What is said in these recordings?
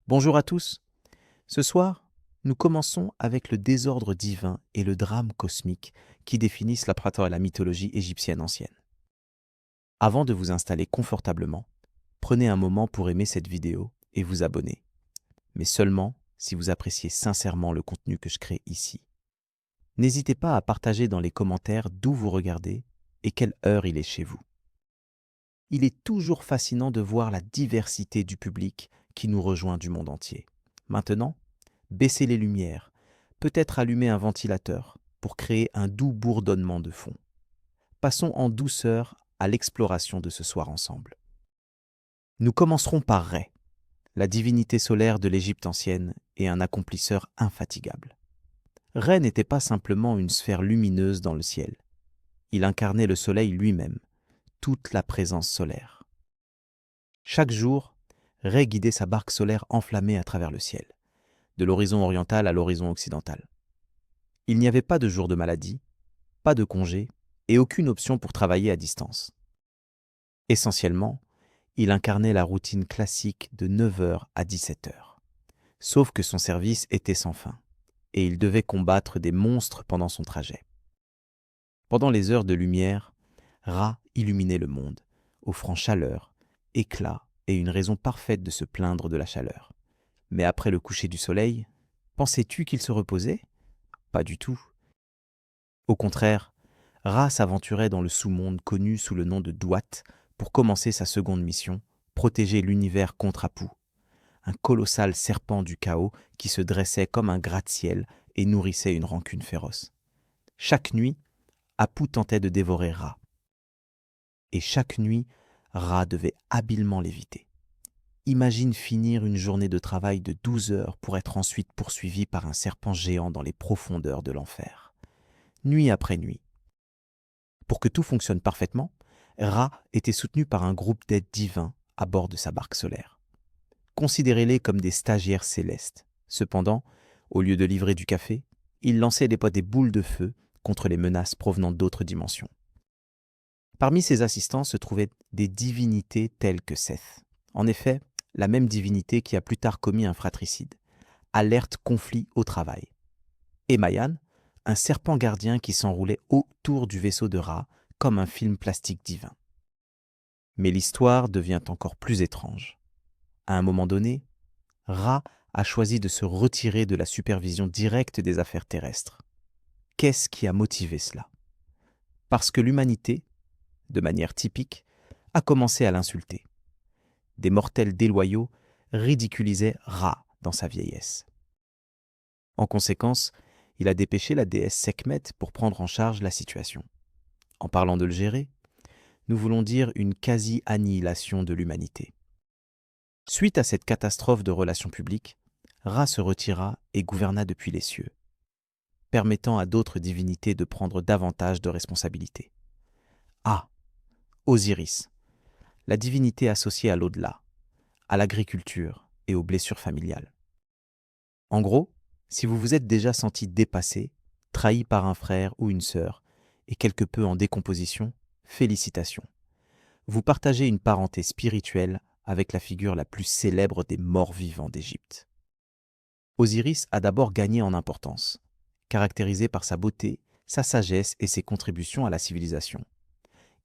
Bonjour à tous. Ce soir, nous commençons avec le désordre divin et le drame cosmique qui définissent la mythologie égyptienne ancienne. Avant de vous installer confortablement, prenez un moment pour aimer cette vidéo et vous abonner, mais seulement si vous appréciez sincèrement le contenu que je crée ici. N'hésitez pas à partager dans les commentaires d'où vous regardez et quelle heure il est chez vous. Il est toujours fascinant de voir la diversité du public qui nous rejoint du monde entier. Maintenant, baissez les lumières, peut-être allumer un ventilateur pour créer un doux bourdonnement de fond. Passons en douceur à l'exploration de ce soir ensemble. Nous commencerons par Rê, la divinité solaire de l'Égypte ancienne et un accomplisseur infatigable. Rê n'était pas simplement une sphère lumineuse dans le ciel. Il incarnait le soleil lui-même, toute la présence solaire. Chaque jour, Rê guidait sa barque solaire enflammée à travers le ciel, de l'horizon oriental à l'horizon occidental. Il n'y avait pas de jour de maladie, pas de congé et aucune option pour travailler à distance. Essentiellement, il incarnait la routine classique de 9 heures à 17 heures. Sauf que son service était sans fin, et il devait combattre des monstres pendant son trajet. Pendant les heures de lumière, Ra illuminait le monde, offrant chaleur, éclat et une raison parfaite de se plaindre de la chaleur. Mais après le coucher du soleil, pensais-tu qu'il se reposait ? Pas du tout. Au contraire, Ra s'aventurait dans le sous-monde connu sous le nom de Duat pour commencer sa seconde mission, protéger l'univers contre Apu, un colossal serpent du chaos qui se dressait comme un gratte-ciel et nourrissait une rancune féroce. Chaque nuit, Apu tentait de dévorer Ra. Et chaque nuit, Ra devait habilement l'éviter. Imagine finir une journée de travail de 12 heures pour être ensuite poursuivi par un serpent géant dans les profondeurs de l'enfer. Nuit après nuit. Pour que tout fonctionne parfaitement, Ra était soutenu par un groupe d'aide divin à bord de sa barque solaire. Considérez-les comme des stagiaires célestes. Cependant, au lieu de livrer du café, ils lançaient des boules de feu contre les menaces provenant d'autres dimensions. Parmi ces assistants se trouvaient des divinités telles que Seth. En effet, la même divinité qui a plus tard commis un fratricide. Alerte conflit au travail. Et Mayan, un serpent gardien qui s'enroulait autour du vaisseau de Ra comme un film plastique divin. Mais l'histoire devient encore plus étrange. À un moment donné, Ra a choisi de se retirer de la supervision directe des affaires terrestres. Qu'est-ce qui a motivé cela ? Parce que l'humanité, de manière typique, a commencé à l'insulter. Des mortels déloyaux ridiculisaient Ra dans sa vieillesse. En conséquence, il a dépêché la déesse Sekhmet pour prendre en charge la situation. En parlant de le gérer, nous voulons dire une quasi-annihilation de l'humanité. Suite à cette catastrophe de relations publiques, Ra se retira et gouverna depuis les cieux, permettant à d'autres divinités de prendre davantage de responsabilités. Osiris, la divinité associée à l'au-delà, à l'agriculture et aux blessures familiales. En gros, si vous vous êtes déjà senti dépassé, trahi par un frère ou une sœur, et quelque peu en décomposition, félicitations. Vous partagez une parenté spirituelle avec la figure la plus célèbre des morts vivants d'Égypte. Osiris a d'abord gagné en importance, caractérisé par sa beauté, sa sagesse et ses contributions à la civilisation.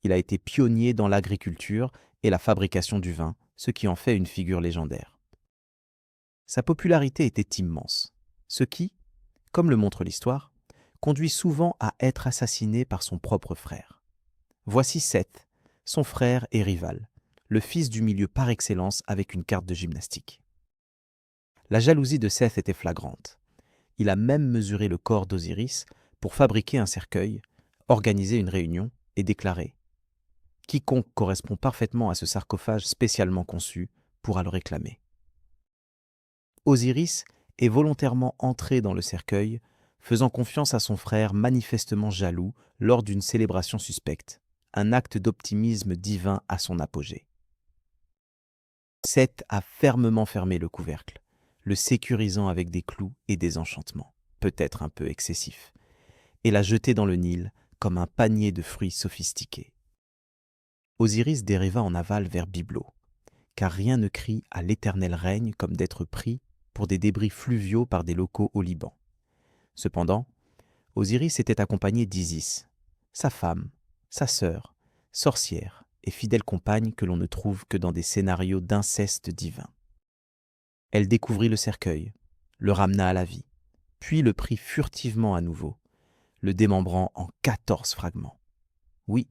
Il a été pionnier dans l'agriculture et la fabrication du vin, ce qui en fait une figure légendaire. Sa popularité était immense, ce qui, comme le montre l'histoire, conduit souvent à être assassiné par son propre frère. Voici Seth, son frère et rival, le fils du milieu par excellence avec une carte de gymnastique. La jalousie de Seth était flagrante. Il a même mesuré le corps d'Osiris pour fabriquer un cercueil, organiser une réunion et déclarer « Quiconque correspond parfaitement à ce sarcophage spécialement conçu pourra le réclamer ». Osiris est volontairement entré dans le cercueil, faisant confiance à son frère manifestement jaloux lors d'une célébration suspecte, un acte d'optimisme divin à son apogée. Seth a fermement fermé le couvercle, le sécurisant avec des clous et des enchantements, peut-être un peu excessifs, et l'a jeté dans le Nil comme un panier de fruits sophistiqués. Osiris dériva en aval vers Byblo, car rien ne crie à l'éternel règne comme d'être pris pour des débris fluviaux par des locaux au Liban. Cependant, Osiris était accompagné d'Isis, sa femme, sa sœur, sorcière et fidèle compagne que l'on ne trouve que dans des scénarios d'inceste divin. Elle découvrit le cercueil, le ramena à la vie, puis le prit furtivement à nouveau, le démembrant en 14 fragments. Oui,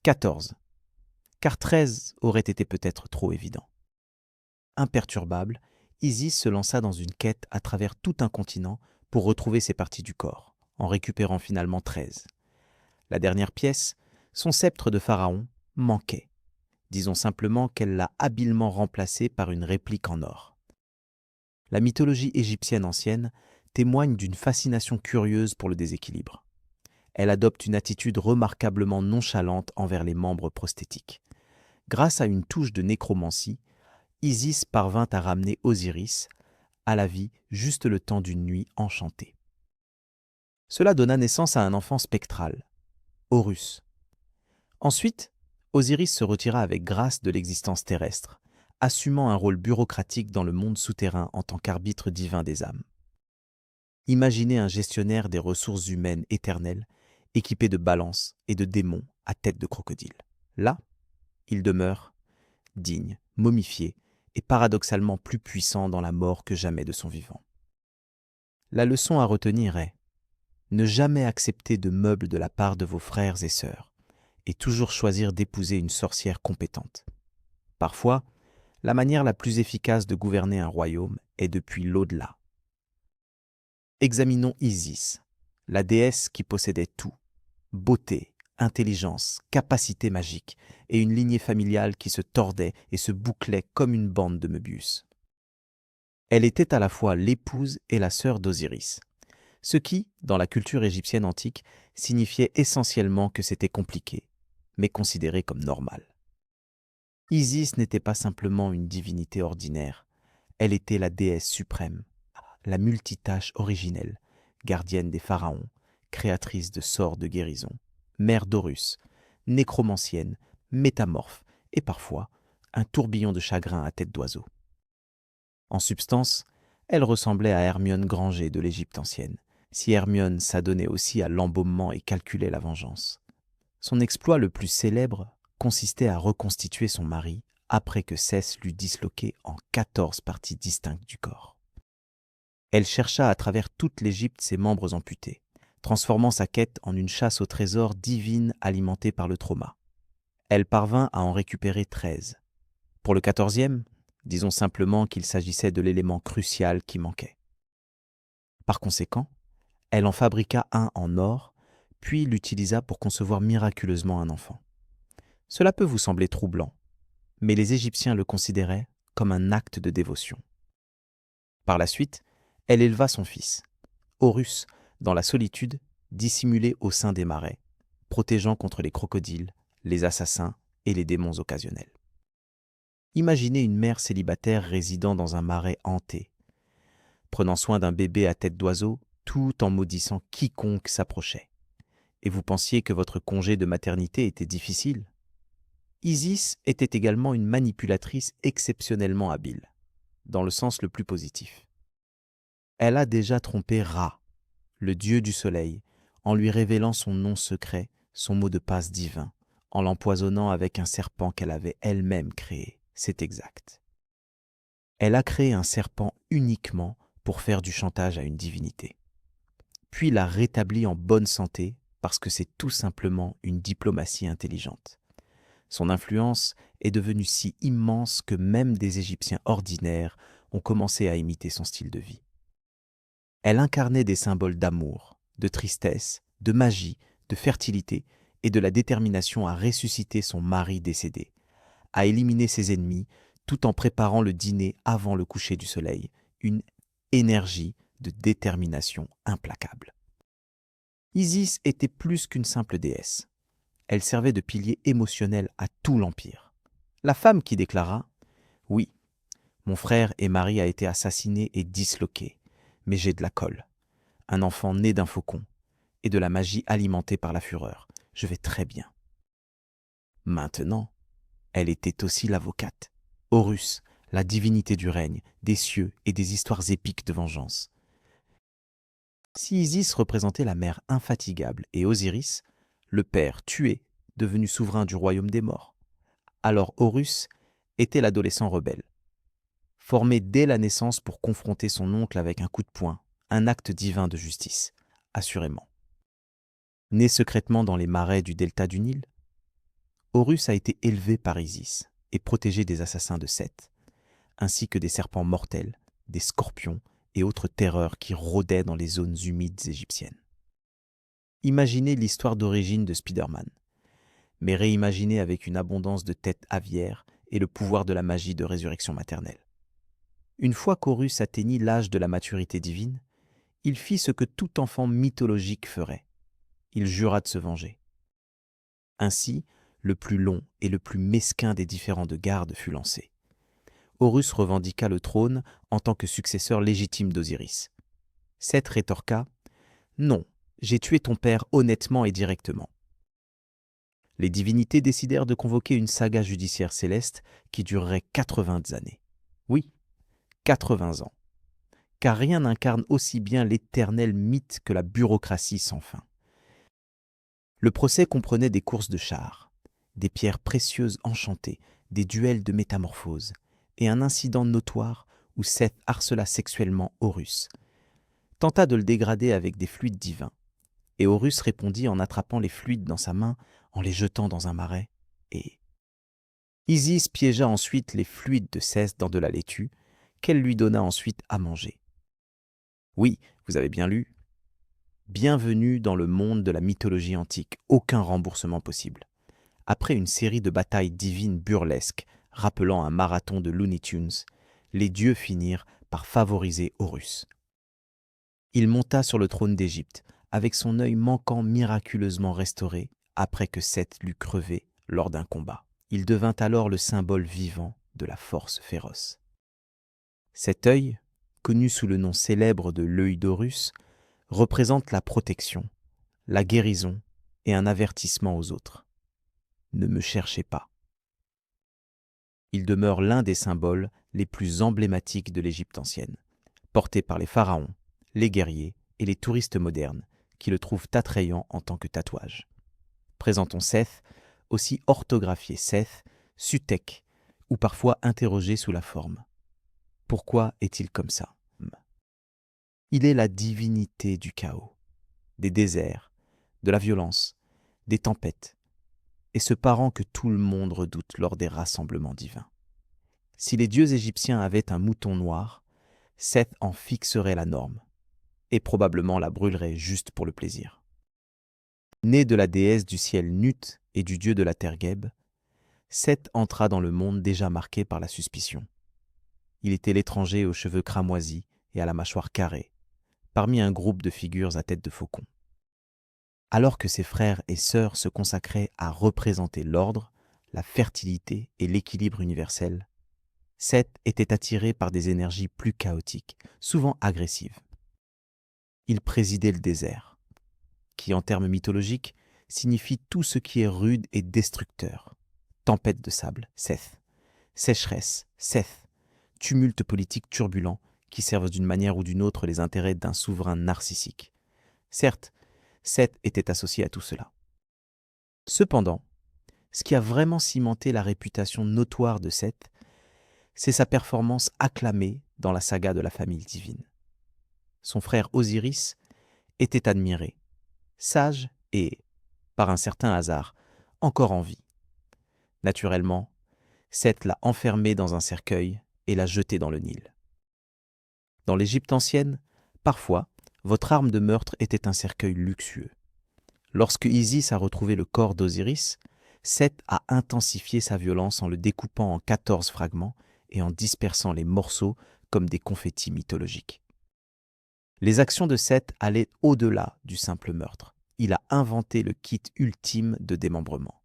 14, car 13 aurait été peut-être trop évident. Imperturbable, Isis se lança dans une quête à travers tout un continent pour retrouver ses parties du corps, en récupérant finalement 13. La dernière pièce, son sceptre de pharaon, manquait. Disons simplement qu'elle l'a habilement remplacé par une réplique en or. La mythologie égyptienne ancienne témoigne d'une fascination curieuse pour le déséquilibre. Elle adopte une attitude remarquablement nonchalante envers les membres prosthétiques. Grâce à une touche de nécromancie, Isis parvint à ramener Osiris à la vie juste le temps d'une nuit enchantée. Cela donna naissance à un enfant spectral, Horus. Ensuite, Osiris se retira avec grâce de l'existence terrestre, assumant un rôle bureaucratique dans le monde souterrain en tant qu'arbitre divin des âmes. Imaginez un gestionnaire des ressources humaines éternelles, équipé de balances et de démons à tête de crocodile. Là, il demeure, digne, momifié et paradoxalement plus puissant dans la mort que jamais de son vivant. La leçon à retenir est: ne jamais accepter de meubles de la part de vos frères et sœurs, et toujours choisir d'épouser une sorcière compétente. Parfois, la manière la plus efficace de gouverner un royaume est depuis l'au-delà. Examinons Isis, la déesse qui possédait tout: beauté, intelligence, capacité magique, et une lignée familiale qui se tordait et se bouclait comme une bande de Möbius. Elle était à la fois l'épouse et la sœur d'Osiris, ce qui, dans la culture égyptienne antique, signifiait essentiellement que c'était compliqué, mais considéré comme normal. Isis n'était pas simplement une divinité ordinaire, elle était la déesse suprême, la multitâche originelle, gardienne des pharaons, créatrice de sorts de guérison, mère d'Horus, nécromancienne, métamorphe et parfois un tourbillon de chagrin à tête d'oiseau. En substance, elle ressemblait à Hermione Granger de l'Égypte ancienne, si Hermione s'adonnait aussi à l'embaumement et calculait la vengeance. Son exploit le plus célèbre consistait à reconstituer son mari après que Cès l'eut disloqué en 14 parties distinctes du corps. Elle chercha à travers toute l'Égypte ses membres amputés, transformant sa quête en une chasse au trésor divine alimentée par le trauma. Elle parvint à en récupérer 13. Pour le 14e, disons simplement qu'il s'agissait de l'élément crucial qui manquait. Par conséquent, elle en fabriqua un en or, puis l'utilisa pour concevoir miraculeusement un enfant. Cela peut vous sembler troublant, mais les Égyptiens le considéraient comme un acte de dévotion. Par la suite, elle éleva son fils, Horus, dans la solitude, dissimulé au sein des marais, protégeant contre les crocodiles, les assassins et les démons occasionnels. Imaginez une mère célibataire résidant dans un marais hanté, prenant soin d'un bébé à tête d'oiseau, tout en maudissant quiconque s'approchait. Et vous pensiez que votre congé de maternité était difficile? Isis était également une manipulatrice exceptionnellement habile, dans le sens le plus positif. Elle a déjà trompé Ra, le dieu du soleil, en lui révélant son nom secret, son mot de passe divin, en l'empoisonnant avec un serpent qu'elle avait elle-même créé. C'est exact. Elle a créé un serpent uniquement pour faire du chantage à une divinité, puis l'a rétabli en bonne santé parce que c'est tout simplement une diplomatie intelligente. Son influence est devenue si immense que même des Égyptiens ordinaires ont commencé à imiter son style de vie. Elle incarnait des symboles d'amour, de tristesse, de magie, de fertilité et de la détermination à ressusciter son mari décédé, à éliminer ses ennemis tout en préparant le dîner avant le coucher du soleil, une énergie de détermination implacable. Isis était plus qu'une simple déesse. Elle servait de pilier émotionnel à tout l'Empire. La femme qui déclara « Oui, mon frère et mari a été assassiné et disloqué, mais j'ai de la colle, un enfant né d'un faucon, et de la magie alimentée par la fureur. Je vais très bien. » Maintenant, elle était aussi l'avocate, Horus, la divinité du règne, des cieux et des histoires épiques de vengeance. Si Isis représentait la mère infatigable et Osiris, le père tué, devenu souverain du royaume des morts, alors Horus était l'adolescent rebelle, formé dès la naissance pour confronter son oncle avec un coup de poing, un acte divin de justice, assurément. Né secrètement dans les marais du delta du Nil, Horus a été élevé par Isis et protégé des assassins de Seth, ainsi que des serpents mortels, des scorpions et autres terreurs qui rôdaient dans les zones humides égyptiennes. Imaginez l'histoire d'origine de Spider-Man, mais réimaginée avec une abondance de têtes aviaires et le pouvoir de la magie de résurrection maternelle. Une fois qu'Horus atteignit l'âge de la maturité divine, il fit ce que tout enfant mythologique ferait. Il jura de se venger. Ainsi, le plus long et le plus mesquin des différends de garde fut lancé. Horus revendiqua le trône en tant que successeur légitime d'Osiris. Seth rétorqua « Non, j'ai tué ton père honnêtement et directement. » Les divinités décidèrent de convoquer une saga judiciaire céleste qui durerait 80 années. Oui, 80 ans. Car rien n'incarne aussi bien l'éternel mythe que la bureaucratie sans fin. Le procès comprenait des courses de chars, des pierres précieuses enchantées, des duels de métamorphose, et un incident notoire où Seth harcela sexuellement Horus, tenta de le dégrader avec des fluides divins, et Horus répondit en attrapant les fluides dans sa main, en les jetant dans un marais, et Isis piégea ensuite les fluides de Seth dans de la laitue, qu'elle lui donna ensuite à manger. Oui, vous avez bien lu. Bienvenue dans le monde de la mythologie antique, aucun remboursement possible. Après une série de batailles divines burlesques, rappelant un marathon de Looney Tunes, les dieux finirent par favoriser Horus. Il monta sur le trône d'Égypte, avec son œil manquant miraculeusement restauré après que Seth l'eut crevé lors d'un combat. Il devint alors le symbole vivant de la force féroce. Cet œil, connu sous le nom célèbre de l'œil d'Horus, représente la protection, la guérison et un avertissement aux autres. Ne me cherchez pas. Il demeure l'un des symboles les plus emblématiques de l'Égypte ancienne, porté par les pharaons, les guerriers et les touristes modernes qui le trouvent attrayant en tant que tatouage. Présentons Seth, aussi orthographié Seth, Sutek, ou parfois interrogé sous la forme. Pourquoi est-il comme ça? Il est la divinité du chaos, des déserts, de la violence, des tempêtes, et ce parent que tout le monde redoute lors des rassemblements divins. Si les dieux égyptiens avaient un mouton noir, Seth en fixerait la norme, et probablement la brûlerait juste pour le plaisir. Né de la déesse du ciel Nut et du dieu de la terre Geb, Seth entra dans le monde déjà marqué par la suspicion. Il était l'étranger aux cheveux cramoisis et à la mâchoire carrée, parmi un groupe de figures à tête de faucon. Alors que ses frères et sœurs se consacraient à représenter l'ordre, la fertilité et l'équilibre universel, Seth était attiré par des énergies plus chaotiques, souvent agressives. Il présidait le désert, qui en termes mythologiques signifie tout ce qui est rude et destructeur. Tempête de sable, Seth. Sécheresse, Seth. Tumulte politique turbulent qui servent d'une manière ou d'une autre les intérêts d'un souverain narcissique. Certes, Seth était associé à tout cela. Cependant, ce qui a vraiment cimenté la réputation notoire de Seth, c'est sa performance acclamée dans la saga de la famille divine. Son frère Osiris était admiré, sage et, par un certain hasard, encore en vie. Naturellement, Seth l'a enfermé dans un cercueil et l'a jeté dans le Nil. Dans l'Égypte ancienne, parfois, votre arme de meurtre était un cercueil luxueux. Lorsque Isis a retrouvé le corps d'Osiris, Seth a intensifié sa violence en le découpant en 14 fragments et en dispersant les morceaux comme des confettis mythologiques. Les actions de Seth allaient au-delà du simple meurtre. Il a inventé le kit ultime de démembrement.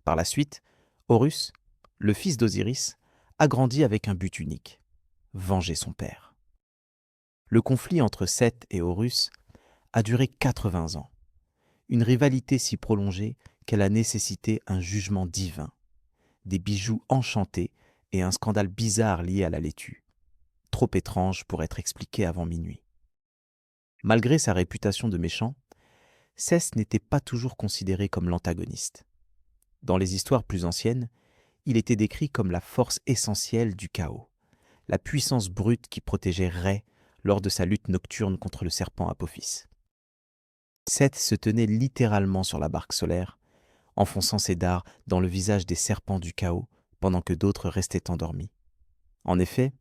Par la suite, Horus, le fils d'Osiris, a grandi avec un but unique, venger son père. Le conflit entre Seth et Horus a duré 80 ans, une rivalité si prolongée qu'elle a nécessité un jugement divin, des bijoux enchantés et un scandale bizarre lié à la laitue, trop étrange pour être expliqué avant minuit. Malgré sa réputation de méchant, Seth n'était pas toujours considéré comme l'antagoniste. Dans les histoires plus anciennes, il était décrit comme la force essentielle du chaos, la puissance brute qui protégeait Rê lors de sa lutte nocturne contre le serpent Apophis. Seth se tenait littéralement sur la barque solaire, enfonçant ses dards dans le visage des serpents du chaos pendant que d'autres restaient endormis. En effet,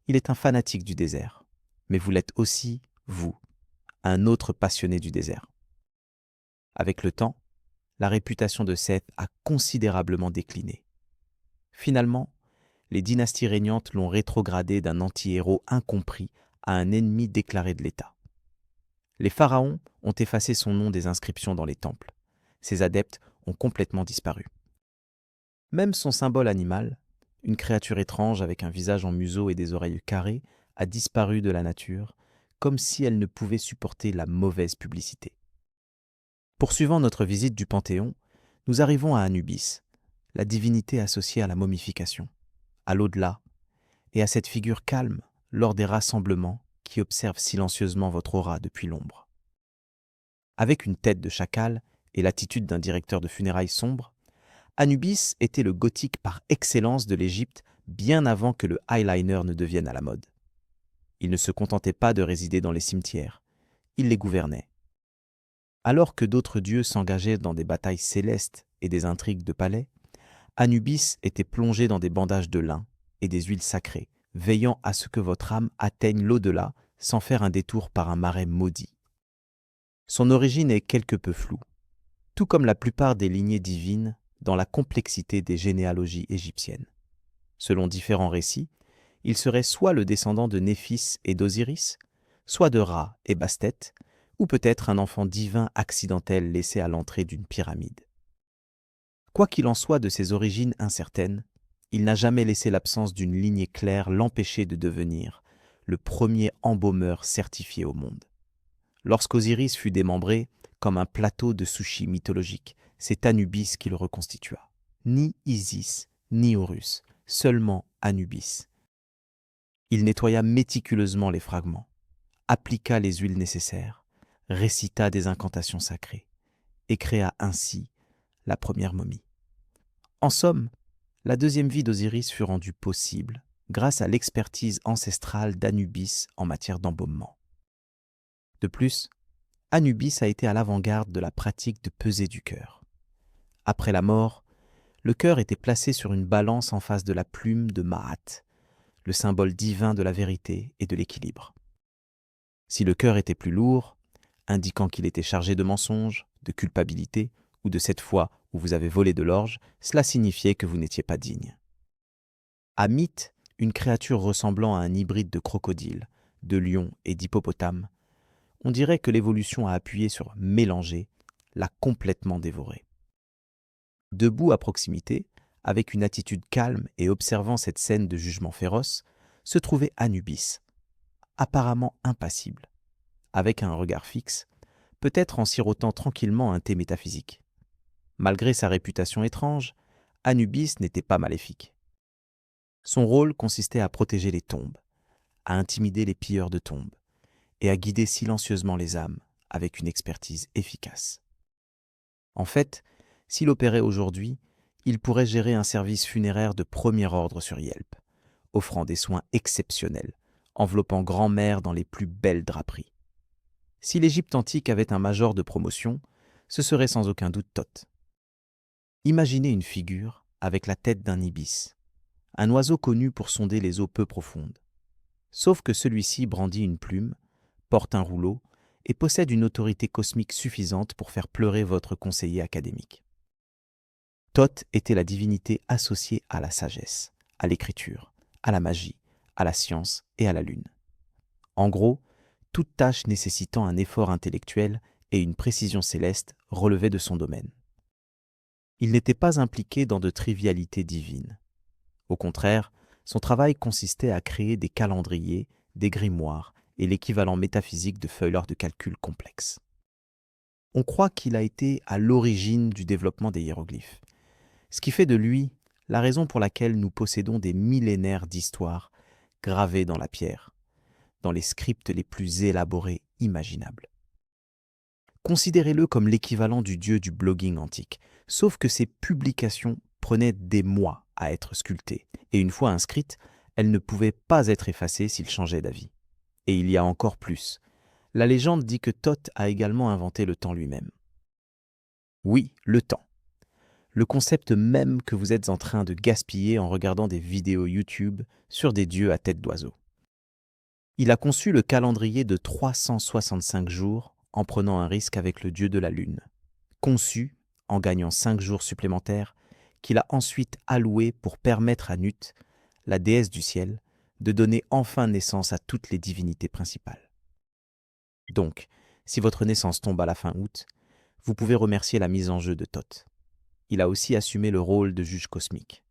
il est un fanatique du désert, mais vous l'êtes aussi, vous, un autre passionné du désert. Avec le temps, la réputation de Seth a considérablement décliné. Finalement, les dynasties régnantes l'ont rétrogradé d'un anti-héros incompris à un ennemi déclaré de l'État. Les pharaons ont effacé son nom des inscriptions dans les temples. Ses adeptes ont complètement disparu. Même son symbole animal, une créature étrange avec un visage en museau et des oreilles carrées, a disparu de la nature, comme si elle ne pouvait supporter la mauvaise publicité. Poursuivant notre visite du Panthéon, nous arrivons à Anubis, la divinité associée à la momification, à l'au-delà, et à cette figure calme lors des rassemblements qui observe silencieusement votre aura depuis l'ombre. Avec une tête de chacal et l'attitude d'un directeur de funérailles sombre, Anubis était le gothique par excellence de l'Égypte bien avant que le eyeliner ne devienne à la mode. Il ne se contentait pas de résider dans les cimetières, il les gouvernait. Alors que d'autres dieux s'engageaient dans des batailles célestes et des intrigues de palais, Anubis était plongé dans des bandages de lin et des huiles sacrées, veillant à ce que votre âme atteigne l'au-delà sans faire un détour par un marais maudit. Son origine est quelque peu floue, tout comme la plupart des lignées divines dans la complexité des généalogies égyptiennes. Selon différents récits, il serait soit le descendant de Néphis et d'Osiris, soit de Ra et Bastet, ou peut-être un enfant divin accidentel laissé à l'entrée d'une pyramide. Quoi qu'il en soit de ses origines incertaines, il n'a jamais laissé l'absence d'une lignée claire l'empêcher de devenir le premier embaumeur certifié au monde. Lorsqu'Osiris fut démembré, comme un plateau de sushi mythologique, c'est Anubis qui le reconstitua. Ni Isis, ni Horus, seulement Anubis. Il nettoya méticuleusement les fragments, appliqua les huiles nécessaires, récita des incantations sacrées, et créa ainsi la première momie. En somme, la deuxième vie d'Osiris fut rendue possible grâce à l'expertise ancestrale d'Anubis en matière d'embaumement. De plus, Anubis a été à l'avant-garde de la pratique de pesée du cœur. Après la mort, le cœur était placé sur une balance en face de la plume de Maat, le symbole divin de la vérité et de l'équilibre. Si le cœur était plus lourd, indiquant qu'il était chargé de mensonges, de culpabilité, ou de cette fois où vous avez volé de l'orge, cela signifiait que vous n'étiez pas digne. À Mythe, une créature ressemblant à un hybride de crocodile, de lion et d'hippopotame, on dirait que l'évolution a appuyé sur mélanger, l'a complètement dévoré. Debout à proximité, avec une attitude calme et observant cette scène de jugement féroce, se trouvait Anubis, apparemment impassible, avec un regard fixe, peut-être en sirotant tranquillement un thé métaphysique. Malgré sa réputation étrange, Anubis n'était pas maléfique. Son rôle consistait à protéger les tombes, à intimider les pilleurs de tombes et à guider silencieusement les âmes avec une expertise efficace. En fait, s'il opérait aujourd'hui, il pourrait gérer un service funéraire de premier ordre sur Yelp, offrant des soins exceptionnels, enveloppant grand-mère dans les plus belles draperies. Si l'Égypte antique avait un major de promotion, ce serait sans aucun doute Thoth. Imaginez une figure avec la tête d'un ibis, un oiseau connu pour sonder les eaux peu profondes. Sauf que celui-ci brandit une plume, porte un rouleau et possède une autorité cosmique suffisante pour faire pleurer votre conseiller académique. Thoth était la divinité associée à la sagesse, à l'écriture, à la magie, à la science et à la lune. En gros, toute tâche nécessitant un effort intellectuel et une précision céleste relevait de son domaine. Il n'était pas impliqué dans de trivialités divines. Au contraire, son travail consistait à créer des calendriers, des grimoires et l'équivalent métaphysique de feuilles de calcul complexes. On croit qu'il a été à l'origine du développement des hiéroglyphes, ce qui fait de lui la raison pour laquelle nous possédons des millénaires d'histoires gravées dans la pierre, dans les scripts les plus élaborés imaginables. Considérez-le comme l'équivalent du dieu du blogging antique, sauf que ces publications prenaient des mois à être sculptées, et une fois inscrites, elles ne pouvaient pas être effacées s'il changeait d'avis. Et il y a encore plus. La légende dit que Thoth a également inventé le temps lui-même. Oui, le temps. Le concept même que vous êtes en train de gaspiller en regardant des vidéos YouTube sur des dieux à tête d'oiseau. Il a conçu le calendrier de 365 jours en prenant un risque avec le dieu de la lune. Conçu, en gagnant 5 jours supplémentaires, qu'il a ensuite alloué pour permettre à Nut, la déesse du ciel, de donner enfin naissance à toutes les divinités principales. Donc, si votre naissance tombe à la fin août, vous pouvez remercier la mise en jeu de Thoth. Il a aussi assumé le rôle de juge cosmique.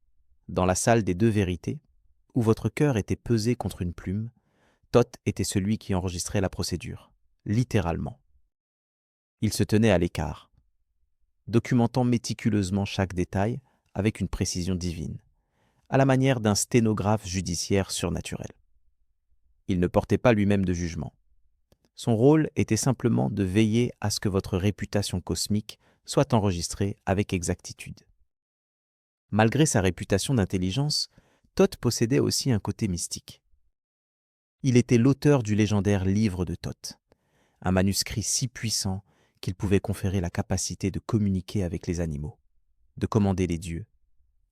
Dans la salle des deux vérités, où votre cœur était pesé contre une plume, Thoth était celui qui enregistrait la procédure, littéralement. Il se tenait à l'écart, documentant méticuleusement chaque détail avec une précision divine, à la manière d'un sténographe judiciaire surnaturel. Il ne portait pas lui-même de jugement. Son rôle était simplement de veiller à ce que votre réputation cosmique soit enregistrée avec exactitude. Malgré sa réputation d'intelligence, Thoth possédait aussi un côté mystique. Il était l'auteur du légendaire livre de Thoth, un manuscrit si puissant qu'il pouvait conférer la capacité de communiquer avec les animaux, de commander les dieux,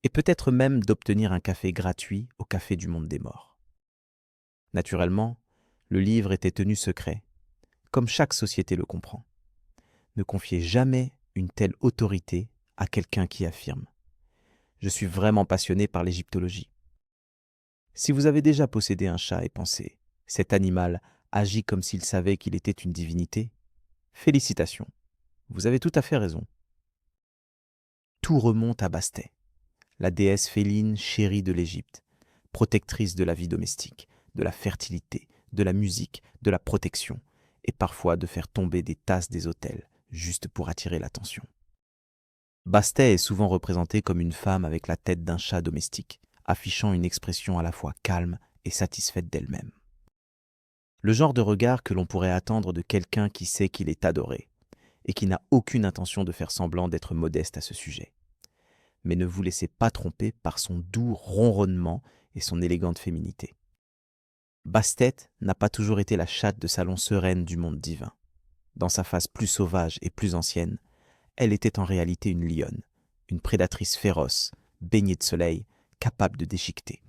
et peut-être même d'obtenir un café gratuit au café du monde des morts. Naturellement, le livre était tenu secret, comme chaque société le comprend. Ne confiez jamais une telle autorité à quelqu'un qui affirme « Je suis vraiment passionné par l'égyptologie ». Si vous avez déjà possédé un chat et pensé « Cet animal agit comme s'il savait qu'il était une divinité », félicitations, vous avez tout à fait raison. Tout remonte à Bastet, la déesse féline chérie de l'Égypte, protectrice de la vie domestique, de la fertilité, de la musique, de la protection, et parfois de faire tomber des tasses des autels, juste pour attirer l'attention. Bastet est souvent représentée comme une femme avec la tête d'un chat domestique, affichant une expression à la fois calme et satisfaite d'elle-même. Le genre de regard que l'on pourrait attendre de quelqu'un qui sait qu'il est adoré, et qui n'a aucune intention de faire semblant d'être modeste à ce sujet. Mais ne vous laissez pas tromper par son doux ronronnement et son élégante féminité. Bastet n'a pas toujours été la chatte de salon sereine du monde divin. Dans sa face plus sauvage et plus ancienne, elle était en réalité une lionne, une prédatrice féroce, baignée de soleil, capable de déchiqueter.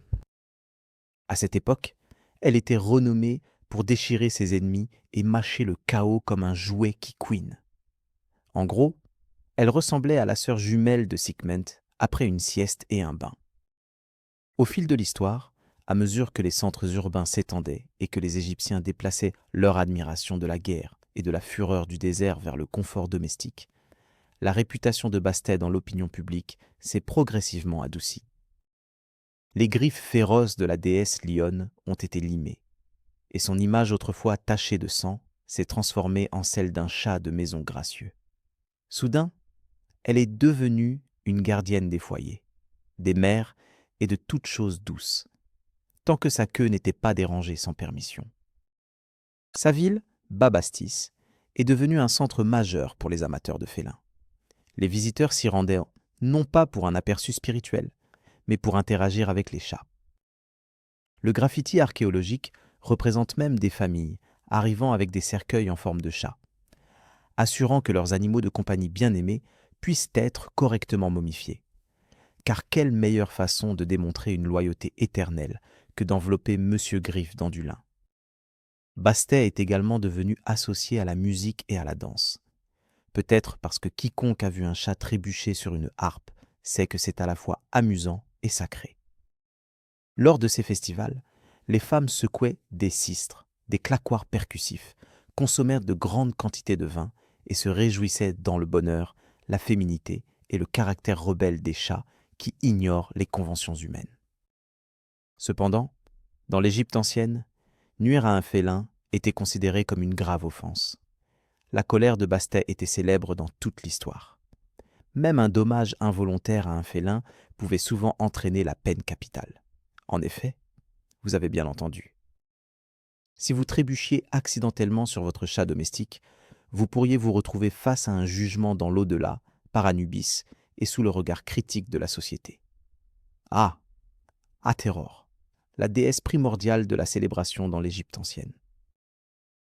À cette époque, elle était renommée pour déchirer ses ennemis et mâcher le chaos comme un jouet qui couine. En gros, elle ressemblait à la sœur jumelle de Sekhmet après une sieste et un bain. Au fil de l'histoire, à mesure que les centres urbains s'étendaient et que les Égyptiens déplaçaient leur admiration de la guerre et de la fureur du désert vers le confort domestique, la réputation de Bastet dans l'opinion publique s'est progressivement adoucie. Les griffes féroces de la déesse lionne ont été limées, et son image autrefois tachée de sang s'est transformée en celle d'un chat de maison gracieux. Soudain, elle est devenue une gardienne des foyers, des mères et de toutes choses douces, tant que sa queue n'était pas dérangée sans permission. Sa ville, Babastis, est devenue un centre majeur pour les amateurs de félins. Les visiteurs s'y rendaient non pas pour un aperçu spirituel, mais pour interagir avec les chats. Le graffiti archéologique représente même des familles arrivant avec des cercueils en forme de chat, assurant que leurs animaux de compagnie bien-aimés puissent être correctement momifiés. Car quelle meilleure façon de démontrer une loyauté éternelle que d'envelopper Monsieur Griffe dans du lin. Bastet est également devenu associé à la musique et à la danse. Peut-être parce que quiconque a vu un chat trébucher sur une harpe sait que c'est à la fois amusant et sacré. Lors de ces festivals, les femmes secouaient des sistres, des claquoirs percussifs, consommèrent de grandes quantités de vin et se réjouissaient dans le bonheur, la féminité et le caractère rebelle des chats qui ignorent les conventions humaines. Cependant, dans l'Égypte ancienne, nuire à un félin était considéré comme une grave offense. La colère de Bastet était célèbre dans toute l'histoire. Même un dommage involontaire à un félin pouvait souvent entraîner la peine capitale. En effet, vous avez bien entendu. Si vous trébuchiez accidentellement sur votre chat domestique, vous pourriez vous retrouver face à un jugement dans l'au-delà, par Anubis, et sous le regard critique de la société. Ah, Atéror, la déesse primordiale de la célébration dans l'Égypte ancienne.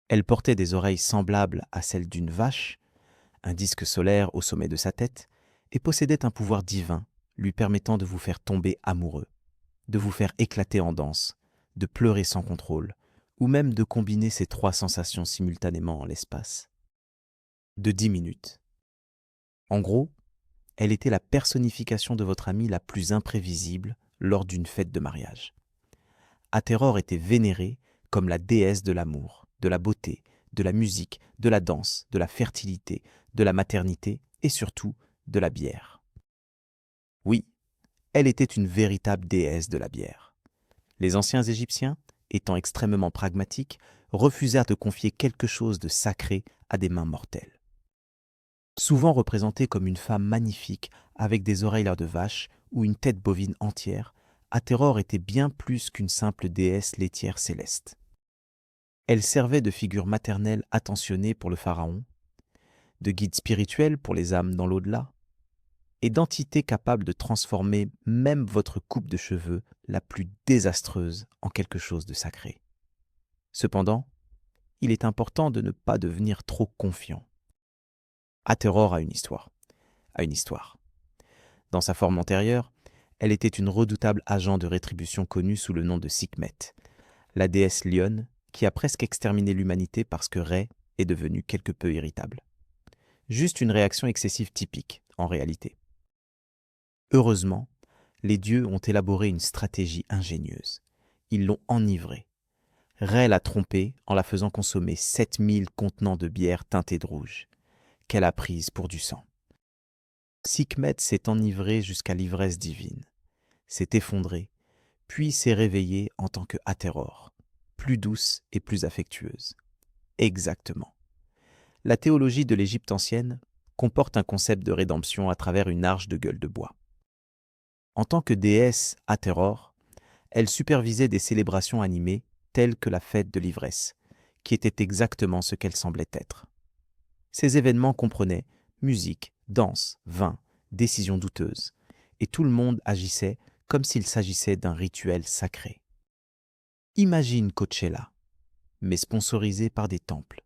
Elle portait des oreilles semblables à celles d'une vache, un disque solaire au sommet de sa tête, et possédait un pouvoir divin lui permettant de vous faire tomber amoureux, de vous faire éclater en danse, de pleurer sans contrôle, ou même de combiner ces trois sensations simultanément en l'espace de 10 minutes. En gros, elle était la personnification de votre amie la plus imprévisible lors d'une fête de mariage. Atéror était vénérée comme la déesse de l'amour, de la beauté, de la musique, de la danse, de la fertilité, de la maternité et surtout de la bière. Oui, elle était une véritable déesse de la bière. Les anciens Égyptiens, étant extrêmement pragmatiques, refusèrent de confier quelque chose de sacré à des mains mortelles. Souvent représentée comme une femme magnifique avec des oreilles de vache ou une tête bovine entière, Atéror était bien plus qu'une simple déesse laitière céleste. Elle servait de figure maternelle attentionnée pour le pharaon, de guide spirituel pour les âmes dans l'au-delà, et d'entité capable de transformer même votre coupe de cheveux la plus désastreuse en quelque chose de sacré. Cependant, il est important de ne pas devenir trop confiant. Atéror a une histoire. Dans sa forme antérieure, elle était une redoutable agent de rétribution connue sous le nom de Sekhmet, la déesse lionne qui a presque exterminé l'humanité parce que Rê est devenue quelque peu irritable. Juste une réaction excessive typique, en réalité. Heureusement, les dieux ont élaboré une stratégie ingénieuse. Ils l'ont enivrée. Rê l'a trompée en la faisant consommer 7000 contenants de bière teintée de rouge, qu'elle a prise pour du sang. Sekhmet s'est enivré jusqu'à l'ivresse divine, s'est effondré, puis s'est réveillé en tant que Atéror, plus douce et plus affectueuse. Exactement. La théologie de l'Égypte ancienne comporte un concept de rédemption à travers une arche de gueule de bois. En tant que déesse Atéror, elle supervisait des célébrations animées telles que la fête de l'ivresse, qui était exactement ce qu'elle semblait être. Ces événements comprenaient musique, danse, vin, décisions douteuses, et tout le monde agissait comme s'il s'agissait d'un rituel sacré. Imagine Coachella, mais sponsorisé par des temples.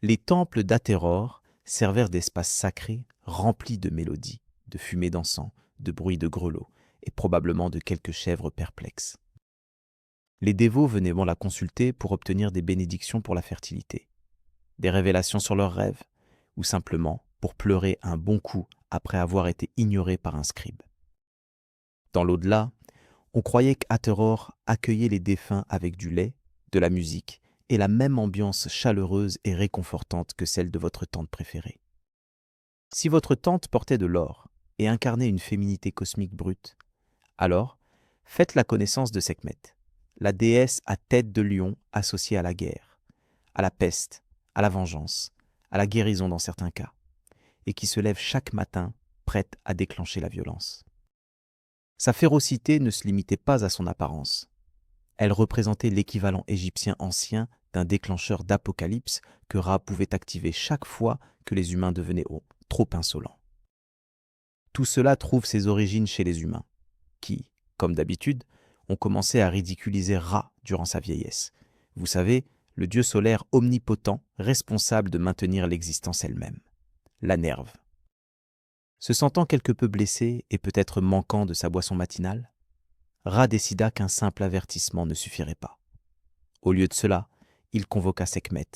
Les temples d'Atéror servirent d'espaces sacrés remplis de mélodies, de fumée d'encens, de bruits de grelots et probablement de quelques chèvres perplexes. Les dévots venaient la consulter pour obtenir des bénédictions pour la fertilité, des révélations sur leurs rêves, ou simplement pour pleurer un bon coup après avoir été ignoré par un scribe. Dans l'au-delà, on croyait qu'Atéror accueillait les défunts avec du lait, de la musique et la même ambiance chaleureuse et réconfortante que celle de votre tante préférée. Si votre tante portait de l'or et incarnait une féminité cosmique brute, alors faites la connaissance de Sekhmet, la déesse à tête de lion associée à la guerre, à la peste, à la vengeance, à la guérison dans certains cas, et qui se lève chaque matin prête à déclencher la violence. Sa férocité ne se limitait pas à son apparence. Elle représentait l'équivalent égyptien ancien d'un déclencheur d'apocalypse que Ra pouvait activer chaque fois que les humains devenaient trop insolents. Tout cela trouve ses origines chez les humains, qui, comme d'habitude, ont commencé à ridiculiser Ra durant sa vieillesse. Vous savez, le dieu solaire omnipotent, responsable de maintenir l'existence elle-même. La Nerve. Se sentant quelque peu blessé et peut-être manquant de sa boisson matinale, Ra décida qu'un simple avertissement ne suffirait pas. Au lieu de cela, il convoqua Sekhmet,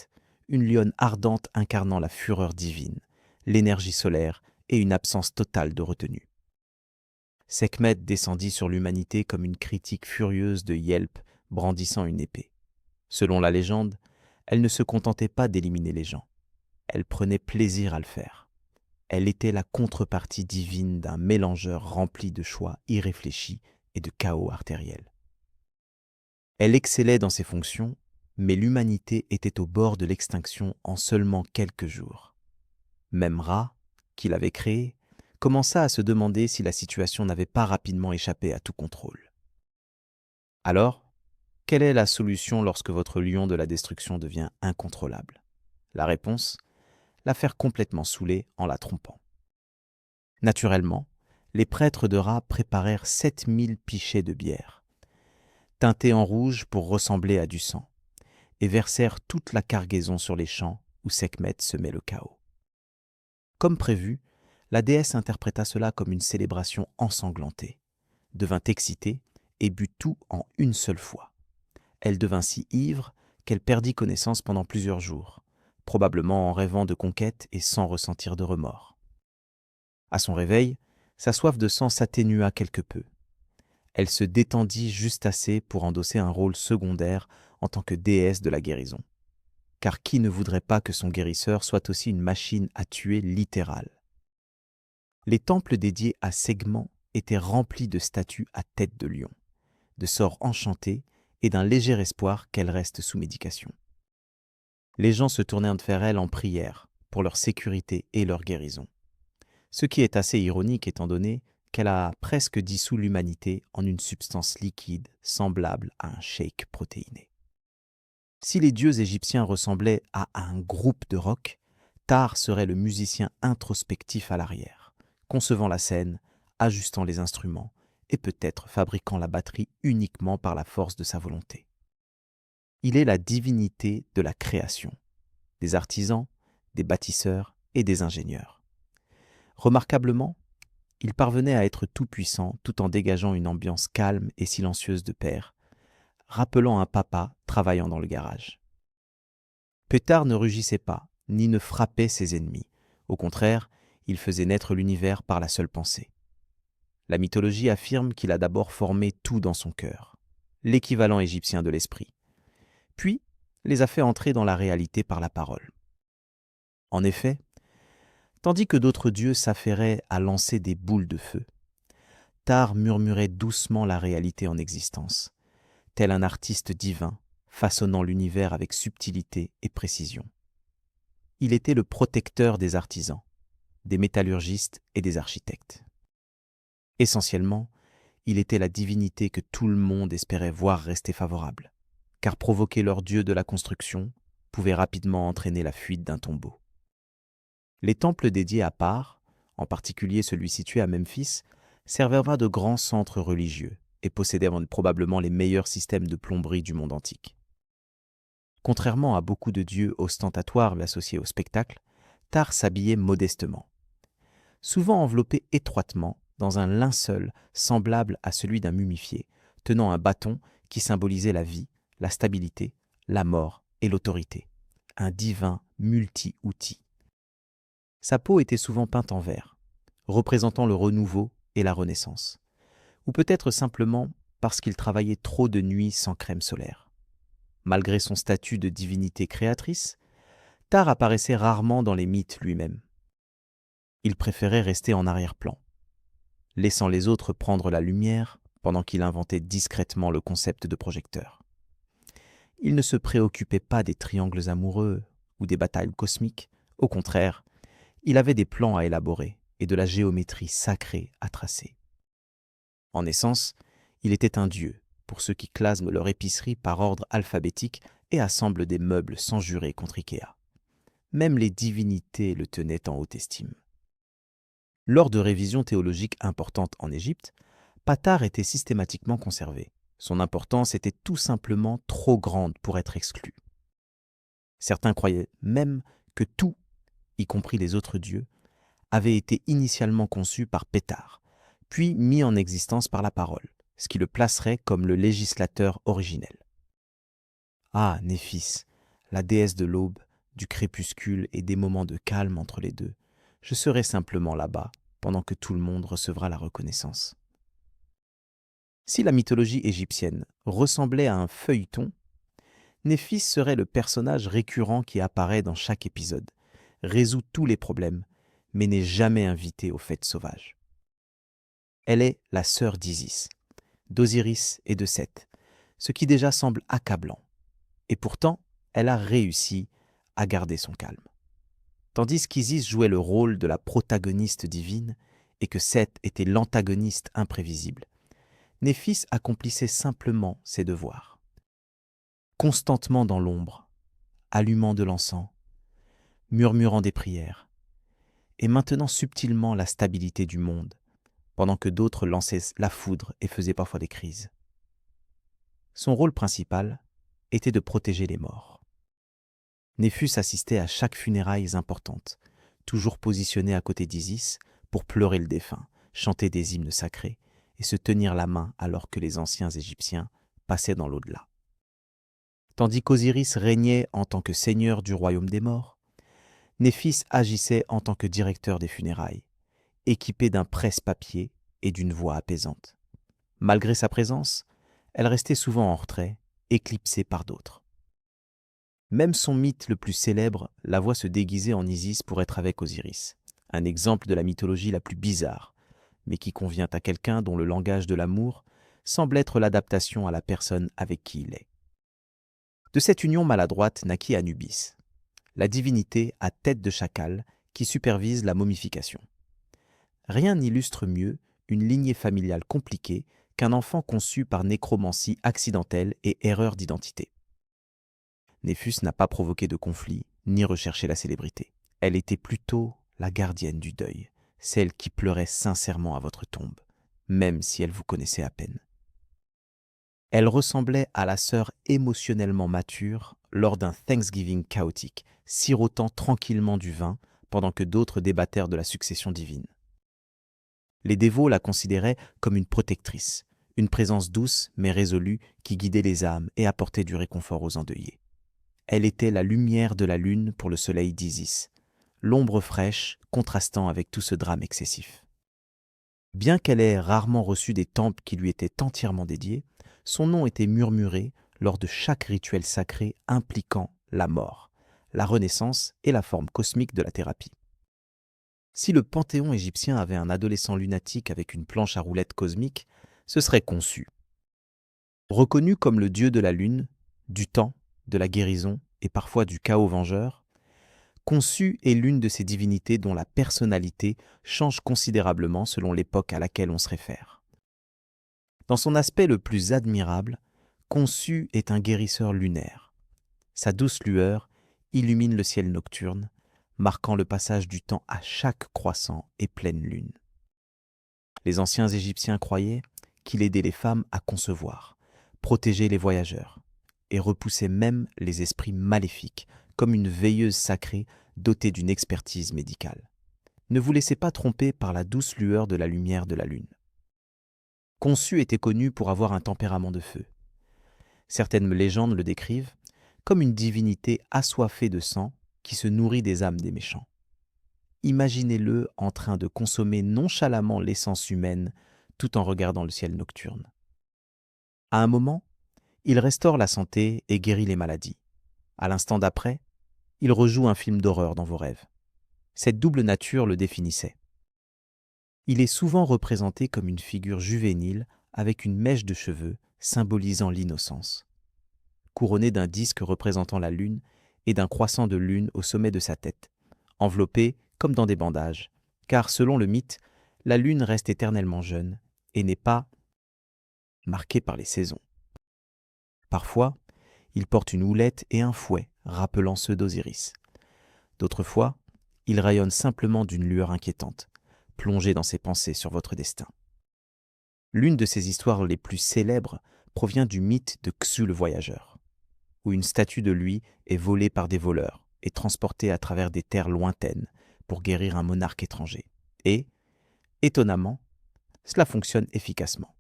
une lionne ardente incarnant la fureur divine, l'énergie solaire et une absence totale de retenue. Sekhmet descendit sur l'humanité comme une critique furieuse de Yelp brandissant une épée. Selon la légende, elle ne se contentait pas d'éliminer les gens. Elle prenait plaisir à le faire. Elle était la contrepartie divine d'un mélangeur rempli de choix irréfléchis et de chaos artériel. Elle excellait dans ses fonctions, mais l'humanité était au bord de l'extinction en seulement quelques jours. Même Ra, qui l'avait créée, commença à se demander si la situation n'avait pas rapidement échappé à tout contrôle. Alors, quelle est la solution lorsque votre lion de la destruction devient incontrôlable? La réponse, la faire complètement saouler en la trompant. Naturellement, les prêtres de Ra préparèrent 7000 pichets de bière, teintés en rouge pour ressembler à du sang, et versèrent toute la cargaison sur les champs où Sekhmet semait le chaos. Comme prévu, la déesse interpréta cela comme une célébration ensanglantée, devint excitée et but tout en une seule fois. Elle devint si ivre qu'elle perdit connaissance pendant plusieurs jours, probablement en rêvant de conquête et sans ressentir de remords. À son réveil, sa soif de sang s'atténua quelque peu. Elle se détendit juste assez pour endosser un rôle secondaire en tant que déesse de la guérison. Car qui ne voudrait pas que son guérisseur soit aussi une machine à tuer littérale? Les temples dédiés à Segment étaient remplis de statues à tête de lion, de sorts enchantés et d'un léger espoir qu'elle reste sous médication. Les gens se tournèrent vers elle en prière pour leur sécurité et leur guérison. Ce qui est assez ironique étant donné qu'elle a presque dissous l'humanité en une substance liquide semblable à un shake protéiné. Si les dieux égyptiens ressemblaient à un groupe de rock, Tar serait le musicien introspectif à l'arrière, concevant la scène, ajustant les instruments et peut-être fabriquant la batterie uniquement par la force de sa volonté. Il est la divinité de la création, des artisans, des bâtisseurs et des ingénieurs. Remarquablement, il parvenait à être tout-puissant tout en dégageant une ambiance calme et silencieuse de père, rappelant un papa travaillant dans le garage. Ptah ne rugissait pas, ni ne frappait ses ennemis. Au contraire, il faisait naître l'univers par la seule pensée. La mythologie affirme qu'il a d'abord formé tout dans son cœur, l'équivalent égyptien de l'esprit, puis les a fait entrer dans la réalité par la parole. En effet, tandis que d'autres dieux s'affairaient à lancer des boules de feu, Tar murmurait doucement la réalité en existence, tel un artiste divin, façonnant l'univers avec subtilité et précision. Il était le protecteur des artisans, des métallurgistes et des architectes. Essentiellement, il était la divinité que tout le monde espérait voir rester favorable, car provoquer leur dieu de la construction pouvait rapidement entraîner la fuite d'un tombeau. Les temples dédiés à Par, en particulier celui situé à Memphis, servaient de grands centres religieux et possédaient probablement les meilleurs systèmes de plomberie du monde antique. Contrairement à beaucoup de dieux ostentatoires mais associés au spectacle, Tar s'habillait modestement, souvent enveloppé étroitement dans un linceul semblable à celui d'un mumifié, tenant un bâton qui symbolisait la vie, la stabilité, la mort et l'autorité, un divin multi-outil. Sa peau était souvent peinte en vert, représentant le renouveau et la renaissance, ou peut-être simplement parce qu'il travaillait trop de nuits sans crème solaire. Malgré son statut de divinité créatrice, Tar apparaissait rarement dans les mythes lui-même. Il préférait rester en arrière-plan, laissant les autres prendre la lumière pendant qu'il inventait discrètement le concept de projecteur. Il ne se préoccupait pas des triangles amoureux ou des batailles cosmiques, au contraire, il avait des plans à élaborer et de la géométrie sacrée à tracer. En essence, il était un dieu pour ceux qui clasment leur épicerie par ordre alphabétique et assemblent des meubles sans jurer contre Ikea. Même les divinités le tenaient en haute estime. Lors de révisions théologiques importantes en Égypte, Ptah était systématiquement conservé. Son importance était tout simplement trop grande pour être exclue. Certains croyaient même que tout, y compris les autres dieux, avait été initialement conçu par Ptah, puis mis en existence par la parole, ce qui le placerait comme le législateur originel. Ah, Néphis, la déesse de l'aube, du crépuscule et des moments de calme entre les deux, je serai simplement là-bas pendant que tout le monde recevra la reconnaissance. Si la mythologie égyptienne ressemblait à un feuilleton, Néphis serait le personnage récurrent qui apparaît dans chaque épisode, résout tous les problèmes, mais n'est jamais invité aux fêtes sauvages. Elle est la sœur d'Isis, d'Osiris et de Seth, ce qui déjà semble accablant. Et pourtant, elle a réussi à garder son calme. Tandis qu'Isis jouait le rôle de la protagoniste divine et que Seth était l'antagoniste imprévisible, Néphis accomplissait simplement ses devoirs. Constantement dans l'ombre, allumant de l'encens, murmurant des prières, et maintenant subtilement la stabilité du monde, pendant que d'autres lançaient la foudre et faisaient parfois des crises. Son rôle principal était de protéger les morts. Néphus assistait à chaque funérailles importante, toujours positionné à côté d'Isis pour pleurer le défunt, chanter des hymnes sacrés et se tenir la main alors que les anciens Égyptiens passaient dans l'au-delà. Tandis qu'Osiris régnait en tant que seigneur du royaume des morts, Néphis agissait en tant que directeur des funérailles, équipé d'un presse-papier et d'une voix apaisante. Malgré sa présence, elle restait souvent en retrait, éclipsée par d'autres. Même son mythe le plus célèbre la voit se déguiser en Isis pour être avec Osiris, un exemple de la mythologie la plus bizarre, mais qui convient à quelqu'un dont le langage de l'amour semble être l'adaptation à la personne avec qui il est. De cette union maladroite naquit Anubis, la divinité à tête de chacal qui supervise la momification. Rien n'illustre mieux une lignée familiale compliquée qu'un enfant conçu par nécromancie accidentelle et erreur d'identité. Néphus n'a pas provoqué de conflit, ni recherché la célébrité. Elle était plutôt la gardienne du deuil, celle qui pleurait sincèrement à votre tombe, même si elle vous connaissait à peine. Elle ressemblait à la sœur émotionnellement mature lors d'un Thanksgiving chaotique, sirotant tranquillement du vin pendant que d'autres débattèrent de la succession divine. Les dévots la considéraient comme une protectrice, une présence douce mais résolue qui guidait les âmes et apportait du réconfort aux endeuillés. Elle était la lumière de la lune pour le soleil d'Isis, l'ombre fraîche contrastant avec tout ce drame excessif. Bien qu'elle ait rarement reçu des temples qui lui étaient entièrement dédiés, son nom était murmuré lors de chaque rituel sacré impliquant la mort, la renaissance et la forme cosmique de la thérapie. Si le panthéon égyptien avait un adolescent lunatique avec une planche à roulettes cosmique, ce serait Khonsu. Reconnu comme le dieu de la lune, du temps, de la guérison et parfois du chaos vengeur, Khonsu est l'une de ces divinités dont la personnalité change considérablement selon l'époque à laquelle on se réfère. Dans son aspect le plus admirable, Khonsu est un guérisseur lunaire. Sa douce lueur illumine le ciel nocturne, marquant le passage du temps à chaque croissant et pleine lune. Les anciens Égyptiens croyaient qu'il aidait les femmes à concevoir, protégeait les voyageurs, et repoussait même les esprits maléfiques, comme une veilleuse sacrée dotée d'une expertise médicale. Ne vous laissez pas tromper par la douce lueur de la lumière de la lune. Khonsu était connu pour avoir un tempérament de feu. Certaines légendes le décrivent comme une divinité assoiffée de sang qui se nourrit des âmes des méchants. Imaginez-le en train de consommer nonchalamment l'essence humaine tout en regardant le ciel nocturne. À un moment, il restaure la santé et guérit les maladies. À l'instant d'après, il rejoue un film d'horreur dans vos rêves. Cette double nature le définissait. Il est souvent représenté comme une figure juvénile avec une mèche de cheveux symbolisant l'innocence. Couronné d'un disque représentant la lune et d'un croissant de lune au sommet de sa tête, enveloppé comme dans des bandages, car selon le mythe, la lune reste éternellement jeune et n'est pas marquée par les saisons. Parfois, il porte une houlette et un fouet rappelant ceux d'Osiris. D'autres fois, il rayonne simplement d'une lueur inquiétante, plongé dans ses pensées sur votre destin. L'une de ses histoires les plus célèbres provient du mythe de Xu le voyageur, où une statue de lui est volée par des voleurs et transportée à travers des terres lointaines pour guérir un monarque étranger. Et, étonnamment, cela fonctionne efficacement.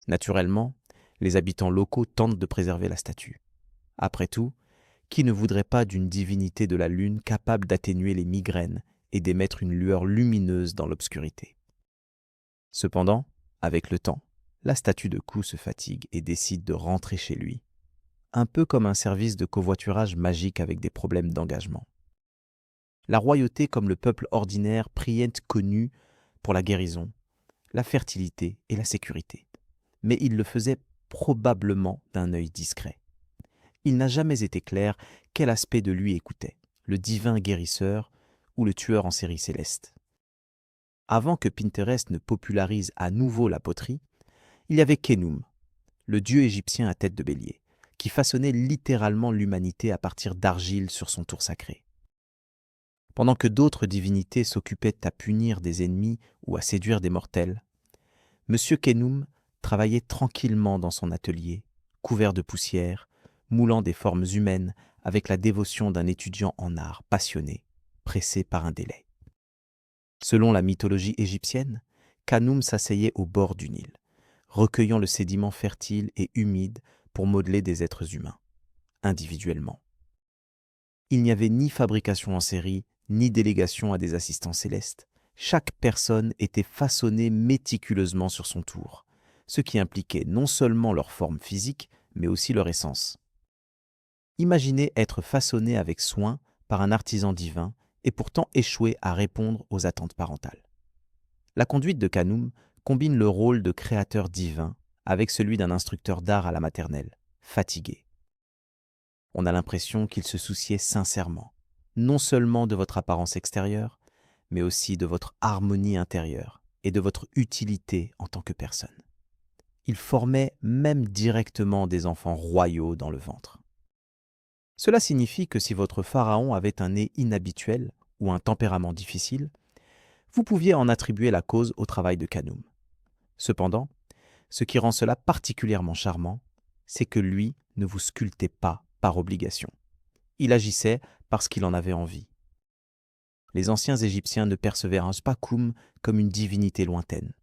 Naturellement, les habitants locaux tentent de préserver la statue. Après tout, qui ne voudrait pas d'une divinité de la lune capable d'atténuer les migraines et d'émettre une lueur lumineuse dans l'obscurité? Cependant, avec le temps, la statue de Khou se fatigue et décide de rentrer chez lui, un peu comme un service de covoiturage magique avec des problèmes d'engagement. La royauté comme le peuple ordinaire priait connu pour la guérison, la fertilité et la sécurité. Mais il le faisait probablement d'un œil discret. Il n'a jamais été clair quel aspect de lui écoutait, le divin guérisseur ou le tueur en série céleste. Avant que Pinterest ne popularise à nouveau la poterie, il y avait Khnum, le dieu égyptien à tête de bélier, qui façonnait littéralement l'humanité à partir d'argile sur son tour sacré. Pendant que d'autres divinités s'occupaient à punir des ennemis ou à séduire des mortels, Monsieur Khnum travaillait tranquillement dans son atelier, couvert de poussière, moulant des formes humaines avec la dévotion d'un étudiant en art passionné, pressé par un délai. Selon la mythologie égyptienne, Khnum s'asseyait au bord du Nil, recueillant le sédiment fertile et humide pour modeler des êtres humains, individuellement. Il n'y avait ni fabrication en série, ni délégation à des assistants célestes. Chaque personne était façonnée méticuleusement sur son tour, ce qui impliquait non seulement leur forme physique, mais aussi leur essence. Imaginez être façonné avec soin par un artisan divin et pourtant échouer à répondre aux attentes parentales. La conduite de Khnum combine le rôle de créateur divin avec celui d'un instructeur d'art à la maternelle, fatigué. On a l'impression qu'il se souciait sincèrement, non seulement de votre apparence extérieure, mais aussi de votre harmonie intérieure et de votre utilité en tant que personne. Il formait même directement des enfants royaux dans le ventre. Cela signifie que si votre pharaon avait un nez inhabituel ou un tempérament difficile, vous pouviez en attribuer la cause au travail de Khnum. Cependant, ce qui rend cela particulièrement charmant, c'est que lui ne vous sculptait pas par obligation. Il agissait parce qu'il en avait envie. Les anciens Égyptiens ne percevaient pas Khnum comme une divinité lointaine.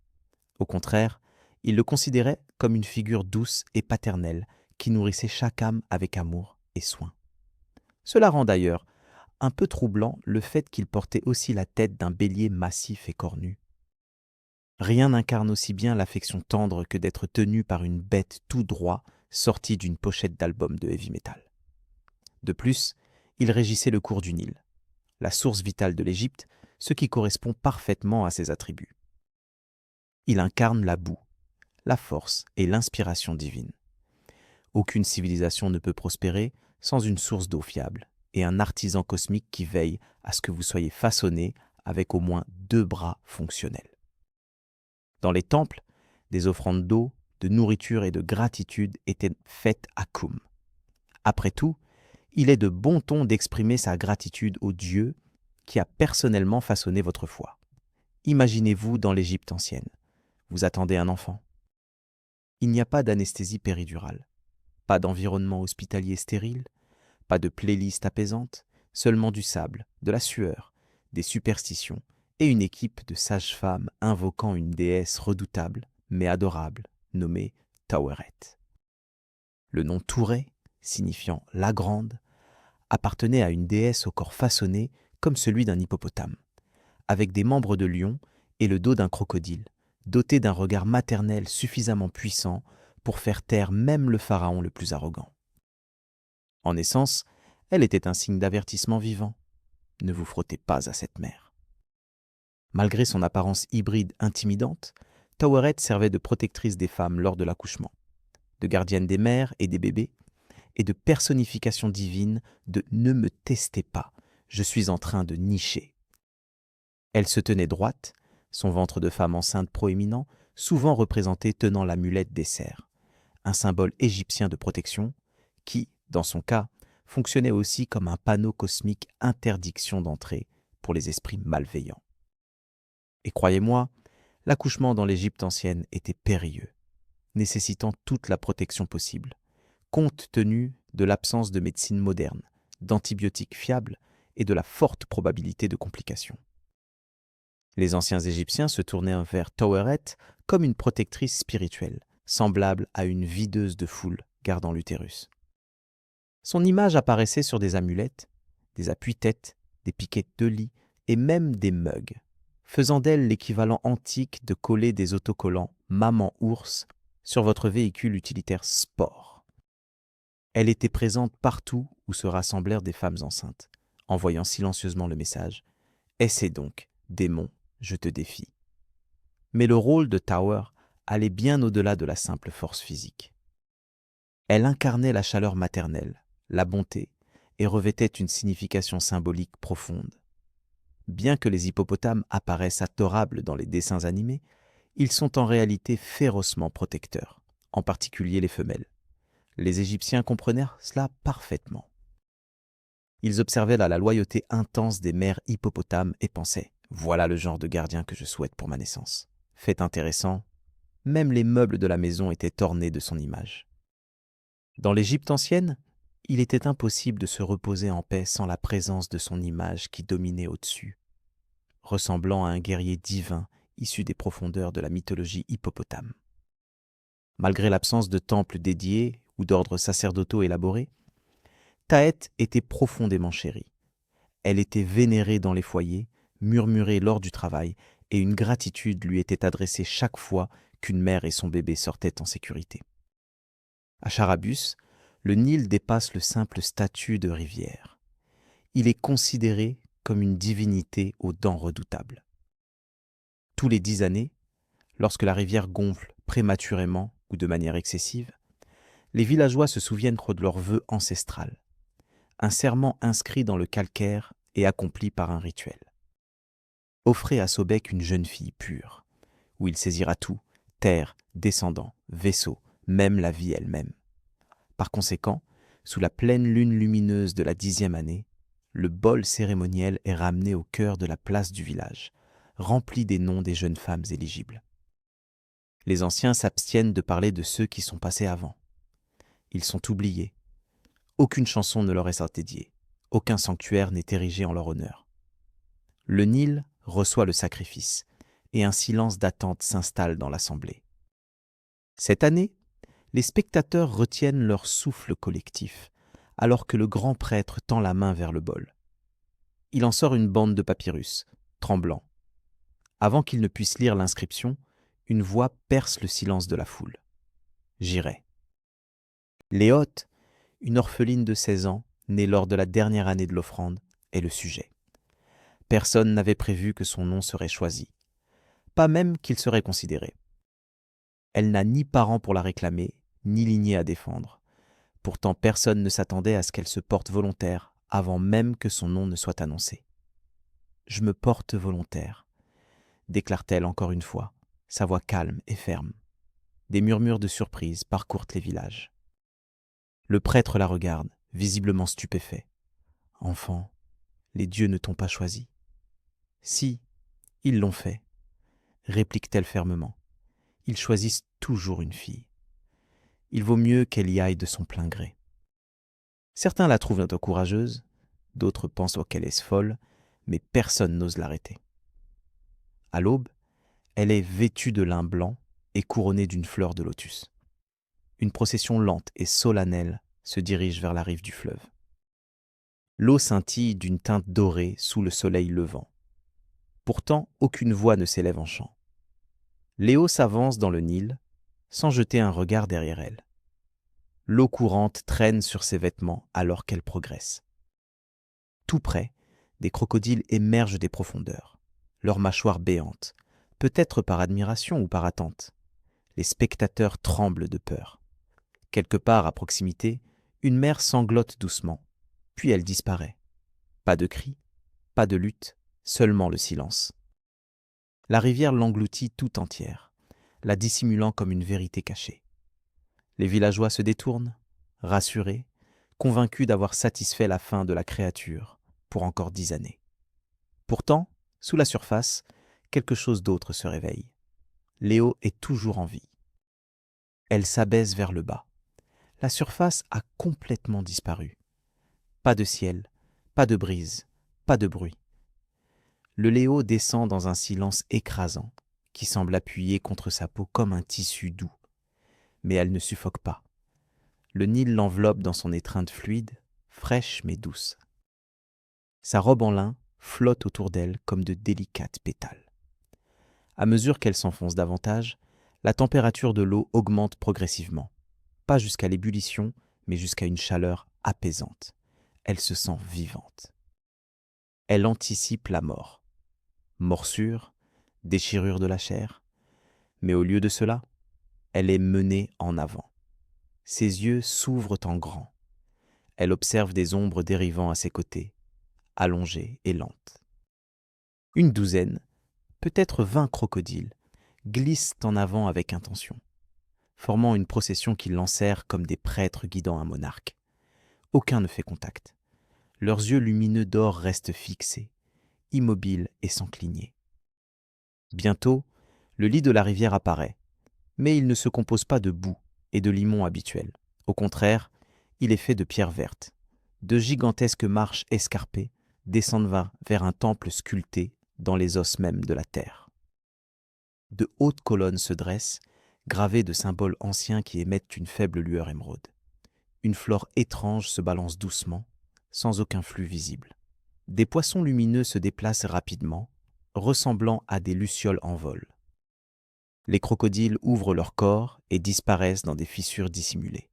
Au contraire, ils le considéraient comme une figure douce et paternelle qui nourrissait chaque âme avec amour et soin. Cela rend d'ailleurs un peu troublant le fait qu'il portait aussi la tête d'un bélier massif et cornu. Rien n'incarne aussi bien l'affection tendre que d'être tenu par une bête tout droit sortie d'une pochette d'album de heavy metal. De plus, il régissait le cours du Nil, la source vitale de l'Égypte, ce qui correspond parfaitement à ses attributs. Il incarne la boue, la force et l'inspiration divine. Aucune civilisation ne peut prospérer sans une source d'eau fiable et un artisan cosmique qui veille à ce que vous soyez façonné avec au moins 2 bras fonctionnels. Dans les temples, des offrandes d'eau, de nourriture et de gratitude étaient faites à Khnum. Après tout, il est de bon ton d'exprimer sa gratitude au Dieu qui a personnellement façonné votre foi. Imaginez-vous dans l'Égypte ancienne. Vous attendez un enfant. Il n'y a pas d'anesthésie péridurale, pas d'environnement hospitalier stérile, pas de playlist apaisante, seulement du sable, de la sueur, des superstitions et une équipe de sages-femmes invoquant une déesse redoutable mais adorable nommée Taweret. Le nom Touré, signifiant la grande, appartenait à une déesse au corps façonné comme celui d'un hippopotame, avec des membres de lion et le dos d'un crocodile, dotée d'un regard maternel suffisamment puissant pour faire taire même le pharaon le plus arrogant. En essence, elle était un signe d'avertissement vivant. Ne vous frottez pas à cette mère. Malgré son apparence hybride intimidante, Taweret servait de protectrice des femmes lors de l'accouchement, de gardienne des mères et des bébés, et de personnification divine de « ne me testez pas, je suis en train de nicher ». Elle se tenait droite, son ventre de femme enceinte proéminent, souvent représenté tenant l'amulette des cerfs, un symbole égyptien de protection qui, dans son cas, fonctionnait aussi comme un panneau cosmique interdiction d'entrée pour les esprits malveillants. Et croyez-moi, l'accouchement dans l'Égypte ancienne était périlleux, nécessitant toute la protection possible, compte tenu de l'absence de médecine moderne, d'antibiotiques fiables et de la forte probabilité de complications. Les anciens Égyptiens se tournaient vers Taweret comme une protectrice spirituelle, semblable à une videuse de foule gardant l'utérus. Son image apparaissait sur des amulettes, des appuis-têtes, des piquettes de lit et même des mugs, faisant d'elle l'équivalent antique de coller des autocollants «Maman ours» sur votre véhicule utilitaire sport. Elle était présente partout où se rassemblèrent des femmes enceintes, envoyant silencieusement le message « Essaie donc, démon, je te défie ». Mais le rôle de Tower allait bien au-delà de la simple force physique. Elle incarnait la chaleur maternelle, la bonté, et revêtait une signification symbolique profonde. Bien que les hippopotames apparaissent adorables dans les dessins animés, ils sont en réalité férocement protecteurs, en particulier les femelles. Les Égyptiens comprenaient cela parfaitement. Ils observaient là la loyauté intense des mères hippopotames et pensaient « Voilà le genre de gardien que je souhaite pour ma naissance ». Fait intéressant, même les meubles de la maison étaient ornés de son image. Dans l'Égypte ancienne, il était impossible de se reposer en paix sans la présence de son image qui dominait au-dessus, ressemblant à un guerrier divin issu des profondeurs de la mythologie hippopotame. Malgré l'absence de temples dédiés ou d'ordres sacerdotaux élaborés, Taët était profondément chérie. Elle était vénérée dans les foyers, murmurée lors du travail, et une gratitude lui était adressée chaque fois qu'une mère et son bébé sortaient en sécurité. À Charabus, le Nil dépasse le simple statut de rivière. Il est considéré comme une divinité aux dents redoutables. Tous les 10 années, lorsque la rivière gonfle prématurément ou de manière excessive, les villageois se souviennent de leur vœu ancestral, un serment inscrit dans le calcaire et accompli par un rituel. Offrez à Sobek une jeune fille pure, où il saisira tout, terre, descendants, vaisseaux, même la vie elle-même. Par conséquent, sous la pleine lune lumineuse de la 10e année, le bol cérémoniel est ramené au cœur de la place du village, rempli des noms des jeunes femmes éligibles. Les anciens s'abstiennent de parler de ceux qui sont passés avant. Ils sont oubliés. Aucune chanson ne leur est dédiée. Aucun sanctuaire n'est érigé en leur honneur. Le Nil reçoit le sacrifice, et un silence d'attente s'installe dans l'assemblée. Cette année, les spectateurs retiennent leur souffle collectif, alors que le grand prêtre tend la main vers le bol. Il en sort une bande de papyrus, tremblant. Avant qu'il ne puisse lire l'inscription, une voix perce le silence de la foule. J'irai. Léote, une orpheline de 16 ans, née lors de la dernière année de l'offrande, est le sujet. Personne n'avait prévu que son nom serait choisi, pas même qu'il serait considéré. Elle n'a ni parents pour la réclamer, ni lignée à défendre. Pourtant, personne ne s'attendait à ce qu'elle se porte volontaire avant même que son nom ne soit annoncé. « Je me porte volontaire », déclare-t-elle encore une fois, sa voix calme et ferme. Des murmures de surprise parcourent les villages. Le prêtre la regarde, visiblement stupéfait. « Enfant, les dieux ne t'ont pas choisi. »« Si, ils l'ont fait, » réplique-t-elle fermement. « Ils choisissent toujours une fille. Il vaut mieux qu'elle y aille de son plein gré. » Certains la trouvent courageuse, d'autres pensent qu'elle est folle, mais personne n'ose l'arrêter. À l'aube, elle est vêtue de lin blanc et couronnée d'une fleur de lotus. Une procession lente et solennelle se dirige vers la rive du fleuve. L'eau scintille d'une teinte dorée sous le soleil levant. Pourtant, aucune voix ne s'élève en chant. Léo s'avance dans le Nil, sans jeter un regard derrière elle. L'eau courante traîne sur ses vêtements alors qu'elle progresse. Tout près, des crocodiles émergent des profondeurs, leurs mâchoires béantes, peut-être par admiration ou par attente. Les spectateurs tremblent de peur. Quelque part à proximité, une mère sanglote doucement, puis elle disparaît. Pas de cris, pas de lutte, seulement le silence. La rivière l'engloutit tout entière, la dissimulant comme une vérité cachée. Les villageois se détournent, rassurés, convaincus d'avoir satisfait la faim de la créature pour encore 10 années. Pourtant, sous la surface, quelque chose d'autre se réveille. Léo est toujours en vie. Elle s'abaisse vers le bas. La surface a complètement disparu. Pas de ciel, pas de brise, pas de bruit. Le Léo descend dans un silence écrasant qui semble appuyer contre sa peau comme un tissu doux. Mais elle ne suffoque pas. Le Nil l'enveloppe dans son étreinte fluide, fraîche mais douce. Sa robe en lin flotte autour d'elle comme de délicates pétales. À mesure qu'elle s'enfonce davantage, la température de l'eau augmente progressivement. Pas jusqu'à l'ébullition, mais jusqu'à une chaleur apaisante. Elle se sent vivante. Elle anticipe la mort. Morsure, déchirure de la chair. Mais au lieu de cela, elle est menée en avant. Ses yeux s'ouvrent en grand. Elle observe des ombres dérivant à ses côtés, allongées et lentes. Une douzaine, peut-être 20 crocodiles, glissent en avant avec intention, formant une procession qui l'enserre comme des prêtres guidant un monarque. Aucun ne fait contact. Leurs yeux lumineux d'or restent fixés, immobiles et sans cligner. Bientôt, le lit de la rivière apparaît, mais il ne se compose pas de boue et de limon habituels. Au contraire, il est fait de pierres vertes. De gigantesques marches escarpées descendent vers un temple sculpté dans les os même de la terre. De hautes colonnes se dressent, gravées de symboles anciens qui émettent une faible lueur émeraude. Une flore étrange se balance doucement, sans aucun flux visible. Des poissons lumineux se déplacent rapidement, ressemblant à des lucioles en vol. Les crocodiles ouvrent leur corps et disparaissent dans des fissures dissimulées.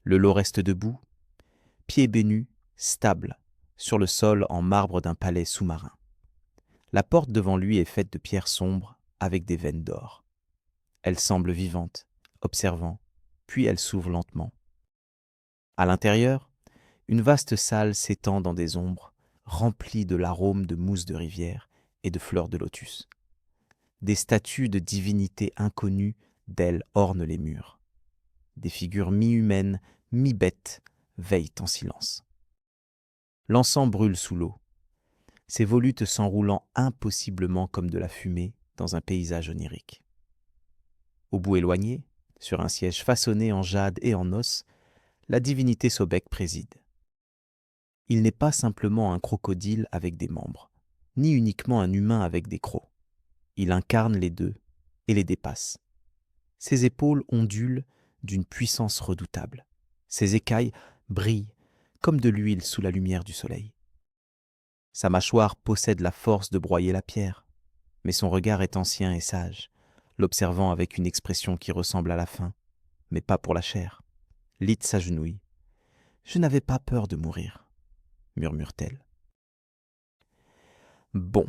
Le lot reste debout, pieds nus, stable, sur le sol en marbre d'un palais sous-marin. La porte devant lui est faite de pierres sombres avec des veines d'or. Elle semble vivante, observant, puis elle s'ouvre lentement. À l'intérieur, une vaste salle s'étend dans des ombres, remplie de l'arôme de mousse de rivière et de fleurs de lotus. Des statues de divinités inconnues d'elles ornent les murs. Des figures mi-humaines, mi-bêtes veillent en silence. L'encens brûle sous l'eau, ses volutes s'enroulant impossiblement comme de la fumée dans un paysage onirique. Au bout éloigné, sur un siège façonné en jade et en os, la divinité Sobek préside. Il n'est pas simplement un crocodile avec des membres, ni uniquement un humain avec des crocs. Il incarne les deux et les dépasse. Ses épaules ondulent d'une puissance redoutable. Ses écailles brillent comme de l'huile sous la lumière du soleil. Sa mâchoire possède la force de broyer la pierre, mais son regard est ancien et sage, l'observant avec une expression qui ressemble à la faim, mais pas pour la chair. Lith s'agenouille. « Je n'avais pas peur de mourir », murmure-t-elle. « Bon »,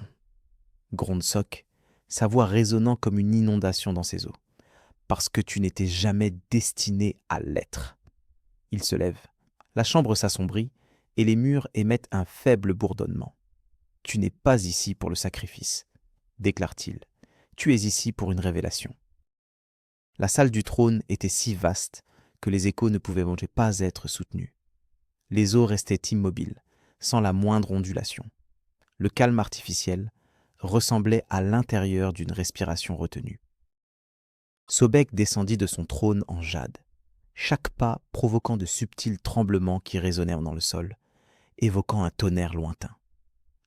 gronde Sok, sa voix résonnant comme une inondation dans ses os, « parce que tu n'étais jamais destiné à l'être. » Il se lève. La chambre s'assombrit et les murs émettent un faible bourdonnement. « Tu n'es pas ici pour le sacrifice, » déclare-t-il. « Tu es ici pour une révélation. » La salle du trône était si vaste que les échos ne pouvaient pas être soutenus. Les eaux restaient immobiles, sans la moindre ondulation. Le calme artificiel ressemblait à l'intérieur d'une respiration retenue. Sobek descendit de son trône en jade, chaque pas provoquant de subtils tremblements qui résonnèrent dans le sol, évoquant un tonnerre lointain.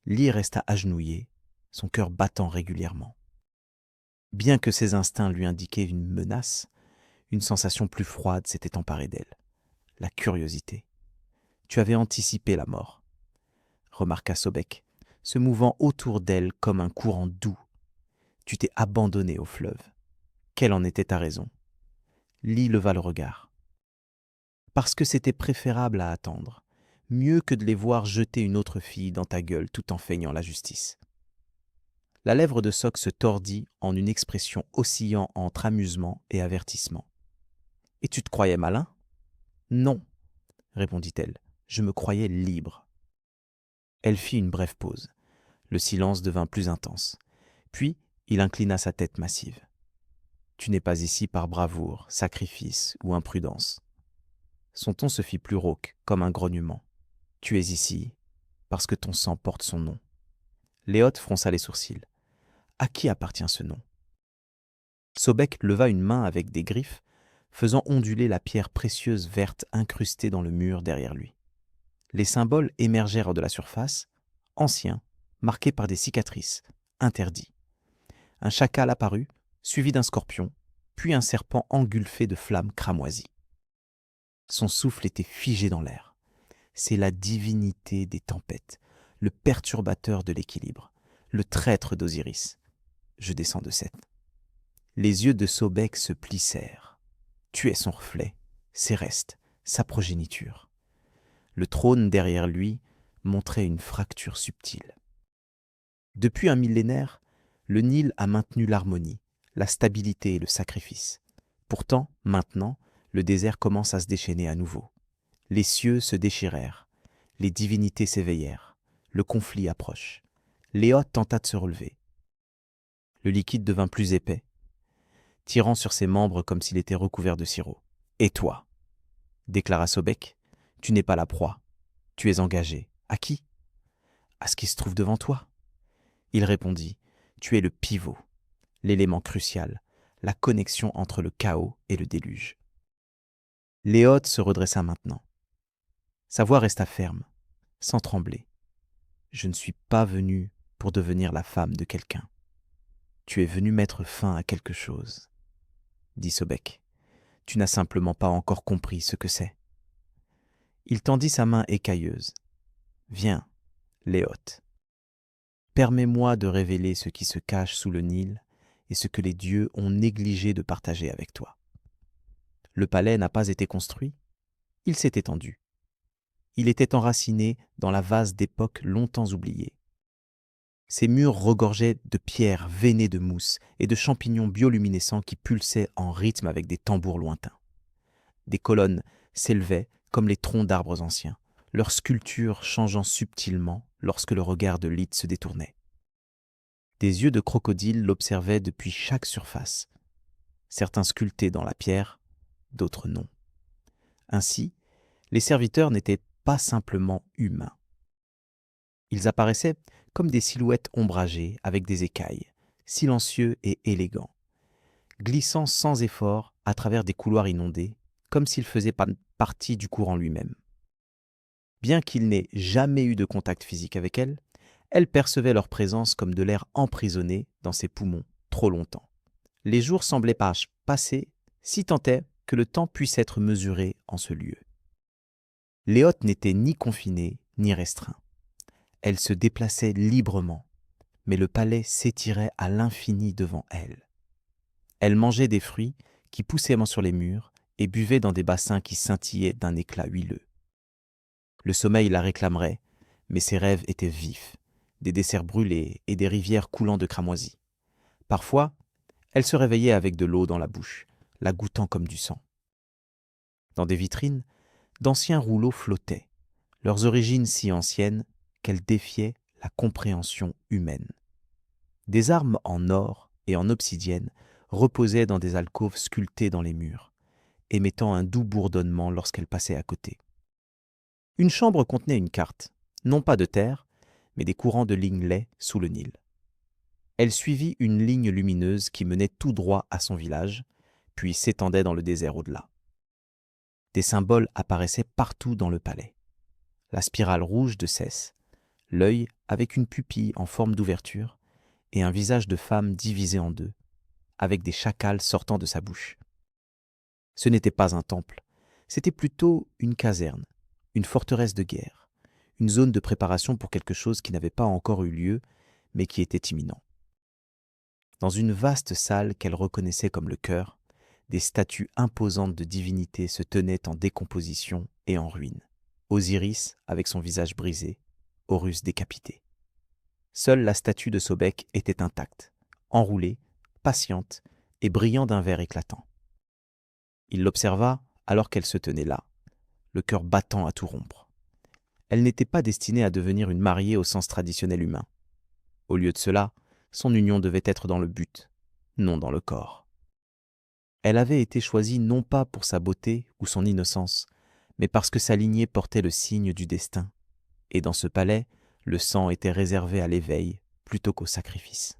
Lee resta agenouillé, son cœur battant régulièrement. Bien que ses instincts lui indiquaient une menace, une sensation plus froide s'était emparée d'elle, la curiosité. « Tu avais anticipé la mort », remarqua Sobek, se mouvant autour d'elle comme un courant doux. « Tu t'es abandonné au fleuve. Quelle en était ta raison ?» Lee leva le regard. « Parce que c'était préférable à attendre, mieux que de les voir jeter une autre fille dans ta gueule tout en feignant la justice. » La lèvre de Sok se tordit en une expression oscillant entre amusement et avertissement. « Et tu te croyais malin ?»« Non, » répondit-elle, « je me croyais libre. » Elle fit une brève pause. Le silence devint plus intense. Puis, il inclina sa tête massive. « Tu n'es pas ici par bravoure, sacrifice ou imprudence. » Son ton se fit plus rauque, comme un grognement. « Tu es ici parce que ton sang porte son nom. » Léoth fronça les sourcils. « À qui appartient ce nom ?» Sobek leva une main avec des griffes, faisant onduler la pierre précieuse verte incrustée dans le mur derrière lui. Les symboles émergèrent de la surface, anciens, marqués par des cicatrices, interdits. Un chacal apparut, suivi d'un scorpion, puis un serpent engulfé de flammes cramoisies. Son souffle était figé dans l'air. C'est la divinité des tempêtes, le perturbateur de l'équilibre, le traître d'Osiris. Je descends de 7. Les yeux de Sobek se plissèrent. Tu es son reflet, ses restes, sa progéniture. Le trône derrière lui montrait une fracture subtile. Depuis un millénaire, le Nil a maintenu l'harmonie, la stabilité et le sacrifice. Pourtant, maintenant, le désert commence à se déchaîner à nouveau. Les cieux se déchirèrent, les divinités s'éveillèrent, le conflit approche. Léote tenta de se relever. Le liquide devint plus épais, tirant sur ses membres comme s'il était recouvert de sirop. « Et toi » déclara Sobek, « tu n'es pas la proie. Tu es engagé. À qui ? À ce qui se trouve devant toi. » Il répondit, « Tu es le pivot, l'élément crucial, la connexion entre le chaos et le déluge. » Léote se redressa maintenant. Sa voix resta ferme, sans trembler. « Je ne suis pas venu pour devenir la femme de quelqu'un. Tu es venu mettre fin à quelque chose, » dit Sobek. « Tu n'as simplement pas encore compris ce que c'est. » Il tendit sa main écailleuse. « Viens, Léote. Permets-moi de révéler ce qui se cache sous le Nil et ce que les dieux ont négligé de partager avec toi. Le palais n'a pas été construit, il s'est étendu. Il était enraciné dans la vase d'époque longtemps oubliée. Ses murs regorgeaient de pierres veinées de mousse et de champignons bioluminescents qui pulsaient en rythme avec des tambours lointains. Des colonnes s'élevaient comme les troncs d'arbres anciens, leur sculpture changeant subtilement lorsque le regard de Lith se détournait. Des yeux de crocodile l'observaient depuis chaque surface, certains sculptés dans la pierre, d'autres non. Ainsi, les serviteurs n'étaient pas simplement humains. Ils apparaissaient comme des silhouettes ombragées avec des écailles, silencieux et élégants, glissant sans effort à travers des couloirs inondés, comme s'ils faisaient partie du courant lui-même. Bien qu'il n'ait jamais eu de contact physique avec elles, elle percevait leur présence comme de l'air emprisonné dans ses poumons trop longtemps. Les jours semblaient passer, si tant est que le temps puisse être mesuré en ce lieu. Léote n'était ni confinée ni restreint. Elle se déplaçait librement, mais le palais s'étirait à l'infini devant elle. Elle mangeait des fruits qui poussaient sur les murs et buvait dans des bassins qui scintillaient d'un éclat huileux. Le sommeil la réclamerait, mais ses rêves étaient vifs, des desserts brûlés et des rivières coulant de cramoisis. Parfois, elle se réveillait avec de l'eau dans la bouche, la goûtant comme du sang. Dans des vitrines, d'anciens rouleaux flottaient, leurs origines si anciennes qu'elles défiaient la compréhension humaine. Des armes en or et en obsidienne reposaient dans des alcôves sculptées dans les murs, émettant un doux bourdonnement lorsqu'elle passait à côté. Une chambre contenait une carte, non pas de terre, mais des courants de lignes laids sous le Nil. Elle suivit une ligne lumineuse qui menait tout droit à son village, puis s'étendait dans le désert au-delà. Des symboles apparaissaient partout dans le palais. La spirale rouge de Cès, l'œil avec une pupille en forme d'ouverture et un visage de femme divisé en deux, avec des chacals sortant de sa bouche. Ce n'était pas un temple, c'était plutôt une caserne, une forteresse de guerre, une zone de préparation pour quelque chose qui n'avait pas encore eu lieu, mais qui était imminent. Dans une vaste salle qu'elle reconnaissait comme le cœur, des statues imposantes de divinités se tenaient en décomposition et en ruine. Osiris avec son visage brisé, Horus décapité. Seule la statue de Sobek était intacte, enroulée, patiente et brillant d'un vert éclatant. Il l'observa alors qu'elle se tenait là, le cœur battant à tout rompre. Elle n'était pas destinée à devenir une mariée au sens traditionnel humain. Au lieu de cela, son union devait être dans le but, non dans le corps. Elle avait été choisie non pas pour sa beauté ou son innocence, mais parce que sa lignée portait le signe du destin, et dans ce palais, le sang était réservé à l'éveil plutôt qu'au sacrifice.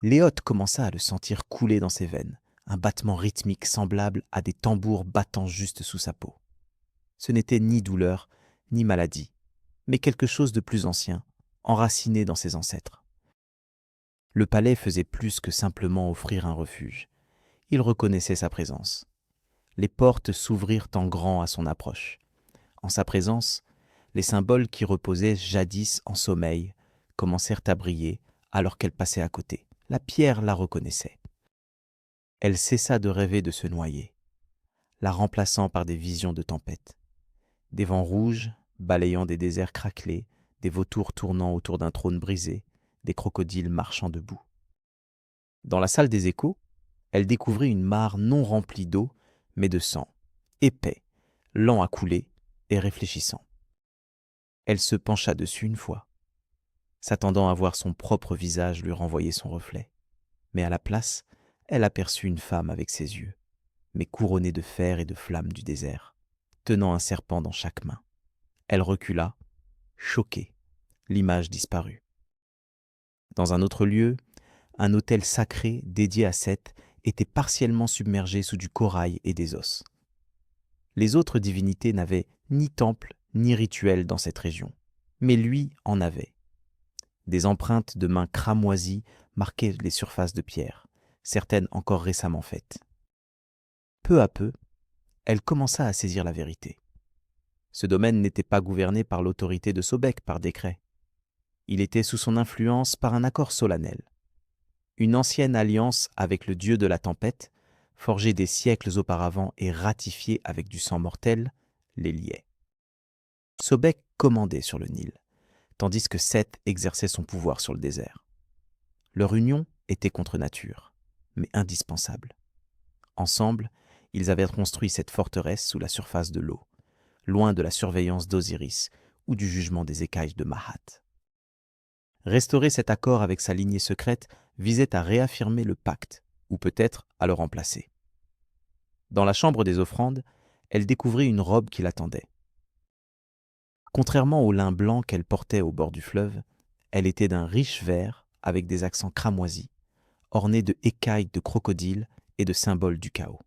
Léote commença à le sentir couler dans ses veines, un battement rythmique semblable à des tambours battant juste sous sa peau. Ce n'était ni douleur, ni maladie, mais quelque chose de plus ancien, enraciné dans ses ancêtres. Le palais faisait plus que simplement offrir un refuge. Il reconnaissait sa présence. Les portes s'ouvrirent en grand à son approche. En sa présence, les symboles qui reposaient jadis en sommeil commencèrent à briller alors qu'elle passait à côté. La pierre la reconnaissait. Elle cessa de rêver de se noyer, la remplaçant par des visions de tempête. Des vents rouges, balayant des déserts craquelés, des vautours tournant autour d'un trône brisé, des crocodiles marchant debout. Dans la salle des échos, elle découvrit une mare non remplie d'eau, mais de sang, épais, lent à couler et réfléchissant. Elle se pencha dessus une fois. s'attendant à voir son propre visage lui renvoyer son reflet. Mais à la place, elle aperçut une femme avec ses yeux, mais couronnée de fer et de flammes du désert, tenant un serpent dans chaque main. Elle recula, choquée. L'image disparut. Dans un autre lieu, un autel sacré dédié à Seth était partiellement submergé sous du corail et des os. Les autres divinités n'avaient ni temple ni rituel dans cette région, mais lui en avait. Des empreintes de mains cramoisies marquaient les surfaces de pierre, certaines encore récemment faites. Peu à peu, elle commença à saisir la vérité. Ce domaine n'était pas gouverné par l'autorité de Sobek par décret. Il était sous son influence par un accord solennel. Une ancienne alliance avec le dieu de la tempête, forgée des siècles auparavant et ratifiée avec du sang mortel, les liait. Sobek commandait sur le Nil, tandis que Seth exerçait son pouvoir sur le désert. Leur union était contre nature, mais indispensable. Ensemble, ils avaient construit cette forteresse sous la surface de l'eau, loin de la surveillance d'Osiris ou du jugement des écailles de Mahat. Restaurer cet accord avec sa lignée secrète visait à réaffirmer le pacte, ou peut-être à le remplacer. Dans la chambre des offrandes, elle découvrit une robe qui l'attendait. Contrairement au lin blanc qu'elle portait au bord du fleuve, elle était d'un riche vert avec des accents cramoisis, ornée de écailles de crocodile et de symboles du chaos.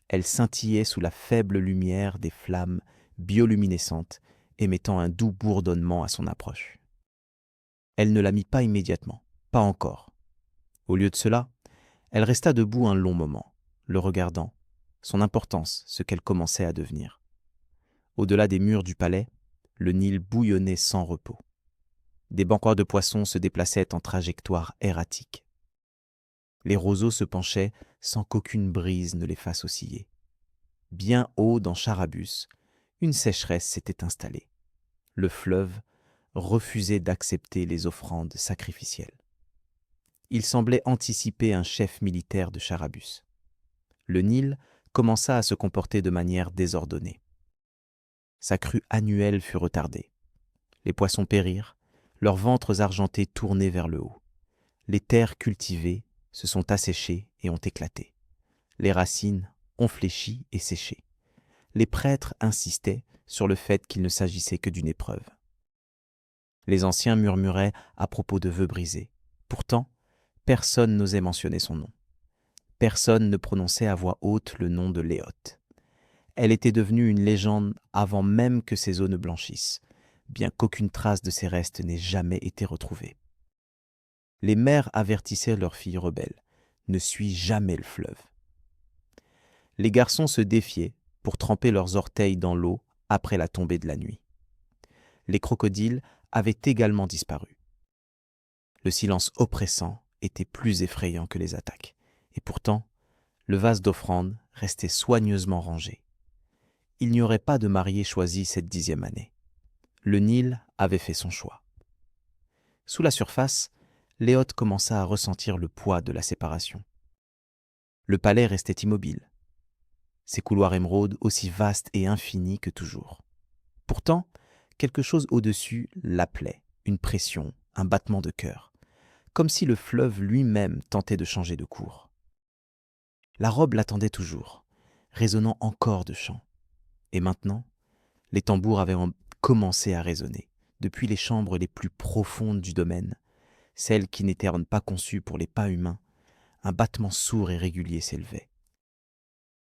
Elle scintillait sous la faible lumière des flammes bioluminescentes, émettant un doux bourdonnement à son approche. Elle ne la mit pas immédiatement, pas encore. Au lieu de cela, elle resta debout un long moment, le regardant, son importance, ce qu'elle commençait à devenir. Au-delà des murs du palais, le Nil bouillonnait sans repos. Des banquets de poissons se déplaçaient en trajectoire erratique. Les roseaux se penchaient sans qu'aucune brise ne les fasse osciller. Bien haut dans Charabus, une sécheresse s'était installée. Le fleuve refusait d'accepter les offrandes sacrificielles. Il semblait anticiper un chef militaire de Charabus. Le Nil commença à se comporter de manière désordonnée. Sa crue annuelle fut retardée. Les poissons périrent, leurs ventres argentés tournés vers le haut. Les terres cultivées se sont asséchées et ont éclaté. Les racines ont fléchi et séché. Les prêtres insistaient sur le fait qu'il ne s'agissait que d'une épreuve. Les anciens murmuraient à propos de vœux brisés. Pourtant, personne n'osait mentionner son nom. Personne ne prononçait à voix haute le nom de Léoth. Elle était devenue une légende avant même que ses eaux ne blanchissent, bien qu'aucune trace de ses restes n'ait jamais été retrouvée. Les mères avertissaient leurs filles rebelles. Ne suis jamais le fleuve. Les garçons se défiaient pour tremper leurs orteils dans l'eau après la tombée de la nuit. Les crocodiles avaient également disparu. Le silence oppressant était plus effrayant que les attaques. Et pourtant, le vase d'offrande restait soigneusement rangé. Il n'y aurait pas de mariée choisie cette 10e année. Le Nil avait fait son choix. Sous la surface, Léoth commença à ressentir le poids de la séparation. Le palais restait immobile, ses couloirs émeraudes aussi vastes et infinis que toujours. Pourtant, quelque chose au-dessus l'appelait, une pression, un battement de cœur, comme si le fleuve lui-même tentait de changer de cours. La robe l'attendait toujours, résonnant encore de chants. Et maintenant, les tambours avaient commencé à résonner, depuis les chambres les plus profondes du domaine, celles qui n'étaient pas conçues pour les pas humains. Un battement sourd et régulier s'élevait.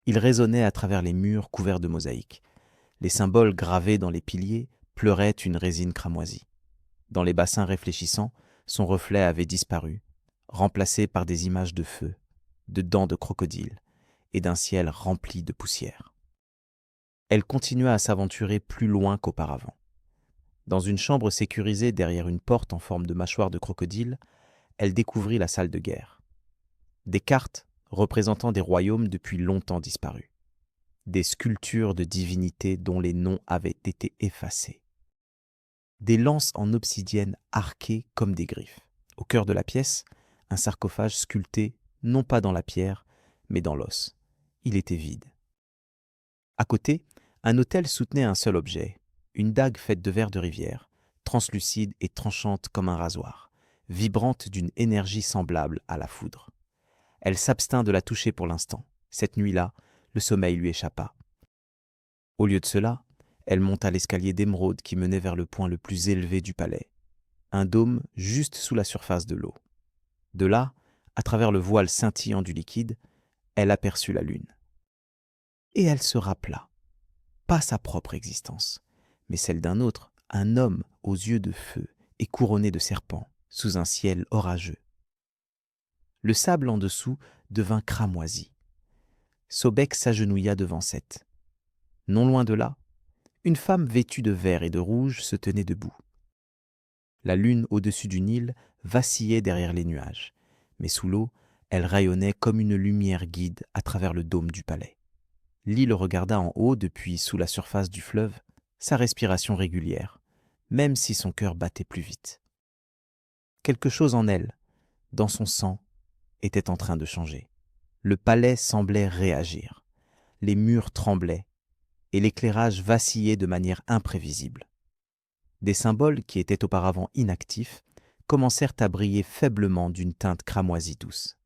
Il résonnait à travers les murs couverts de mosaïques. Les symboles gravés dans les piliers pleuraient une résine cramoisie. Dans les bassins réfléchissants, son reflet avait disparu, remplacé par des images de feu, de dents de crocodile et d'un ciel rempli de poussière. Elle continua à s'aventurer plus loin qu'auparavant. Dans une chambre sécurisée derrière une porte en forme de mâchoire de crocodile, elle découvrit la salle de guerre. Des cartes représentant des royaumes depuis longtemps disparus. Des sculptures de divinités dont les noms avaient été effacés. Des lances en obsidienne arquées comme des griffes. Au cœur de la pièce, un sarcophage sculpté non pas dans la pierre, mais dans l'os. Il était vide. À côté, un autel soutenait un seul objet, une dague faite de vers de rivière, translucide et tranchante comme un rasoir, vibrante d'une énergie semblable à la foudre. Elle s'abstint de la toucher pour l'instant. Cette nuit-là, le sommeil lui échappa. Au lieu de cela, elle monta l'escalier d'émeraude qui menait vers le point le plus élevé du palais, un dôme juste sous la surface de l'eau. De là, à travers le voile scintillant du liquide, elle aperçut la lune. Et elle se rappela, pas sa propre existence, mais celle d'un autre, un homme aux yeux de feu et couronné de serpents, sous un ciel orageux. Le sable en dessous devint cramoisi. Sobek s'agenouilla devant Seth. Non loin de là, une femme vêtue de vert et de rouge se tenait debout. La lune au-dessus du Nil vacillait derrière les nuages, mais sous l'eau, elle rayonnait comme une lumière guide à travers le dôme du palais. Lee le regarda en haut depuis sous la surface du fleuve, sa respiration régulière, même si son cœur battait plus vite. Quelque chose en elle, dans son sang, était en train de changer. Le palais semblait réagir. Les murs tremblaient et l'éclairage vacillait de manière imprévisible. Des symboles qui étaient auparavant inactifs commencèrent à briller faiblement d'une teinte cramoisie douce.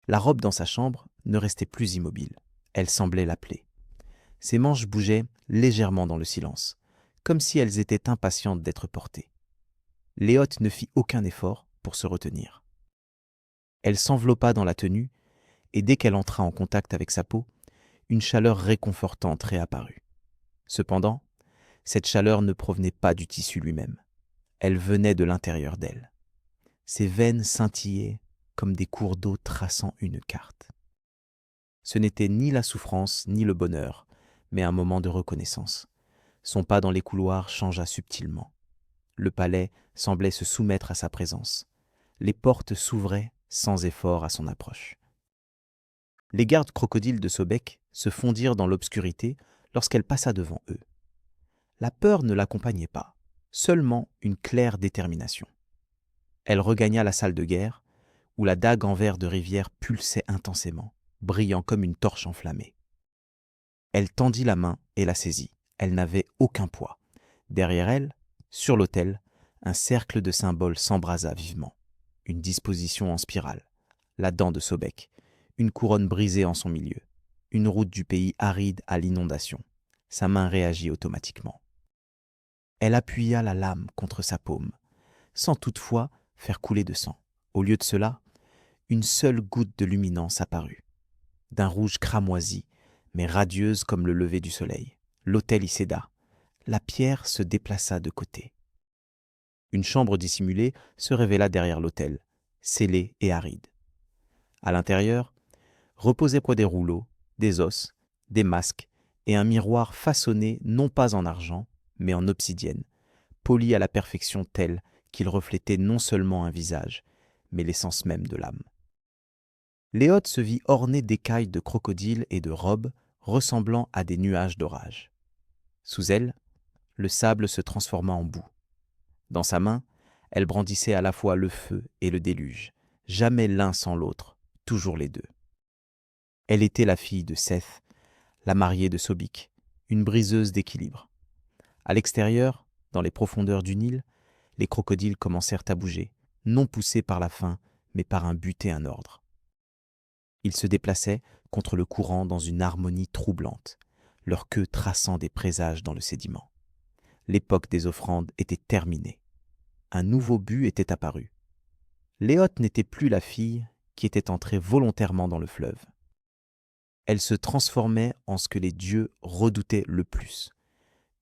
La robe dans sa chambre ne restait plus immobile. Elle semblait l'appeler. Ses manches bougeaient légèrement dans le silence, comme si elles étaient impatientes d'être portées. Léote ne fit aucun effort pour se retenir. Elle s'enveloppa dans la tenue, et dès qu'elle entra en contact avec sa peau, une chaleur réconfortante réapparut. Cependant, cette chaleur ne provenait pas du tissu lui-même. Elle venait de l'intérieur d'elle. Ses veines scintillaient comme des cours d'eau traçant une carte. Ce n'était ni la souffrance ni le bonheur, mais un moment de reconnaissance. Son pas dans les couloirs changea subtilement. Le palais semblait se soumettre à sa présence. Les portes s'ouvraient sans effort à son approche. Les gardes crocodiles de Sobek se fondirent dans l'obscurité lorsqu'elle passa devant eux. La peur ne l'accompagnait pas, seulement une claire détermination. Elle regagna la salle de guerre, où la dague en verre de rivière pulsait intensément, brillant comme une torche enflammée. Elle tendit la main et la saisit. Elle n'avait aucun poids. Derrière elle, sur l'autel, un cercle de symboles s'embrasa vivement. Une disposition en spirale, la dent de Sobek, une couronne brisée en son milieu, une route du pays aride à l'inondation. Sa main réagit automatiquement. Elle appuya la lame contre sa paume, sans toutefois faire couler de sang. Au lieu de cela, une seule goutte de luminance apparut, d'un rouge cramoisi, mais radieuse comme le lever du soleil. L'autel y céda. La pierre se déplaça de côté. Une chambre dissimulée se révéla derrière l'autel, scellée et aride. À l'intérieur, reposaient des rouleaux, des os, des masques et un miroir façonné non pas en argent, mais en obsidienne, poli à la perfection telle qu'il reflétait non seulement un visage, mais l'essence même de l'âme. Léote se vit ornée d'écailles de crocodile et de robes ressemblant à des nuages d'orage. Sous elle, le sable se transforma en boue. Dans sa main, elle brandissait à la fois le feu et le déluge, jamais l'un sans l'autre, toujours les deux. Elle était la fille de Seth, la mariée de Sobik, une briseuse d'équilibre. À l'extérieur, dans les profondeurs du Nil, les crocodiles commencèrent à bouger, non poussés par la faim, mais par un but et un ordre. Ils se déplaçaient contre le courant dans une harmonie troublante, leur queue traçant des présages dans le sédiment. L'époque des offrandes était terminée. Un nouveau but était apparu. Léote n'était plus la fille qui était entrée volontairement dans le fleuve. Elle se transformait en ce que les dieux redoutaient le plus,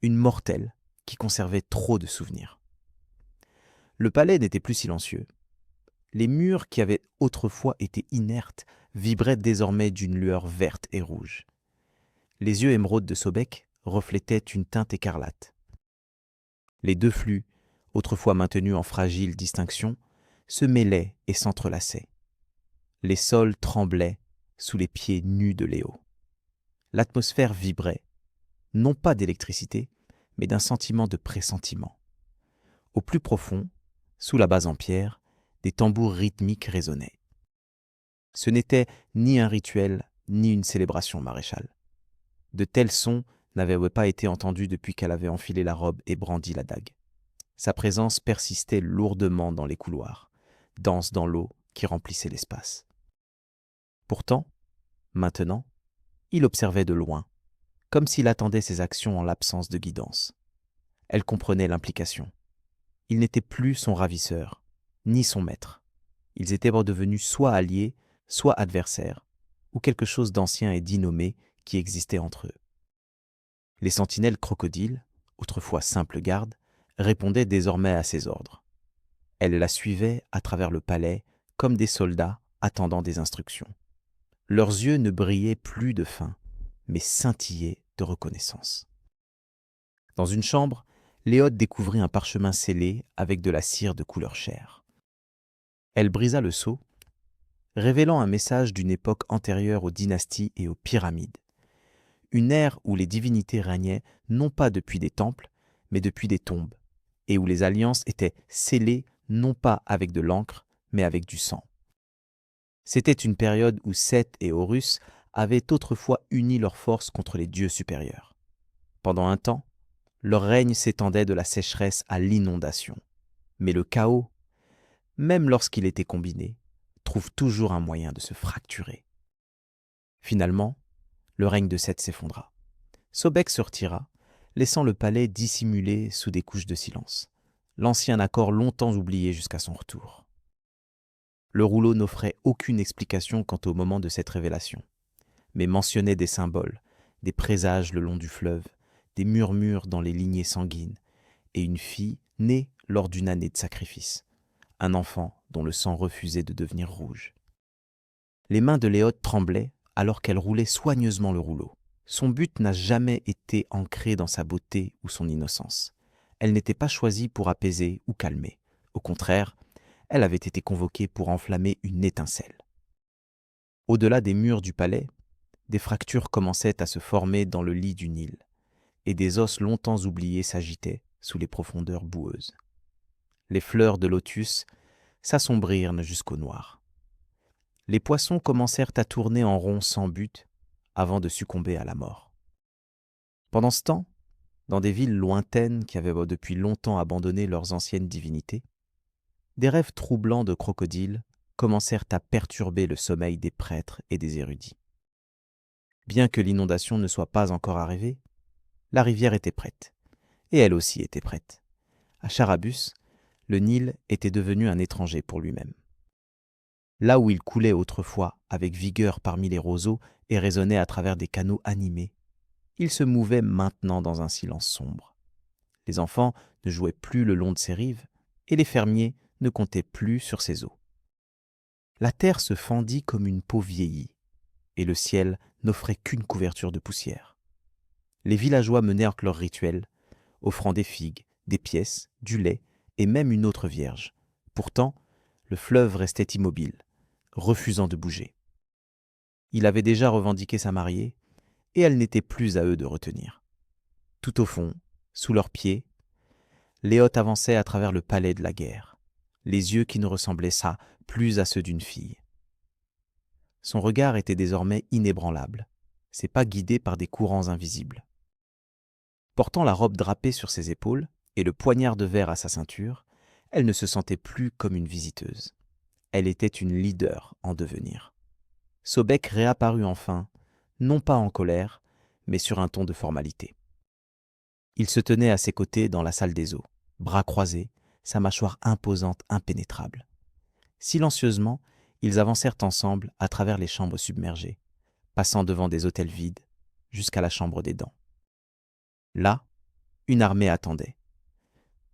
une mortelle qui conservait trop de souvenirs. Le palais n'était plus silencieux. Les murs qui avaient autrefois été inertes vibraient désormais d'une lueur verte et rouge. Les yeux émeraudes de Sobek reflétaient une teinte écarlate. Les deux flux, autrefois maintenus en fragile distinction, se mêlaient et s'entrelaçaient. Les sols tremblaient sous les pieds nus de Léo. L'atmosphère vibrait, non pas d'électricité, mais d'un sentiment de pressentiment. Au plus profond, sous la base en pierre, des tambours rythmiques résonnaient. Ce n'était ni un rituel, ni une célébration maréchale. De tels sons n'avaient pas été entendus depuis qu'elle avait enfilé la robe et brandi la dague. Sa présence persistait lourdement dans les couloirs, dense dans l'eau qui remplissait l'espace. Pourtant, maintenant, il observait de loin, comme s'il attendait ses actions en l'absence de guidance. Elle comprenait l'implication. Il n'était plus son ravisseur, ni son maître. Ils étaient redevenus soit alliés, soit adversaires, ou quelque chose d'ancien et d'innommé qui existait entre eux. Les sentinelles crocodiles, autrefois simples gardes, répondaient désormais à ses ordres. Elles la suivaient à travers le palais comme des soldats attendant des instructions. Leurs yeux ne brillaient plus de faim, mais scintillaient de reconnaissance. Dans une chambre, Léotte découvrit un parchemin scellé avec de la cire de couleur chair. Elle brisa le sceau, révélant un message d'une époque antérieure aux dynasties et aux pyramides. Une ère où les divinités régnaient non pas depuis des temples, mais depuis des tombes, et où les alliances étaient scellées non pas avec de l'encre, mais avec du sang. C'était une période où Seth et Horus avaient autrefois uni leurs forces contre les dieux supérieurs. Pendant un temps, leur règne s'étendait de la sécheresse à l'inondation. Mais le chaos, même lorsqu'il était combiné, trouve toujours un moyen de se fracturer. Finalement, le règne de Seth s'effondra. Sobek se retira, laissant le palais dissimulé sous des couches de silence, l'ancien accord longtemps oublié jusqu'à son retour. Le rouleau n'offrait aucune explication quant au moment de cette révélation, mais mentionnait des symboles, des présages le long du fleuve, des murmures dans les lignées sanguines, et une fille née lors d'une année de sacrifice, un enfant dont le sang refusait de devenir rouge. Les mains de Léotte tremblaient alors qu'elle roulait soigneusement le rouleau. Son but n'a jamais été ancré dans sa beauté ou son innocence. Elle n'était pas choisie pour apaiser ou calmer. Au contraire, elle avait été convoquée pour enflammer une étincelle. Au-delà des murs du palais, des fractures commençaient à se former dans le lit du Nil, et des os longtemps oubliés s'agitaient sous les profondeurs boueuses. Les fleurs de lotus s'assombrirent jusqu'au noir. Les poissons commencèrent à tourner en rond sans but avant de succomber à la mort. Pendant ce temps, dans des villes lointaines qui avaient depuis longtemps abandonné leurs anciennes divinités, des rêves troublants de crocodiles commencèrent à perturber le sommeil des prêtres et des érudits. Bien que l'inondation ne soit pas encore arrivée, la rivière était prête, et elle aussi était prête. À Charabus, le Nil était devenu un étranger pour lui-même. Là où il coulait autrefois avec vigueur parmi les roseaux et résonnait à travers des canaux animés, il se mouvait maintenant dans un silence sombre. Les enfants ne jouaient plus le long de ses rives, et les fermiers ne comptaient plus sur ses eaux. La terre se fendit comme une peau vieillie, et le ciel n'offrait qu'une couverture de poussière. Les villageois menèrent leur rituel, offrant des figues, des pièces, du lait et même une autre vierge. Pourtant, le fleuve restait immobile, refusant de bouger. Il avait déjà revendiqué sa mariée, et elle n'était plus à eux de retenir. Tout au fond, sous leurs pieds, Léotte avançait à travers le palais de la guerre, les yeux qui ne ressemblaient ça plus à ceux d'une fille. Son regard était désormais inébranlable, ses pas guidés par des courants invisibles. Portant la robe drapée sur ses épaules et le poignard de verre à sa ceinture, elle ne se sentait plus comme une visiteuse. Elle était une leader en devenir. Sobek réapparut enfin, non pas en colère, mais sur un ton de formalité. Il se tenait à ses côtés dans la salle des eaux, bras croisés, sa mâchoire imposante impénétrable. Silencieusement, ils avancèrent ensemble à travers les chambres submergées, passant devant des autels vides, jusqu'à la chambre des dents. Là, une armée attendait.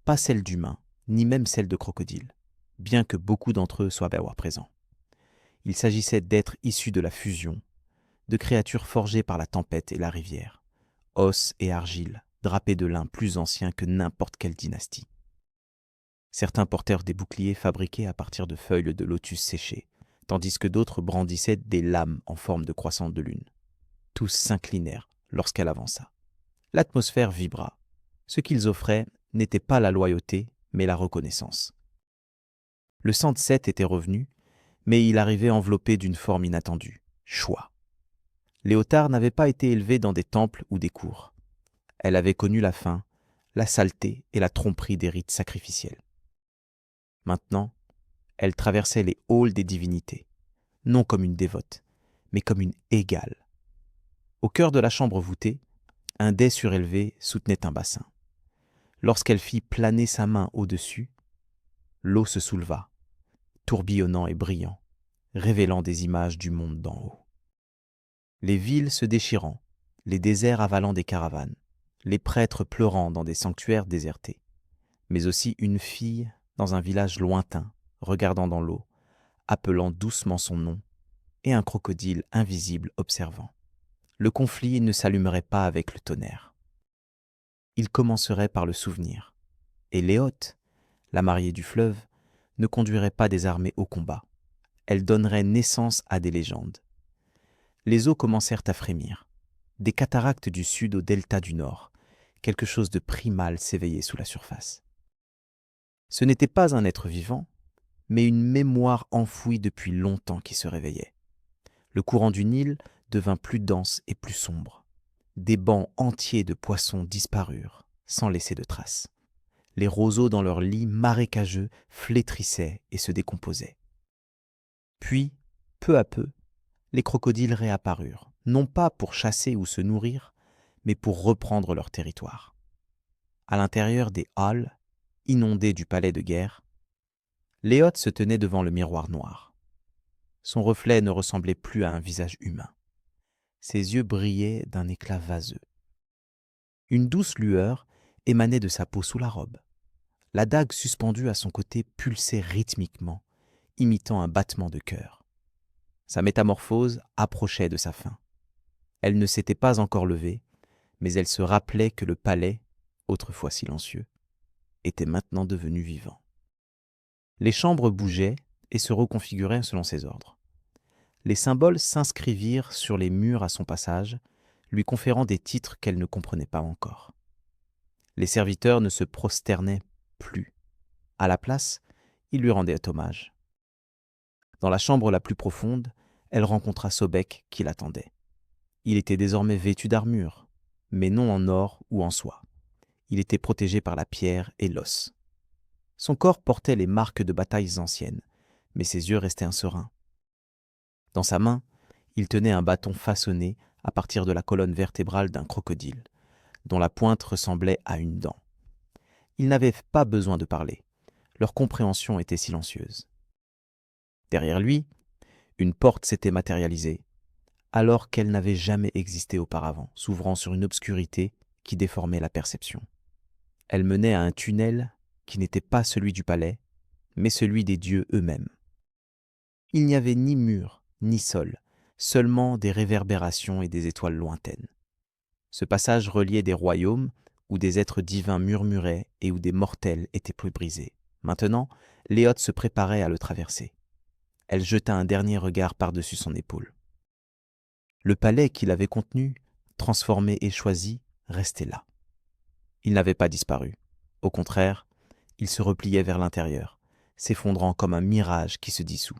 Pas celle d'humains, ni même celle de crocodiles, bien que beaucoup d'entre eux soient présents. Il s'agissait d'êtres issus de la fusion, de créatures forgées par la tempête et la rivière, os et argile, drapés de lin plus ancien que n'importe quelle dynastie. Certains portèrent des boucliers fabriqués à partir de feuilles de lotus séchées, tandis que d'autres brandissaient des lames en forme de croissant de lune. Tous s'inclinèrent lorsqu'elle avança. L'atmosphère vibra. Ce qu'ils offraient n'était pas la loyauté, mais la reconnaissance. Le sang de Seth était revenu, mais il arrivait enveloppé d'une forme inattendue, choix. Léotard n'avait pas été élevée dans des temples ou des cours. Elle avait connu la faim, la saleté et la tromperie des rites sacrificiels. Maintenant, elle traversait les halls des divinités, non comme une dévote, mais comme une égale. Au cœur de la chambre voûtée, un dais surélevé soutenait un bassin. Lorsqu'elle fit planer sa main au-dessus, l'eau se souleva, tourbillonnant et brillant, révélant des images du monde d'en haut. Les villes se déchirant, les déserts avalant des caravanes, les prêtres pleurant dans des sanctuaires désertés, mais aussi une fille dans un village lointain, regardant dans l'eau, appelant doucement son nom, et un crocodile invisible observant. Le conflit ne s'allumerait pas avec le tonnerre. Il commencerait par le souvenir, et Léote, la mariée du fleuve, ne conduirait pas des armées au combat. Elle donnerait naissance à des légendes. Les eaux commencèrent à frémir. Des cataractes du sud au delta du nord, quelque chose de primal s'éveillait sous la surface. Ce n'était pas un être vivant, mais une mémoire enfouie depuis longtemps qui se réveillait. Le courant du Nil devint plus dense et plus sombre. Des bancs entiers de poissons disparurent, sans laisser de traces. Les roseaux dans leurs lits marécageux flétrissaient et se décomposaient. Puis, peu à peu, les crocodiles réapparurent, non pas pour chasser ou se nourrir, mais pour reprendre leur territoire. À l'intérieur des halles, inondées du palais de guerre, Léote se tenait devant le miroir noir. Son reflet ne ressemblait plus à un visage humain. Ses yeux brillaient d'un éclat vaseux. Une douce lueur émanait de sa peau sous la robe. La dague suspendue à son côté pulsait rythmiquement, imitant un battement de cœur. Sa métamorphose approchait de sa fin. Elle ne s'était pas encore levée, mais elle se rappelait que le palais, autrefois silencieux, était maintenant devenu vivant. Les chambres bougeaient et se reconfiguraient selon ses ordres. Les symboles s'inscrivirent sur les murs à son passage, lui conférant des titres qu'elle ne comprenait pas encore. Les serviteurs ne se prosternaient plus. À la place, ils lui rendaient hommage. Dans la chambre la plus profonde, elle rencontra Sobek qui l'attendait. Il était désormais vêtu d'armure, mais non en or ou en soie. Il était protégé par la pierre et l'os. Son corps portait les marques de batailles anciennes, mais ses yeux restaient sereins. Dans sa main, il tenait un bâton façonné à partir de la colonne vertébrale d'un crocodile, dont la pointe ressemblait à une dent. Ils n'avaient pas besoin de parler. Leur compréhension était silencieuse. Derrière lui, une porte s'était matérialisée, alors qu'elle n'avait jamais existé auparavant, s'ouvrant sur une obscurité qui déformait la perception. Elle menait à un tunnel qui n'était pas celui du palais, mais celui des dieux eux-mêmes. Il n'y avait ni mur, ni sol, seulement des réverbérations et des étoiles lointaines. Ce passage reliait des royaumes où des êtres divins murmuraient et où des mortels étaient brisés. Maintenant, Léote se préparait à le traverser. Elle jeta un dernier regard par-dessus son épaule. Le palais qu'il avait contenu, transformé et choisi, restait là. Il n'avait pas disparu. Au contraire, il se repliait vers l'intérieur, s'effondrant comme un mirage qui se dissout.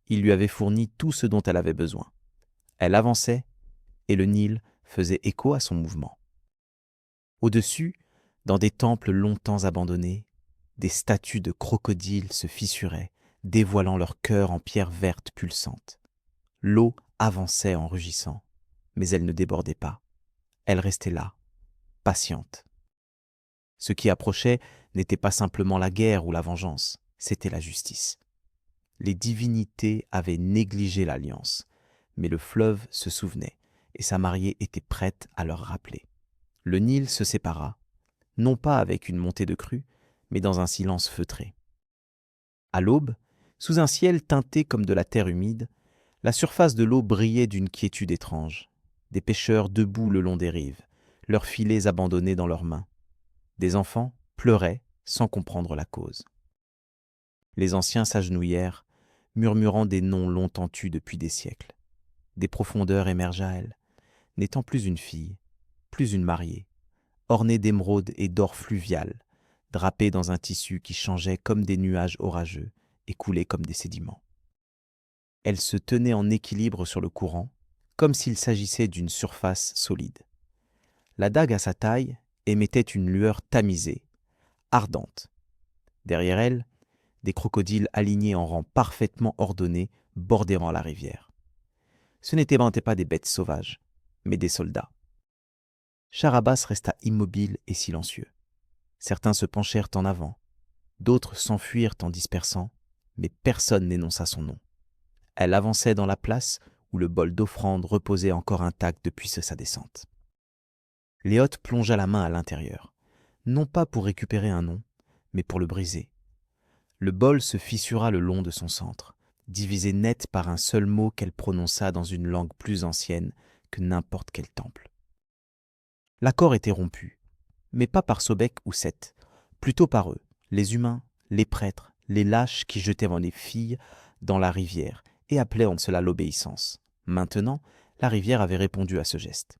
Il lui avait fourni tout ce dont elle avait besoin. Elle avançait, et le Nil faisait écho à son mouvement. Au-dessus, dans des temples longtemps abandonnés, des statues de crocodiles se fissuraient, dévoilant leur cœur en pierre verte pulsante. L'eau avançait en rugissant, mais elle ne débordait pas. Elle restait là, patiente. Ce qui approchait n'était pas simplement la guerre ou la vengeance, c'était la justice. Les divinités avaient négligé l'alliance, mais le fleuve se souvenait, et sa mariée était prête à leur rappeler. Le Nil se sépara, non pas avec une montée de crue, mais dans un silence feutré. À l'aube, sous un ciel teinté comme de la terre humide, la surface de l'eau brillait d'une quiétude étrange. Des pêcheurs debout le long des rives, leurs filets abandonnés dans leurs mains. Des enfants pleuraient sans comprendre la cause. Les anciens s'agenouillèrent, murmurant des noms longtemps tus depuis des siècles. Des profondeurs émergent à elle, n'étant plus une fille, plus une mariée, ornée d'émeraudes et d'or fluvial, drapée dans un tissu qui changeait comme des nuages orageux et coulait comme des sédiments. Elle se tenait en équilibre sur le courant, comme s'il s'agissait d'une surface solide. La dague à sa taille, émettait une lueur tamisée, ardente. Derrière elle, des crocodiles alignés en rang parfaitement ordonné bordèrent la rivière. Ce n'étaient pas des bêtes sauvages, mais des soldats. Char-Abbas resta immobile et silencieux. Certains se penchèrent en avant, d'autres s'enfuirent en dispersant, mais personne n'énonça son nom. Elle avançait dans la place où le bol d'offrande reposait encore intact depuis sa descente. Léoth plongea la main à l'intérieur, non pas pour récupérer un nom, mais pour le briser. Le bol se fissura le long de son centre, divisé net par un seul mot qu'elle prononça dans une langue plus ancienne que n'importe quel temple. L'accord était rompu, mais pas par Sobek ou Seth, plutôt par eux, les humains, les prêtres, les lâches qui jetaient les filles dans la rivière et appelaient en cela l'obéissance. Maintenant, la rivière avait répondu à ce geste.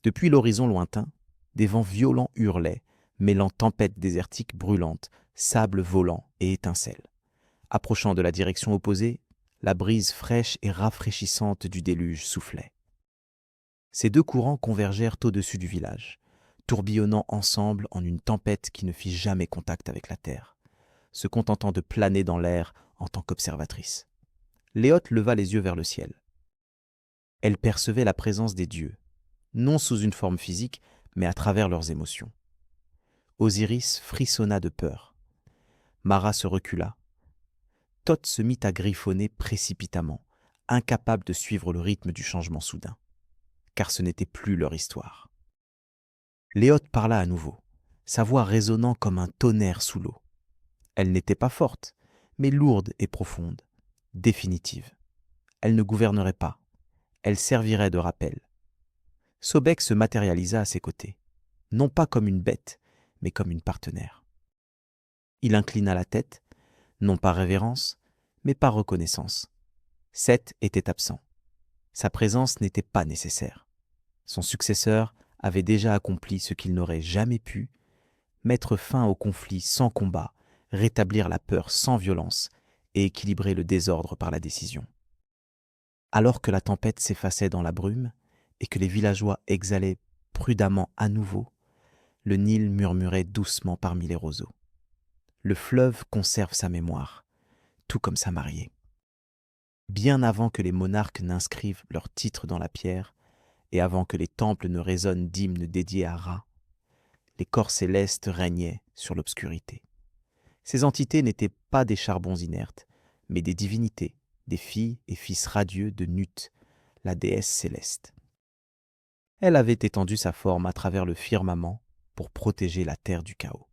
Depuis l'horizon lointain, des vents violents hurlaient, mêlant tempêtes désertiques brûlantes, sable volant et étincelles. Approchant de la direction opposée, la brise fraîche et rafraîchissante du déluge soufflait. Ces deux courants convergèrent au-dessus du village, tourbillonnant ensemble en une tempête qui ne fit jamais contact avec la terre, se contentant de planer dans l'air en tant qu'observatrice. Léoth leva les yeux vers le ciel. Elle percevait la présence des dieux, non sous une forme physique, mais à travers leurs émotions. Osiris frissonna de peur. Mara se recula. Thoth se mit à griffonner précipitamment, incapable de suivre le rythme du changement soudain, car ce n'était plus leur histoire. Léoth parla à nouveau, sa voix résonnant comme un tonnerre sous l'eau. Elle n'était pas forte, mais lourde et profonde, définitive. Elle ne gouvernerait pas, elle servirait de rappel. Sobek se matérialisa à ses côtés, non pas comme une bête, mais comme une partenaire. Il inclina la tête, non par révérence, mais par reconnaissance. Seth était absent. Sa présence n'était pas nécessaire. Son successeur avait déjà accompli ce qu'il n'aurait jamais pu, mettre fin au conflit sans combat, rétablir la peur sans violence et équilibrer le désordre par la décision. Alors que la tempête s'effaçait dans la brume et que les villageois exhalaient prudemment à nouveau, le Nil murmurait doucement parmi les roseaux. Le fleuve conserve sa mémoire, tout comme sa mariée. Bien avant que les monarques n'inscrivent leur titre dans la pierre et avant que les temples ne résonnent d'hymnes dédiés à Ra, les corps célestes régnaient sur l'obscurité. Ces entités n'étaient pas des charbons inertes, mais des divinités, des filles et fils radieux de Nut, la déesse céleste. Elle avait étendu sa forme à travers le firmament pour protéger la terre du chaos.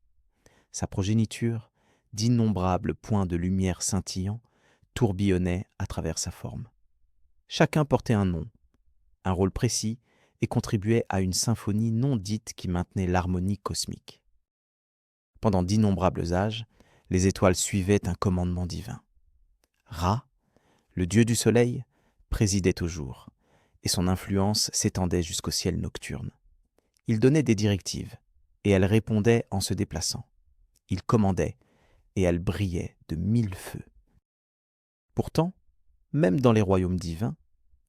Sa progéniture, d'innombrables points de lumière scintillants, tourbillonnait à travers sa forme. Chacun portait un nom, un rôle précis et contribuait à une symphonie non dite qui maintenait l'harmonie cosmique. Pendant d'innombrables âges, les étoiles suivaient un commandement divin. Ra, le dieu du soleil, présidait au jour, et son influence s'étendait jusqu'au ciel nocturne. Il donnait des directives, et elle répondait en se déplaçant. Il commandait, et elle brillait de 1000 feux. Pourtant, même dans les royaumes divins,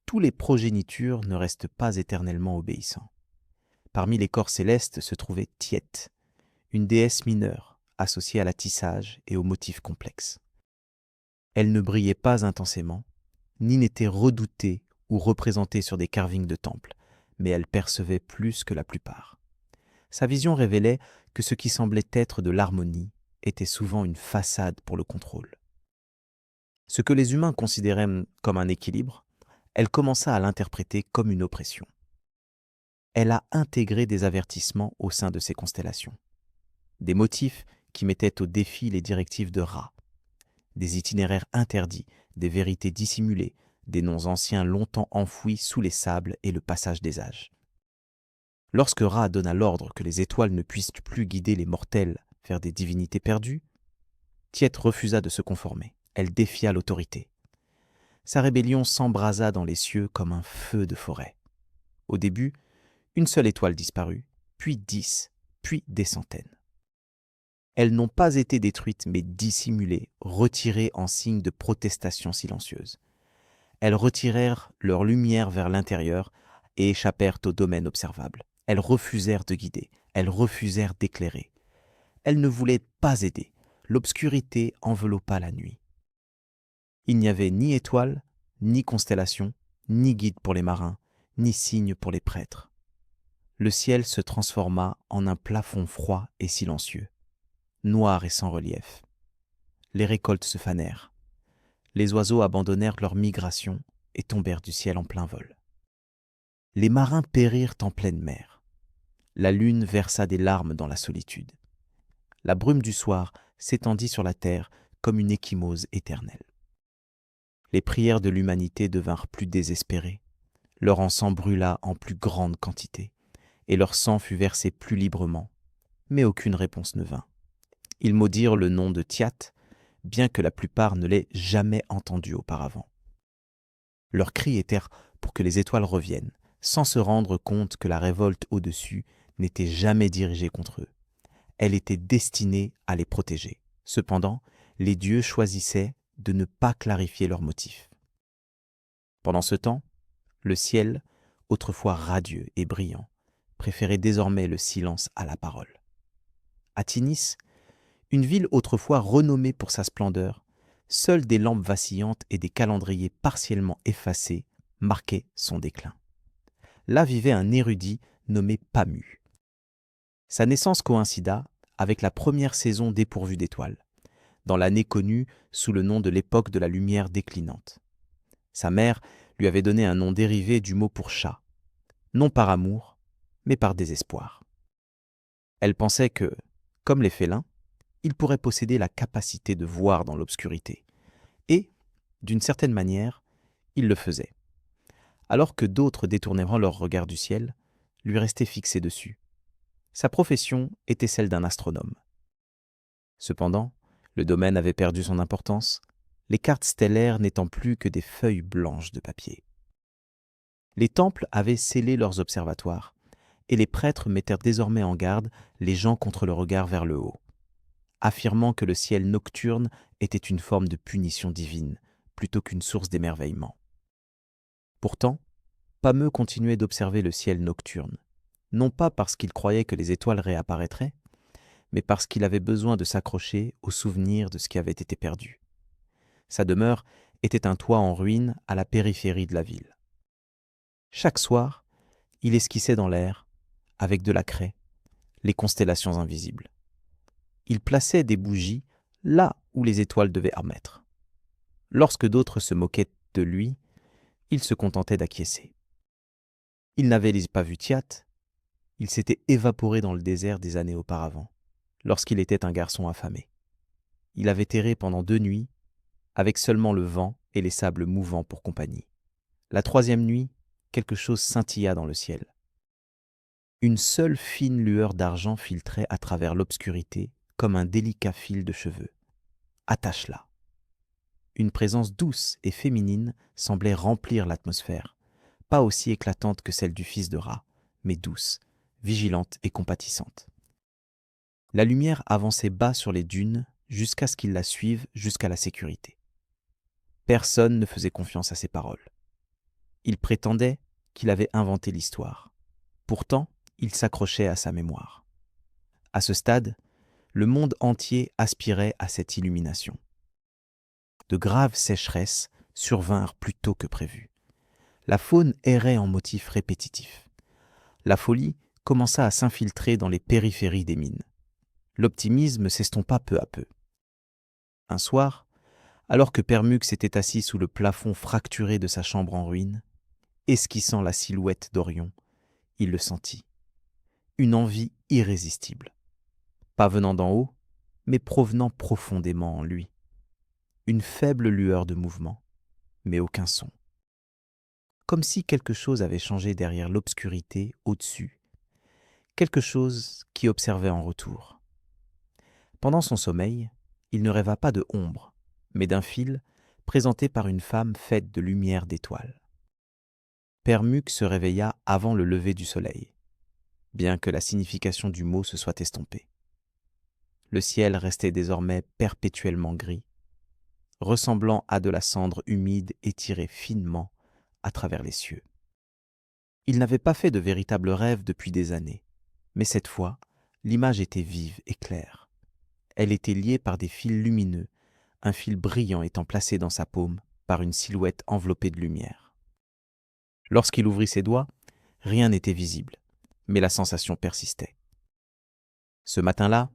tous les progénitures ne restent pas éternellement obéissants. Parmi les corps célestes se trouvait Tiet, une déesse mineure associée à la tissage et aux motifs complexes. Elle ne brillait pas intensément, ni n'était redoutée ou représentée sur des carvings de temples, mais elle percevait plus que la plupart. Sa vision révélait que ce qui semblait être de l'harmonie était souvent une façade pour le contrôle. Ce que les humains considéraient comme un équilibre, elle commença à l'interpréter comme une oppression. Elle a intégré des avertissements au sein de ces constellations. Des motifs qui mettaient au défi les directives de Ra. Des itinéraires interdits, des vérités dissimulées, des noms anciens longtemps enfouis sous les sables et le passage des âges. Lorsque Ra donna l'ordre que les étoiles ne puissent plus guider les mortels vers des divinités perdues, Tiet refusa de se conformer. Elle défia l'autorité. Sa rébellion s'embrasa dans les cieux comme un feu de forêt. Au début, une seule étoile disparut, puis 10, puis des centaines. Elles n'ont pas été détruites mais dissimulées, retirées en signe de protestation silencieuse. Elles retirèrent leur lumière vers l'intérieur et échappèrent au domaine observable. Elles refusèrent de guider. elles refusèrent d'éclairer. Elles ne voulaient pas aider. L'obscurité enveloppa la nuit. Il n'y avait ni étoile, ni constellation, ni guide pour les marins, ni signe pour les prêtres. Le ciel se transforma en un plafond froid et silencieux, noir et sans relief. Les récoltes se fanèrent. Les oiseaux abandonnèrent leur migration et tombèrent du ciel en plein vol. Les marins périrent en pleine mer. La lune versa des larmes dans la solitude. La brume du soir s'étendit sur la terre comme une ecchymose éternelle. Les prières de l'humanité devinrent plus désespérées. Leur encens brûla en plus grande quantité, et leur sang fut versé plus librement, mais aucune réponse ne vint. Ils maudirent le nom de Tiat, bien que la plupart ne l'aient jamais entendu auparavant. Leurs cris étaient pour que les étoiles reviennent, sans se rendre compte que la révolte au-dessus n'était jamais dirigée contre eux. Elle était destinée à les protéger. Cependant, les dieux choisissaient de ne pas clarifier leurs motifs. Pendant ce temps, le ciel, autrefois radieux et brillant, préférait désormais le silence à la parole. À Tinis, une ville autrefois renommée pour sa splendeur, seules des lampes vacillantes et des calendriers partiellement effacés marquaient son déclin. Là vivait un érudit nommé Pamu. Sa naissance coïncida avec la première saison dépourvue d'étoiles, dans l'année connue sous le nom de l'époque de la lumière déclinante. Sa mère lui avait donné un nom dérivé du mot pour chat, non par amour, mais par désespoir. Elle pensait que, comme les félins, il pourrait posséder la capacité de voir dans l'obscurité. Et, d'une certaine manière, il le faisait. Alors que d'autres détournaient leur regard du ciel, lui restait fixé dessus. Sa profession était celle d'un astronome. Cependant, le domaine avait perdu son importance, les cartes stellaires n'étant plus que des feuilles blanches de papier. Les temples avaient scellé leurs observatoires, et les prêtres mettèrent désormais en garde les gens contre le regard vers le haut, affirmant que le ciel nocturne était une forme de punition divine, plutôt qu'une source d'émerveillement. Pourtant, Pameu continuait d'observer le ciel nocturne, non pas parce qu'il croyait que les étoiles réapparaîtraient, mais parce qu'il avait besoin de s'accrocher au souvenir de ce qui avait été perdu. Sa demeure était un toit en ruine à la périphérie de la ville. Chaque soir, il esquissait dans l'air, avec de la craie, les constellations invisibles. Il plaçait des bougies là où les étoiles devaient émettre. Lorsque d'autres se moquaient de lui, il se contentait d'acquiescer. Il n'avait pas vu Tiat, il s'était évaporé dans le désert des années auparavant, lorsqu'il était un garçon affamé. Il avait erré pendant 2 nuits, avec seulement le vent et les sables mouvants pour compagnie. La 3e nuit, quelque chose scintilla dans le ciel. Une seule fine lueur d'argent filtrait à travers l'obscurité comme un délicat fil de cheveux. Attache-la. Une présence douce et féminine semblait remplir l'atmosphère, pas aussi éclatante que celle du fils de Ra, mais douce, vigilante et compatissante. La lumière avançait bas sur les dunes jusqu'à ce qu'ils la suivent jusqu'à la sécurité. Personne ne faisait confiance à ses paroles. Il prétendait qu'il avait inventé l'histoire. Pourtant, il s'accrochait à sa mémoire. À ce stade, le monde entier aspirait à cette illumination. De graves sécheresses survinrent plus tôt que prévu. La faune errait en motifs répétitifs. La folie commença à s'infiltrer dans les périphéries des mines. L'optimisme s'estompa peu à peu. Un soir, alors que Permux était assis sous le plafond fracturé de sa chambre en ruine, esquissant la silhouette d'Orion, il le sentit. Une envie irrésistible. Pas venant d'en haut, mais provenant profondément en lui. Une faible lueur de mouvement, mais aucun son. Comme si quelque chose avait changé derrière l'obscurité au-dessus, quelque chose qui observait en retour. Pendant son sommeil, il ne rêva pas de ombre, mais d'un fil présenté par une femme faite de lumière d'étoiles. Permux se réveilla avant le lever du soleil, bien que la signification du mot se soit estompée. Le ciel restait désormais perpétuellement gris, ressemblant à de la cendre humide étirée finement à travers les cieux. Il n'avait pas fait de véritable rêve depuis des années, mais cette fois, L'image était vive et claire. Elle était liée par des fils lumineux, un fil brillant étant placé dans sa paume par une silhouette enveloppée de lumière. Lorsqu'il ouvrit ses doigts, rien n'était visible, mais la sensation persistait. Ce matin-là,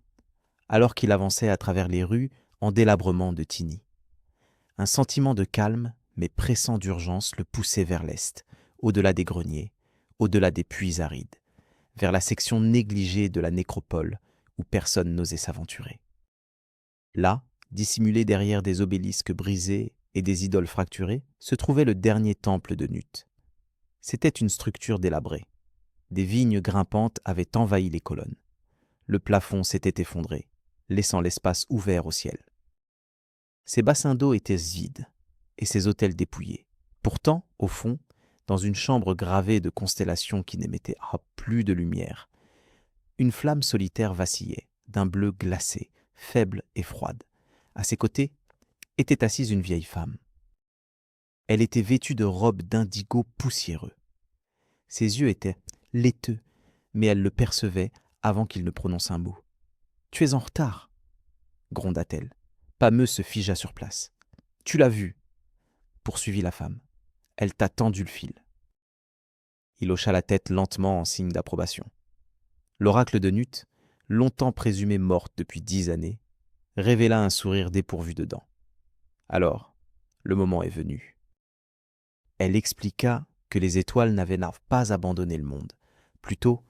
alors qu'il avançait à travers les rues en délabrement de Tigny, un sentiment de calme, mais pressant d'urgence, le poussait vers l'est, au-delà des greniers, au-delà des puits arides, vers la section négligée de la nécropole où personne n'osait s'aventurer. Là, dissimulé derrière des obélisques brisés et des idoles fracturées, se trouvait le dernier temple de Nut. C'était une structure délabrée. Des vignes grimpantes avaient envahi les colonnes. Le plafond s'était effondré, laissant l'espace ouvert au ciel. Ses bassins d'eau étaient vides et ses autels dépouillés. Pourtant, au fond, dans une chambre gravée de constellations qui n'émettait plus de lumière, une flamme solitaire vacillait, d'un bleu glacé, faible et froide. À ses côtés était assise une vieille femme. Elle était vêtue de robes d'indigo poussiéreux. Ses yeux étaient laiteux, mais elle le percevait avant qu'il ne prononce un mot. « Tu es en retard !» gronda-t-elle. Pameux se figea sur place. « Tu l'as vu !» poursuivit la femme. « Elle t'a tendu le fil. » Il hocha la tête lentement en signe d'approbation. L'oracle de Nut, longtemps présumée morte depuis 10 années, révéla un sourire dépourvu de dents. Alors, le moment est venu. Elle expliqua que les étoiles n'avaient pas abandonné le monde. Plutôt,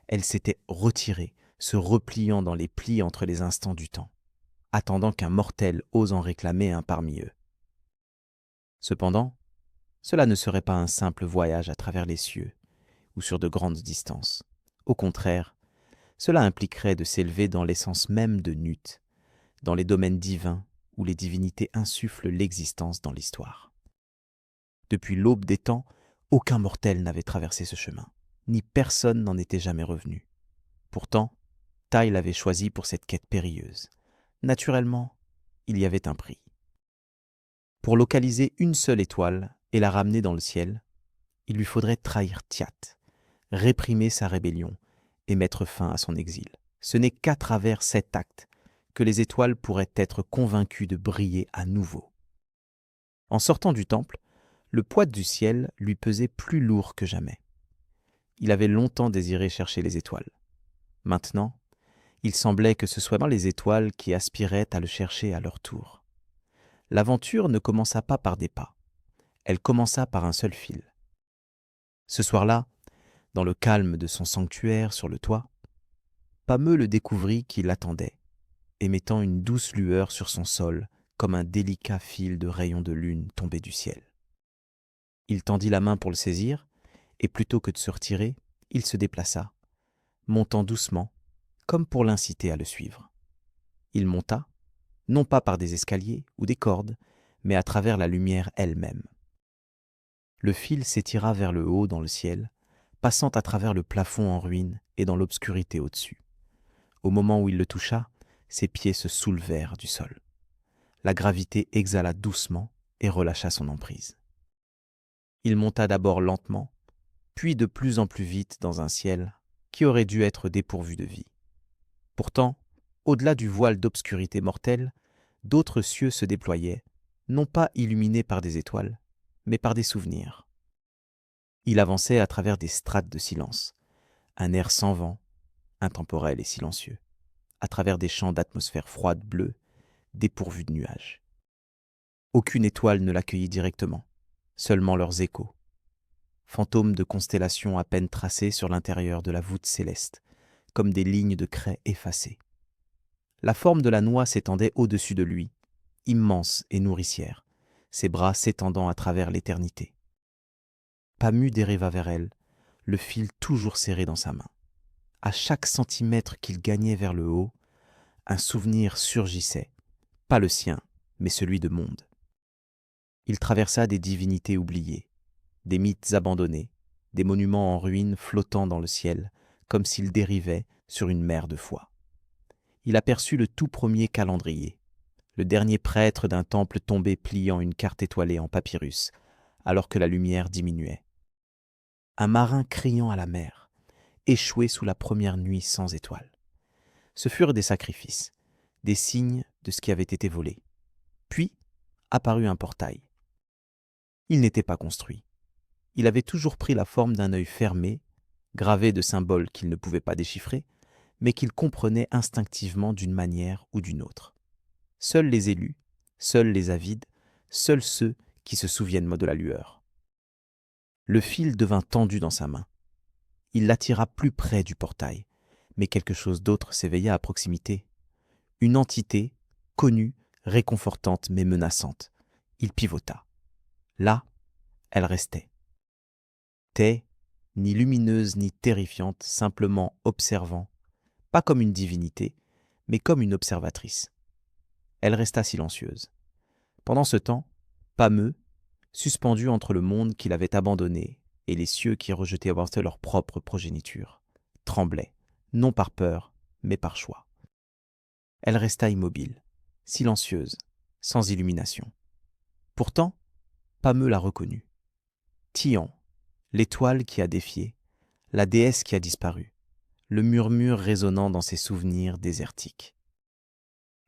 elles s'étaient retirées, se repliant dans les plis entre les instants du temps, attendant qu'un mortel ose en réclamer un parmi eux. Cependant, cela ne serait pas un simple voyage à travers les cieux ou sur de grandes distances. Au contraire, cela impliquerait de s'élever dans l'essence même de Nut, dans les domaines divins où les divinités insufflent l'existence dans l'histoire. Depuis l'aube des temps, aucun mortel n'avait traversé ce chemin, ni personne n'en était jamais revenu. Pourtant, Tai l'avait choisi pour cette quête périlleuse. Naturellement, il y avait un prix. Pour localiser une seule étoile et la ramener dans le ciel, il lui faudrait trahir Tiat, réprimer sa rébellion et mettre fin à son exil. Ce n'est qu'à travers cet acte que les étoiles pourraient être convaincues de briller à nouveau. En sortant du temple, le poids du ciel lui pesait plus lourd que jamais. Il avait longtemps désiré chercher les étoiles. Maintenant, il semblait que ce soient les étoiles qui aspiraient à le chercher à leur tour. L'aventure ne commença pas par des pas. Elle commença par un seul fil. Ce soir-là, dans le calme de son sanctuaire sur le toit, Pameux le découvrit qui l'attendait, émettant une douce lueur sur son sol comme un délicat fil de rayons de lune tombé du ciel. Il tendit la main pour le saisir, et plutôt que de se retirer, il se déplaça, montant doucement, comme pour l'inciter à le suivre. Il monta, non pas par des escaliers ou des cordes, mais à travers la lumière elle-même. Le fil s'étira vers le haut dans le ciel, passant à travers le plafond en ruine et dans l'obscurité au-dessus. Au moment où il le toucha, ses pieds se soulevèrent du sol. La gravité exhala doucement et relâcha son emprise. Il monta d'abord lentement, puis de plus en plus vite dans un ciel qui aurait dû être dépourvu de vie. Pourtant, au-delà du voile d'obscurité mortelle, d'autres cieux se déployaient, non pas illuminés par des étoiles, mais par des souvenirs. Il avançait à travers des strates de silence, un air sans vent, intemporel et silencieux, à travers des champs d'atmosphère froide bleue, dépourvus de nuages. Aucune étoile ne l'accueillit directement, seulement leurs échos, fantômes de constellations à peine tracées sur l'intérieur de la voûte céleste, comme des lignes de craie effacées. La forme de la noix s'étendait au-dessus de lui, immense et nourricière, ses bras s'étendant à travers l'éternité. Pameux dériva vers elle, le fil toujours serré dans sa main. À chaque centimètre qu'il gagnait vers le haut, un souvenir surgissait, pas le sien, mais celui de Monde. Il traversa des divinités oubliées, des mythes abandonnés, des monuments en ruine flottant dans le ciel, comme s'ils dérivaient sur une mer de foi. Il aperçut le tout premier calendrier, le dernier prêtre d'un temple tombé pliant une carte étoilée en papyrus, alors que la lumière diminuait. Un marin criant à la mer, échoué sous la première nuit sans étoiles. Ce furent des sacrifices, des signes de ce qui avait été volé. Puis apparut un portail. Il n'était pas construit. Il avait toujours pris la forme d'un œil fermé, gravé de symboles qu'il ne pouvait pas déchiffrer, mais qu'il comprenait instinctivement d'une manière ou d'une autre. Seuls les élus, seuls les avides, seuls ceux qui se souviennent de la lueur. Le fil devint tendu dans sa main. Il l'attira plus près du portail, mais quelque chose d'autre s'éveilla à proximité. Une entité, connue, réconfortante mais menaçante. Il pivota. Là, elle restait. Ni lumineuse ni terrifiante, simplement observant, pas comme une divinité, mais comme une observatrice. Elle resta silencieuse. Pendant ce temps, Pameu, suspendu entre le monde qu'il avait abandonné et les cieux qui rejetaient leur propre progéniture, tremblait, non par peur, mais par choix. Elle resta immobile, silencieuse, sans illumination. Pourtant, Pameu la reconnut. Tian, l'étoile qui a défié, la déesse qui a disparu, le murmure résonnant dans ses souvenirs désertiques.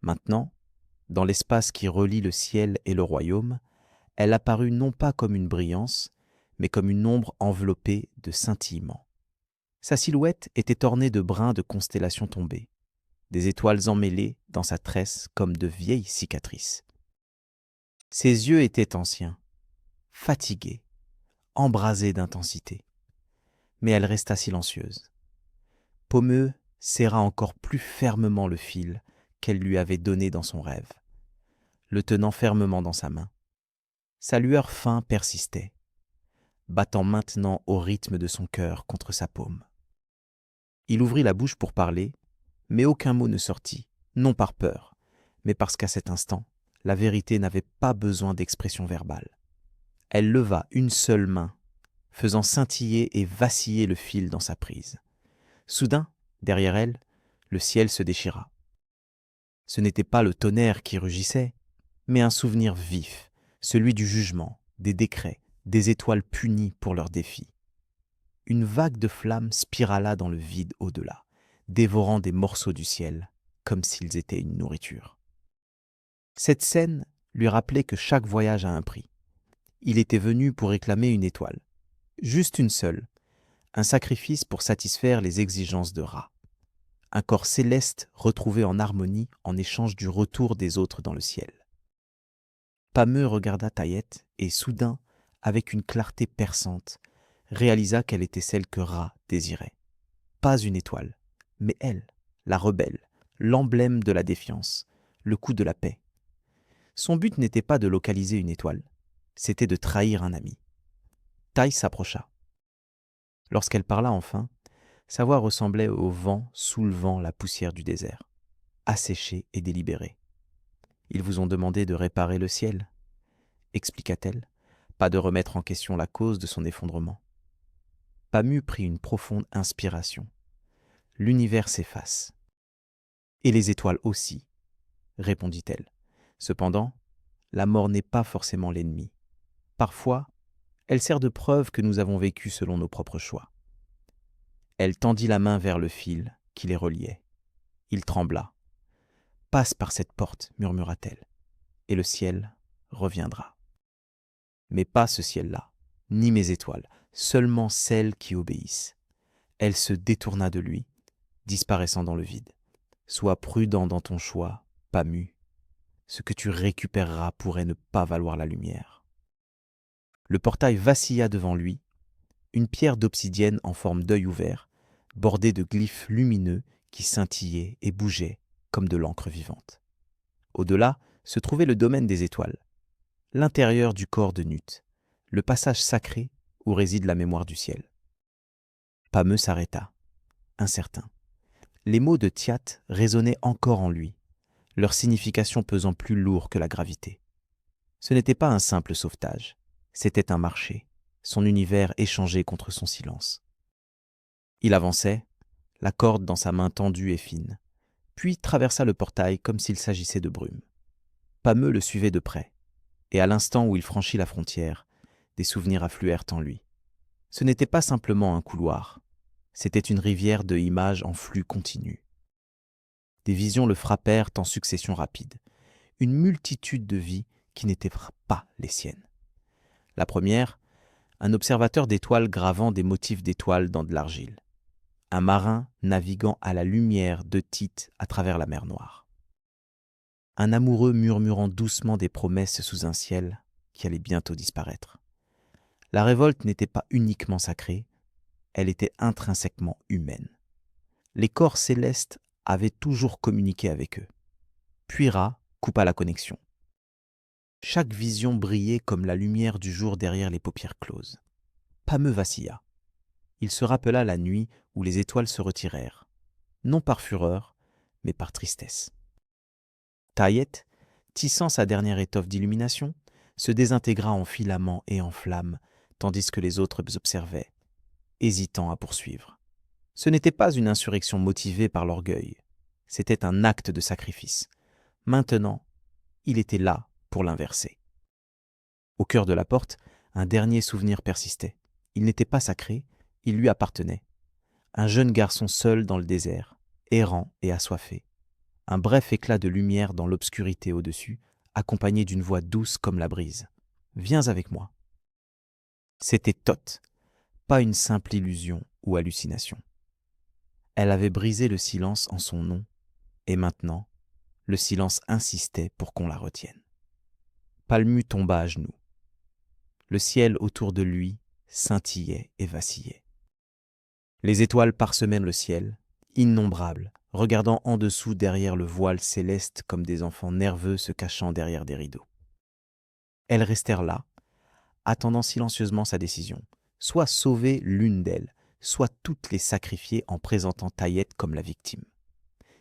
Maintenant, dans l'espace qui relie le ciel et le royaume, elle apparut non pas comme une brillance, mais comme une ombre enveloppée de scintillements. Sa silhouette était ornée de brins de constellations tombées, des étoiles emmêlées dans sa tresse comme de vieilles cicatrices. Ses yeux étaient anciens, fatigués, embrasés d'intensité. Mais elle resta silencieuse. Pameu serra encore plus fermement le fil qu'elle lui avait donné dans son rêve, le tenant fermement dans sa main. Sa lueur fin persistait, battant maintenant au rythme de son cœur contre sa paume. Il ouvrit la bouche pour parler, mais aucun mot ne sortit, non par peur, mais parce qu'à cet instant, la vérité n'avait pas besoin d'expression verbale. Elle leva une seule main, faisant scintiller et vaciller le fil dans sa prise. Soudain, derrière elle, le ciel se déchira. Ce n'était pas le tonnerre qui rugissait, mais un souvenir vif, celui du jugement, des décrets, des étoiles punies pour leurs défis. Une vague de flammes spirala dans le vide au-delà, dévorant des morceaux du ciel, comme s'ils étaient une nourriture. Cette scène lui rappelait que chaque voyage a un prix. Il était venu pour réclamer une étoile, juste une seule, un sacrifice pour satisfaire les exigences de Ra. Un corps céleste retrouvé en harmonie en échange du retour des autres dans le ciel. Pameu regarda Taïet et soudain, avec une clarté perçante, réalisa qu'elle était celle que Ra désirait. Pas une étoile, mais elle, la rebelle, l'emblème de la défiance, le coup de la paix. Son but n'était pas de localiser une étoile, c'était de trahir un ami. Taï s'approcha. Lorsqu'elle parla enfin, sa voix ressemblait au vent soulevant la poussière du désert, asséchée et délibérée. « Ils vous ont demandé de réparer le ciel », expliqua-t-elle, pas de remettre en question la cause de son effondrement. Pameu prit une profonde inspiration. L'univers s'efface. « Et les étoiles aussi », répondit-elle. Cependant, la mort n'est pas forcément l'ennemi. Parfois, elle sert de preuve que nous avons vécu selon nos propres choix. Elle tendit la main vers le fil qui les reliait. Il trembla. « Passe par cette porte, murmura-t-elle, et le ciel reviendra. » Mais pas ce ciel-là, ni mes étoiles, seulement celles qui obéissent. Elle se détourna de lui, disparaissant dans le vide. Sois prudent dans ton choix, Pameu. Ce que tu récupéreras pourrait ne pas valoir la lumière. Le portail vacilla devant lui, une pierre d'obsidienne en forme d'œil ouvert, bordée de glyphes lumineux qui scintillaient et bougeaient comme de l'encre vivante. Au-delà se trouvait le domaine des étoiles, l'intérieur du corps de Nut, le passage sacré où réside la mémoire du ciel. Pameu s'arrêta, incertain. Les mots de Tiat résonnaient encore en lui, leur signification pesant plus lourd que la gravité. Ce n'était pas un simple sauvetage, c'était un marché, son univers échangé contre son silence. Il avançait, la corde dans sa main tendue et fine, puis traversa le portail comme s'il s'agissait de brume. Pameu le suivait de près, et à l'instant où il franchit la frontière, des souvenirs affluèrent en lui. Ce n'était pas simplement un couloir, c'était une rivière de images en flux continu. Des visions le frappèrent en succession rapide. Une multitude de vies qui n'étaient pas les siennes. La première, un observateur d'étoiles gravant des motifs d'étoiles dans de l'argile. Un marin naviguant à la lumière de Tite à travers la mer Noire. Un amoureux murmurant doucement des promesses sous un ciel qui allait bientôt disparaître. La révolte n'était pas uniquement sacrée, elle était intrinsèquement humaine. Les corps célestes avaient toujours communiqué avec eux. Puis Ra coupa la connexion. Chaque vision brillait comme la lumière du jour derrière les paupières closes. Pameu vacilla. Il se rappela la nuit où les étoiles se retirèrent, non par fureur, mais par tristesse. Taïet, tissant sa dernière étoffe d'illumination, se désintégra en filaments et en flammes, tandis que les autres observaient, hésitant à poursuivre. Ce n'était pas une insurrection motivée par l'orgueil, c'était un acte de sacrifice. Maintenant, il était là pour l'inverser. Au cœur de la porte, un dernier souvenir persistait. Il n'était pas sacré, il lui appartenait. Un jeune garçon seul dans le désert, errant et assoiffé. Un bref éclat de lumière dans l'obscurité au-dessus, accompagné d'une voix douce comme la brise. « Viens avec moi ». C'était Thoth, pas une simple illusion ou hallucination. Elle avait brisé le silence en son nom, et maintenant, le silence insistait pour qu'on la retienne. Palmu tomba à genoux. Le ciel autour de lui scintillait et vacillait. Les étoiles parsemaient le ciel, innombrables, regardant en dessous derrière le voile céleste comme des enfants nerveux se cachant derrière des rideaux. Elles restèrent là, attendant silencieusement sa décision, soit sauver l'une d'elles, soit toutes les sacrifier en présentant Taïet comme la victime.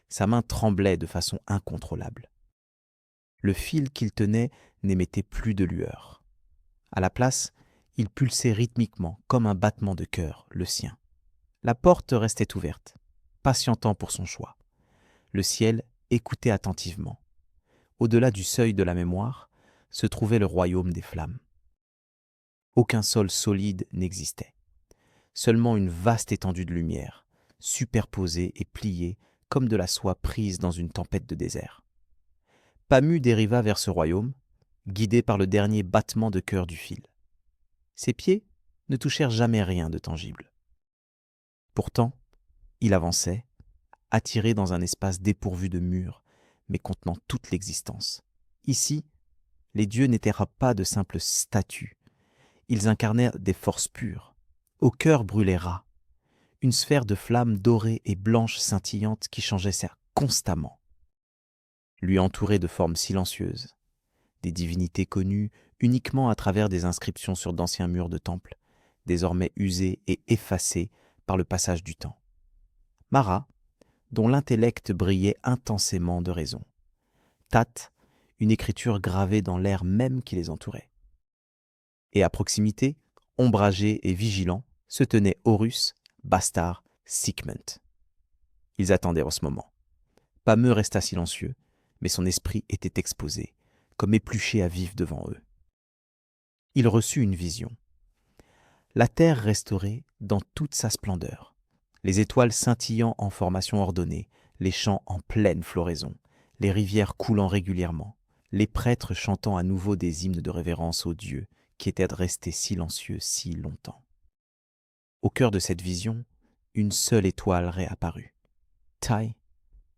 Sa main tremblait de façon incontrôlable. Le fil qu'il tenait n'émettait plus de lueur. À la place, il pulsait rythmiquement, comme un battement de cœur, le sien. La porte restait ouverte, patientant pour son choix. Le ciel écoutait attentivement. Au-delà du seuil de la mémoire se trouvait le royaume des flammes. Aucun sol solide n'existait. Seulement une vaste étendue de lumière, superposée et pliée comme de la soie prise dans une tempête de désert. Pamu dériva vers ce royaume, guidé par le dernier battement de cœur du fil. Ses pieds ne touchèrent jamais rien de tangible. Pourtant, il avançait, attiré dans un espace dépourvu de murs, mais contenant toute l'existence. Ici, les dieux n'étaient pas de simples statues. Ils incarnaient des forces pures. Au cœur brûlait Ra, une sphère de flammes dorées et blanches scintillantes qui changeait constamment. Lui entourait de formes silencieuses, des divinités connues uniquement à travers des inscriptions sur d'anciens murs de temples, désormais usés et effacés par le passage du temps. Mara, dont l'intellect brillait intensément de raison. Tat, une écriture gravée dans l'air même qui les entourait. Et à proximité, ombragé et vigilant, se tenaient Horus, Bastard, Sekhmet. Ils attendaient en ce moment. Pameu resta silencieux, mais son esprit était exposé, comme épluché à vif devant eux. Il reçut une vision. La terre restaurée dans toute sa splendeur, les étoiles scintillant en formation ordonnée, les champs en pleine floraison, les rivières coulant régulièrement, les prêtres chantant à nouveau des hymnes de révérence aux dieux qui étaient restés silencieux si longtemps. Au cœur de cette vision, une seule étoile réapparut. Tai,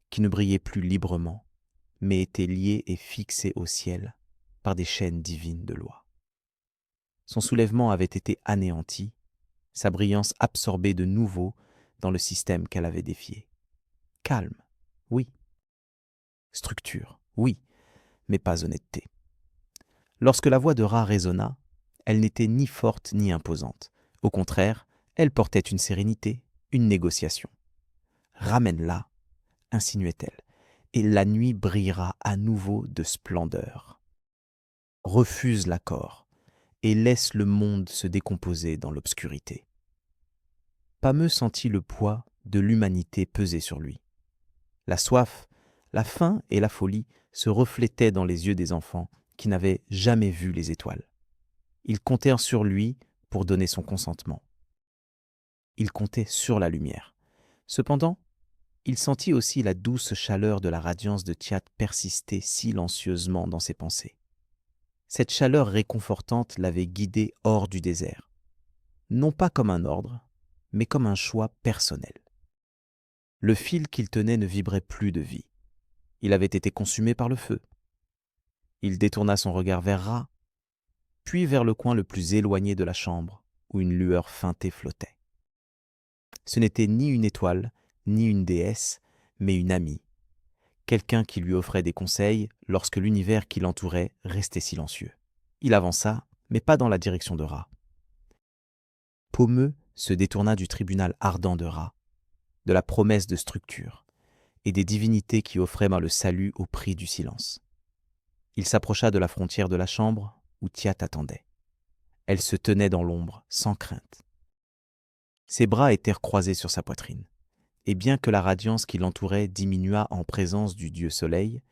qui ne brillait plus librement, mais était liée et fixée au ciel par des chaînes divines de loi. Son soulèvement avait été anéanti, sa brillance absorbée de nouveau dans le système qu'elle avait défié. Calme, oui. Structure, oui, mais pas honnêteté. Lorsque la voix de Ra résonna, elle n'était ni forte ni imposante. Au contraire, elle portait une sérénité, une négociation. « Ramène-la », insinuait-elle, et la nuit brillera à nouveau de splendeur. Refuse l'accord et laisse le monde se décomposer dans l'obscurité. Pameu sentit le poids de l'humanité peser sur lui. La soif, la faim et la folie se reflétaient dans les yeux des enfants qui n'avaient jamais vu les étoiles. Ils comptèrent sur lui pour donner son consentement. Ils comptaient sur la lumière. Cependant, Il sentit aussi la douce chaleur de la radiance de Tiat persister silencieusement dans ses pensées. Cette chaleur réconfortante l'avait guidé hors du désert, non pas comme un ordre, mais comme un choix personnel. Le fil qu'il tenait ne vibrait plus de vie. Il avait été consumé par le feu. Il détourna son regard vers Ra, puis vers le coin le plus éloigné de la chambre, où une lueur feintée flottait. Ce n'était ni une étoile, ni une déesse, mais une amie, quelqu'un qui lui offrait des conseils lorsque l'univers qui l'entourait restait silencieux. Il avança, mais pas dans la direction de Ra. Pomeux se détourna du tribunal ardent de Ra, de la promesse de structure, et des divinités qui offraient le salut au prix du silence. Il s'approcha de la frontière de la chambre où Tiat attendait. Elle se tenait dans l'ombre, sans crainte. Ses bras étaient croisés sur sa poitrine, et bien que la radiance qui l'entourait diminuât en présence du dieu soleil,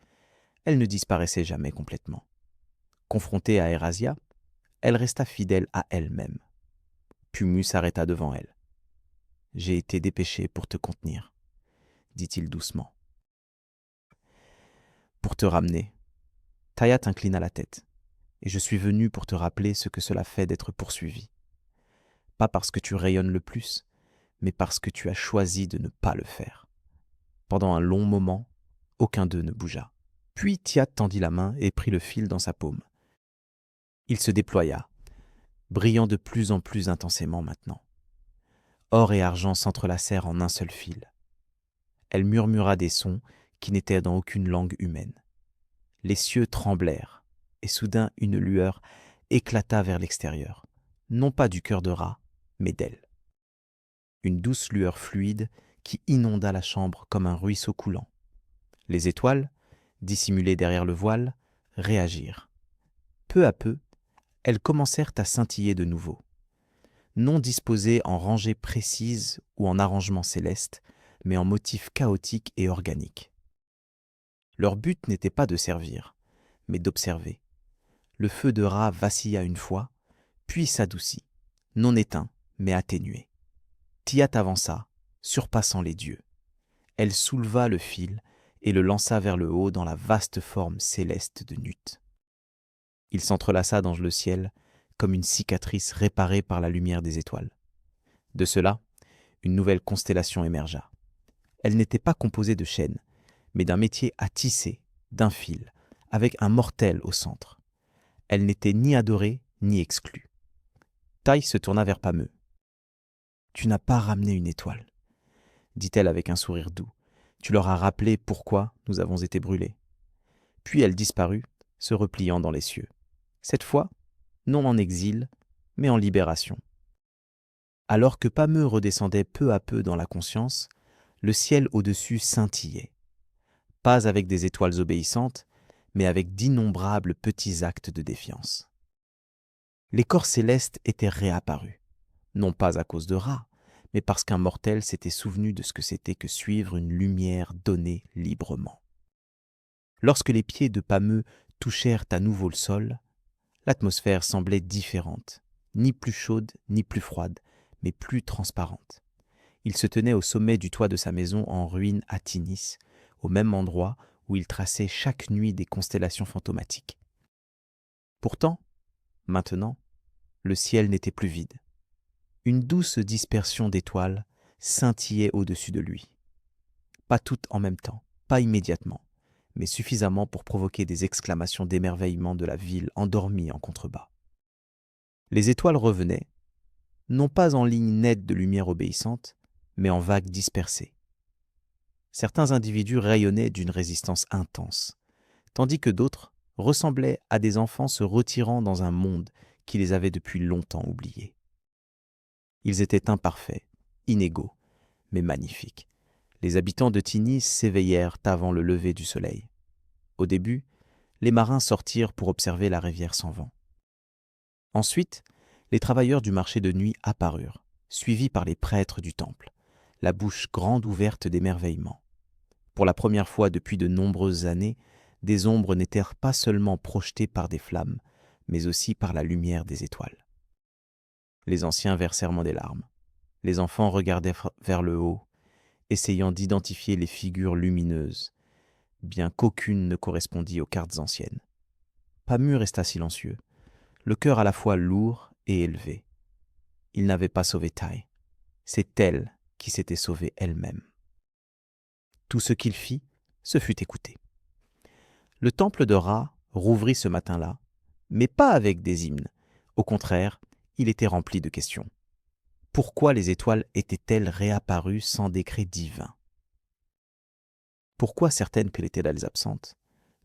elle ne disparaissait jamais complètement. Confrontée à Erasia, elle resta fidèle à elle-même. Pumu s'arrêta devant elle. « J'ai été dépêché pour te contenir, » dit-il doucement. « Pour te ramener. » Tayat inclina la tête. « Et je suis venu pour te rappeler ce que cela fait d'être poursuivi. Pas parce que tu rayonnes le plus, mais parce que tu as choisi de ne pas le faire. » Pendant un long moment, aucun d'eux ne bougea. Puis Tiat tendit la main et prit le fil dans sa paume. Il se déploya, brillant de plus en plus intensément maintenant. Or et argent s'entrelacèrent en un seul fil. Elle murmura des sons qui n'étaient dans aucune langue humaine. Les cieux tremblèrent, et soudain une lueur éclata vers l'extérieur, non pas du cœur de Ra, mais d'elle. Une douce lueur fluide qui inonda la chambre comme un ruisseau coulant. Les étoiles, dissimulées derrière le voile, réagirent. Peu à peu, elles commencèrent à scintiller de nouveau. Non disposées en rangées précises ou en arrangements célestes, mais en motifs chaotiques et organiques. Leur but n'était pas de servir, mais d'observer. Le feu de Ra vacilla une fois, puis s'adoucit, non éteint, mais atténué. Tiat avança, surpassant les dieux. Elle souleva le fil et le lança vers le haut dans la vaste forme céleste de Nut. Il s'entrelaça dans le ciel comme une cicatrice réparée par la lumière des étoiles. De cela, une nouvelle constellation émergea. Elle n'était pas composée de chaînes, mais d'un métier à tisser, d'un fil, avec un mortel au centre. Elle n'était ni adorée ni exclue. Tai se tourna vers Pameu. « Tu n'as pas ramené une étoile, » dit-elle avec un sourire doux. « Tu leur as rappelé pourquoi nous avons été brûlés. » Puis elle disparut, se repliant dans les cieux. Cette fois, non en exil, mais en libération. Alors que Pameu redescendait peu à peu dans la conscience, le ciel au-dessus scintillait. Pas avec des étoiles obéissantes, mais avec d'innombrables petits actes de défiance. Les corps célestes étaient réapparus, non pas à cause de Ra, mais parce qu'un mortel s'était souvenu de ce que c'était que suivre une lumière donnée librement. Lorsque les pieds de Pameu touchèrent à nouveau le sol, l'atmosphère semblait différente, ni plus chaude ni plus froide, mais plus transparente. Il se tenait au sommet du toit de sa maison en ruine à Tinis, au même endroit où il traçait chaque nuit des constellations fantomatiques. Pourtant, maintenant, le ciel n'était plus vide. Une douce dispersion d'étoiles scintillait au-dessus de lui. Pas toutes en même temps, pas immédiatement, mais suffisamment pour provoquer des exclamations d'émerveillement de la ville endormie en contrebas. Les étoiles revenaient, non pas en ligne nette de lumière obéissante, mais en vagues dispersées. Certains individus rayonnaient d'une résistance intense, tandis que d'autres ressemblaient à des enfants se retirant dans un monde qui les avait depuis longtemps oubliés. Ils étaient imparfaits, inégaux, mais magnifiques. Les habitants de Tinis s'éveillèrent avant le lever du soleil. Au début, les marins sortirent pour observer la rivière sans vent. Ensuite, les travailleurs du marché de nuit apparurent, suivis par les prêtres du temple, la bouche grande ouverte d'émerveillement. Pour la première fois depuis de nombreuses années, des ombres n'étaient pas seulement projetées par des flammes, mais aussi par la lumière des étoiles. Les anciens versèrent des larmes. Les enfants regardaient vers le haut, essayant d'identifier les figures lumineuses, bien qu'aucune ne correspondît aux cartes anciennes. Pamu resta silencieux, le cœur à la fois lourd et élevé. Il n'avait pas sauvé Tai. C'est elle qui s'était sauvée elle-même. Tout ce qu'il fit, ce fut écouter. Le temple de Ra rouvrit ce matin-là, mais pas avec des hymnes. Au contraire, il était rempli de questions. Pourquoi les étoiles étaient-elles réapparues sans décret divin? Pourquoi certaines étaient les absentes,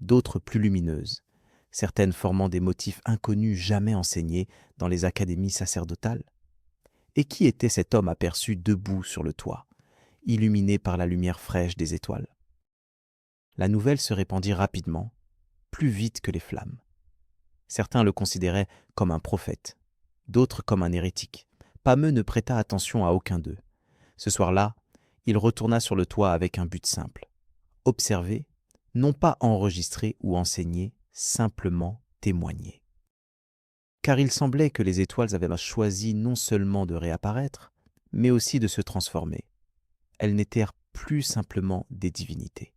d'autres plus lumineuses, certaines formant des motifs inconnus jamais enseignés dans les académies sacerdotales? Et qui était cet homme aperçu debout sur le toit, illuminé par la lumière fraîche des étoiles? La nouvelle se répandit rapidement, plus vite que les flammes. Certains le considéraient comme un prophète, d'autres comme un hérétique. Pameu ne prêta attention à aucun d'eux. Ce soir-là, il retourna sur le toit avec un but simple. Observer, non pas enregistrer ou enseigner, simplement témoigner. Car il semblait que les étoiles avaient choisi non seulement de réapparaître, mais aussi de se transformer. Elles n'étaient plus simplement des divinités.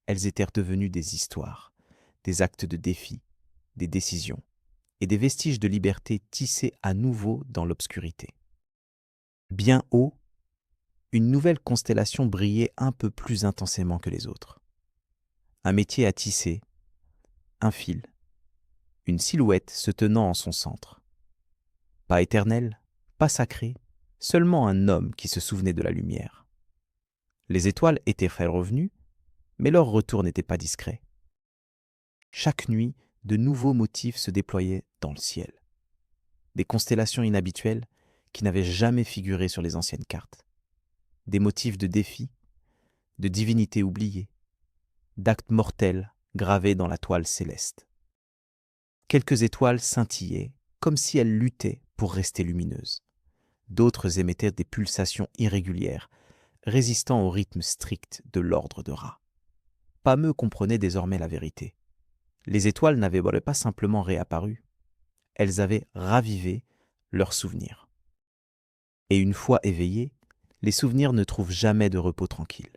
Elles étaient devenues des histoires, des actes de défi, des décisions, et des vestiges de liberté tissés à nouveau dans l'obscurité. Bien haut, une nouvelle constellation brillait un peu plus intensément que les autres. Un métier à tisser, un fil, une silhouette se tenant en son centre. Pas éternel, pas sacré, seulement un homme qui se souvenait de la lumière. Les étoiles étaient revenues, mais leur retour n'était pas discret. Chaque nuit, de nouveaux motifs se déployaient dans le ciel. Des constellations inhabituelles qui n'avaient jamais figuré sur les anciennes cartes. Des motifs de défis, de divinités oubliées, d'actes mortels gravés dans la toile céleste. Quelques étoiles scintillaient, comme si elles luttaient pour rester lumineuses. D'autres émettaient des pulsations irrégulières, résistant au rythme strict de l'ordre de Ra. Pameu comprenait désormais la vérité. Les étoiles n'avaient pas simplement réapparu, elles avaient ravivé leurs souvenirs. Et une fois éveillés, les souvenirs ne trouvent jamais de repos tranquille.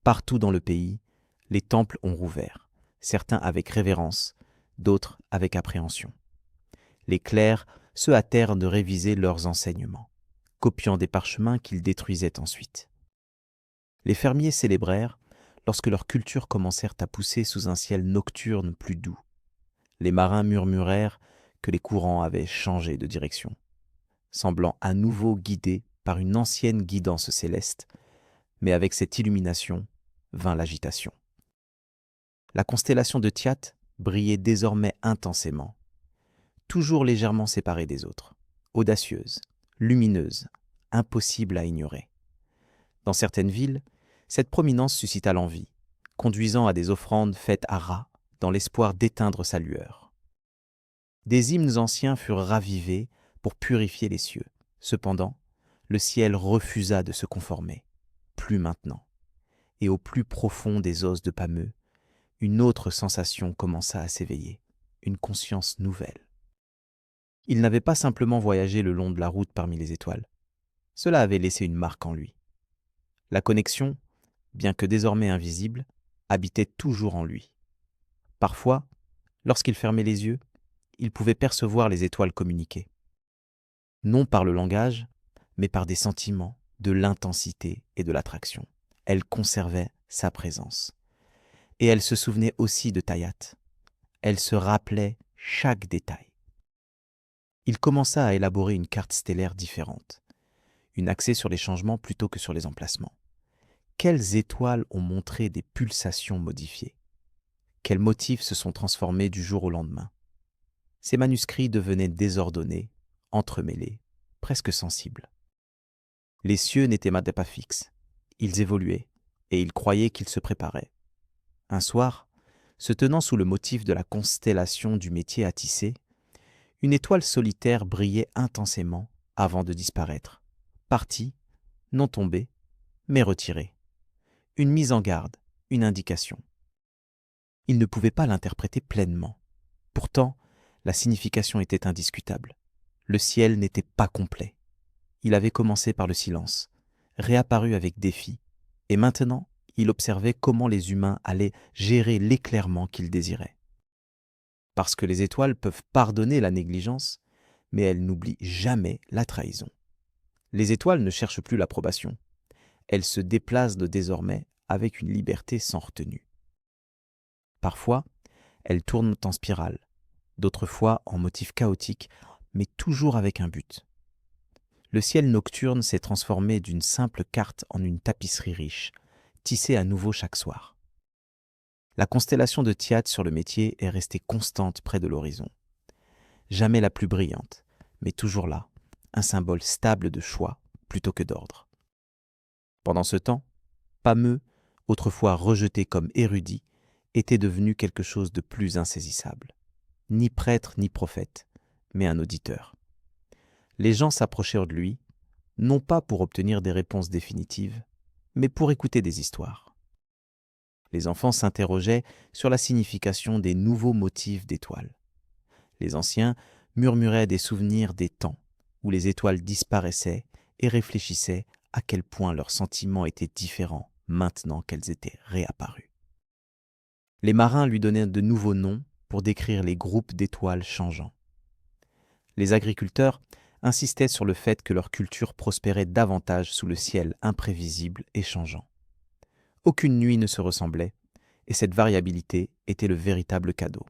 Partout dans le pays, les temples ont rouvert, certains avec révérence, d'autres avec appréhension. Les clercs se hâtèrent de réviser leurs enseignements, copiant des parchemins qu'ils détruisaient ensuite. Les fermiers célébrèrent lorsque leurs cultures commencèrent à pousser sous un ciel nocturne plus doux. Les marins murmurèrent que les courants avaient changé de direction, semblant à nouveau guidés par une ancienne guidance céleste, mais avec cette illumination vint l'agitation. La constellation de Tiat brillait désormais intensément, toujours légèrement séparée des autres, audacieuse, lumineuse, impossible à ignorer. Dans certaines villes, cette prominence suscita l'envie, conduisant à des offrandes faites à Ra dans l'espoir d'éteindre sa lueur. Des hymnes anciens furent ravivés pour purifier les cieux. Cependant, le ciel refusa de se conformer. Plus maintenant. Et au plus profond des os de Pameu, une autre sensation commença à s'éveiller, une conscience nouvelle. Il n'avait pas simplement voyagé le long de la route parmi les étoiles. Cela avait laissé une marque en lui. La connexion, bien que désormais invisible, habitait toujours en lui. Parfois, lorsqu'il fermait les yeux, il pouvait percevoir les étoiles communiquer. Non par le langage, mais par des sentiments, de l'intensité et de l'attraction. Elle conservait sa présence. Et elle se souvenait aussi de Tayat. Elle se rappelait chaque détail. Il commença à élaborer une carte stellaire différente, une axée sur les changements plutôt que sur les emplacements. Quelles étoiles ont montré des pulsations modifiées? Quels motifs se sont transformés du jour au lendemain? Ces manuscrits devenaient désordonnés, entremêlés, presque sensibles. Les cieux n'étaient pas fixes, ils évoluaient, et il croyait qu'ils se préparaient. Un soir, se tenant sous le motif de la constellation du métier à tisser, une étoile solitaire brillait intensément avant de disparaître, partie, non tombée, mais retirée. Une mise en garde, une indication. Il ne pouvait pas l'interpréter pleinement. Pourtant, la signification était indiscutable. Le ciel n'était pas complet. Il avait commencé par le silence, réapparu avec défi, Et maintenant, il observait comment les humains allaient gérer l'éclairement qu'ils désiraient. Parce que les étoiles peuvent pardonner la négligence, mais elles n'oublient jamais la trahison. Les étoiles ne cherchent plus l'approbation. Elles se déplacent de désormais avec une liberté sans retenue. Parfois, elles tournent en spirale, d'autres fois en motif chaotique, mais toujours avec un but. Le ciel nocturne s'est transformé d'une simple carte en une tapisserie riche, tissée à nouveau chaque soir. La constellation de Tiatte sur le métier est restée constante près de l'horizon. Jamais la plus brillante, mais toujours là, un symbole stable de choix plutôt que d'ordre. Pendant ce temps, Pameu, autrefois rejeté comme érudit, était devenu quelque chose de plus insaisissable. Ni prêtre ni prophète, mais un auditeur. Les gens s'approchèrent de lui, non pas pour obtenir des réponses définitives, mais pour écouter des histoires. Les enfants s'interrogeaient sur la signification des nouveaux motifs d'étoiles. Les anciens murmuraient des souvenirs des temps où les étoiles disparaissaient et réfléchissaient à quel point leurs sentiments étaient différents maintenant qu'elles étaient réapparues. Les marins lui donnaient de nouveaux noms pour décrire les groupes d'étoiles changeants. Les agriculteurs insistaient sur le fait que leur culture prospérait davantage sous le ciel imprévisible et changeant. Aucune nuit ne se ressemblait, et cette variabilité était le véritable cadeau.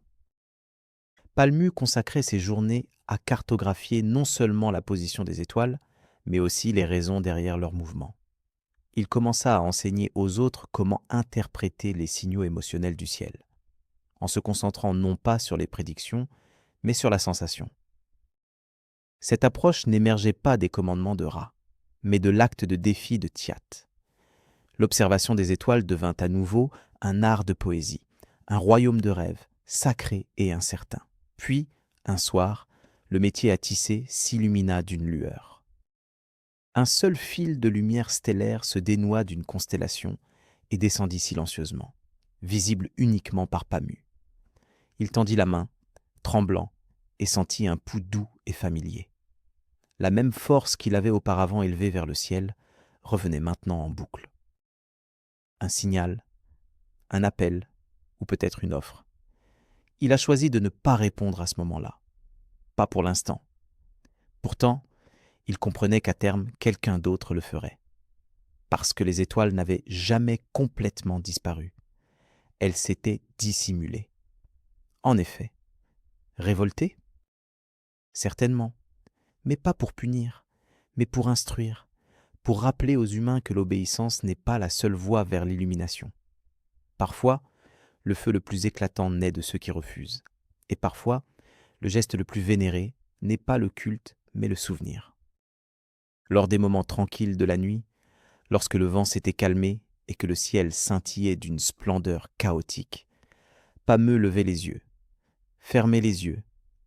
Palmu consacrait ses journées à cartographier non seulement la position des étoiles, mais aussi les raisons derrière leurs mouvements. Il commença à enseigner aux autres comment interpréter les signaux émotionnels du ciel, en se concentrant non pas sur les prédictions, mais sur la sensation. Cette approche n'émergeait pas des commandements de Ra, mais de l'acte de défi de Tiatte. L'observation des étoiles devint à nouveau un art de poésie, un royaume de rêves, sacré et incertain. Puis, un soir, le métier à tisser s'illumina d'une lueur. Un seul fil de lumière stellaire se dénoua d'une constellation et descendit silencieusement, visible uniquement par Pammu. Il tendit la main, tremblant, et sentit un pouls doux et familier. La même force qu'il avait auparavant élevée vers le ciel revenait maintenant en boucle. Un signal, un appel, ou peut-être une offre. Il a choisi de ne pas répondre à ce moment-là, pas pour l'instant. Pourtant, il comprenait qu'à terme, quelqu'un d'autre le ferait. Parce que les étoiles n'avaient jamais complètement disparu. Elles s'étaient dissimulées. En effet, révoltées ? Certainement, mais pas pour punir, mais pour instruire, pour rappeler aux humains que l'obéissance n'est pas la seule voie vers l'illumination. Parfois, le feu le plus éclatant naît de ceux qui refusent. Et parfois, le geste le plus vénéré n'est pas le culte, mais le souvenir. Lors des moments tranquilles de la nuit, lorsque le vent s'était calmé et que le ciel scintillait d'une splendeur chaotique, Pameu levait les yeux, fermait les yeux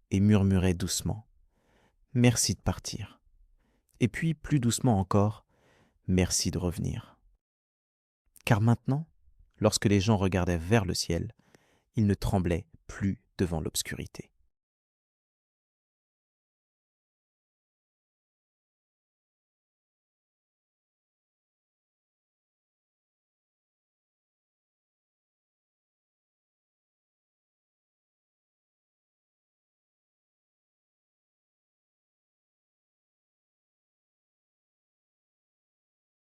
et murmurait doucement « Merci de partir ». Et puis, plus doucement encore, « Merci de revenir ». Car maintenant, lorsque les gens regardaient vers le ciel, ils ne tremblaient plus devant l'obscurité.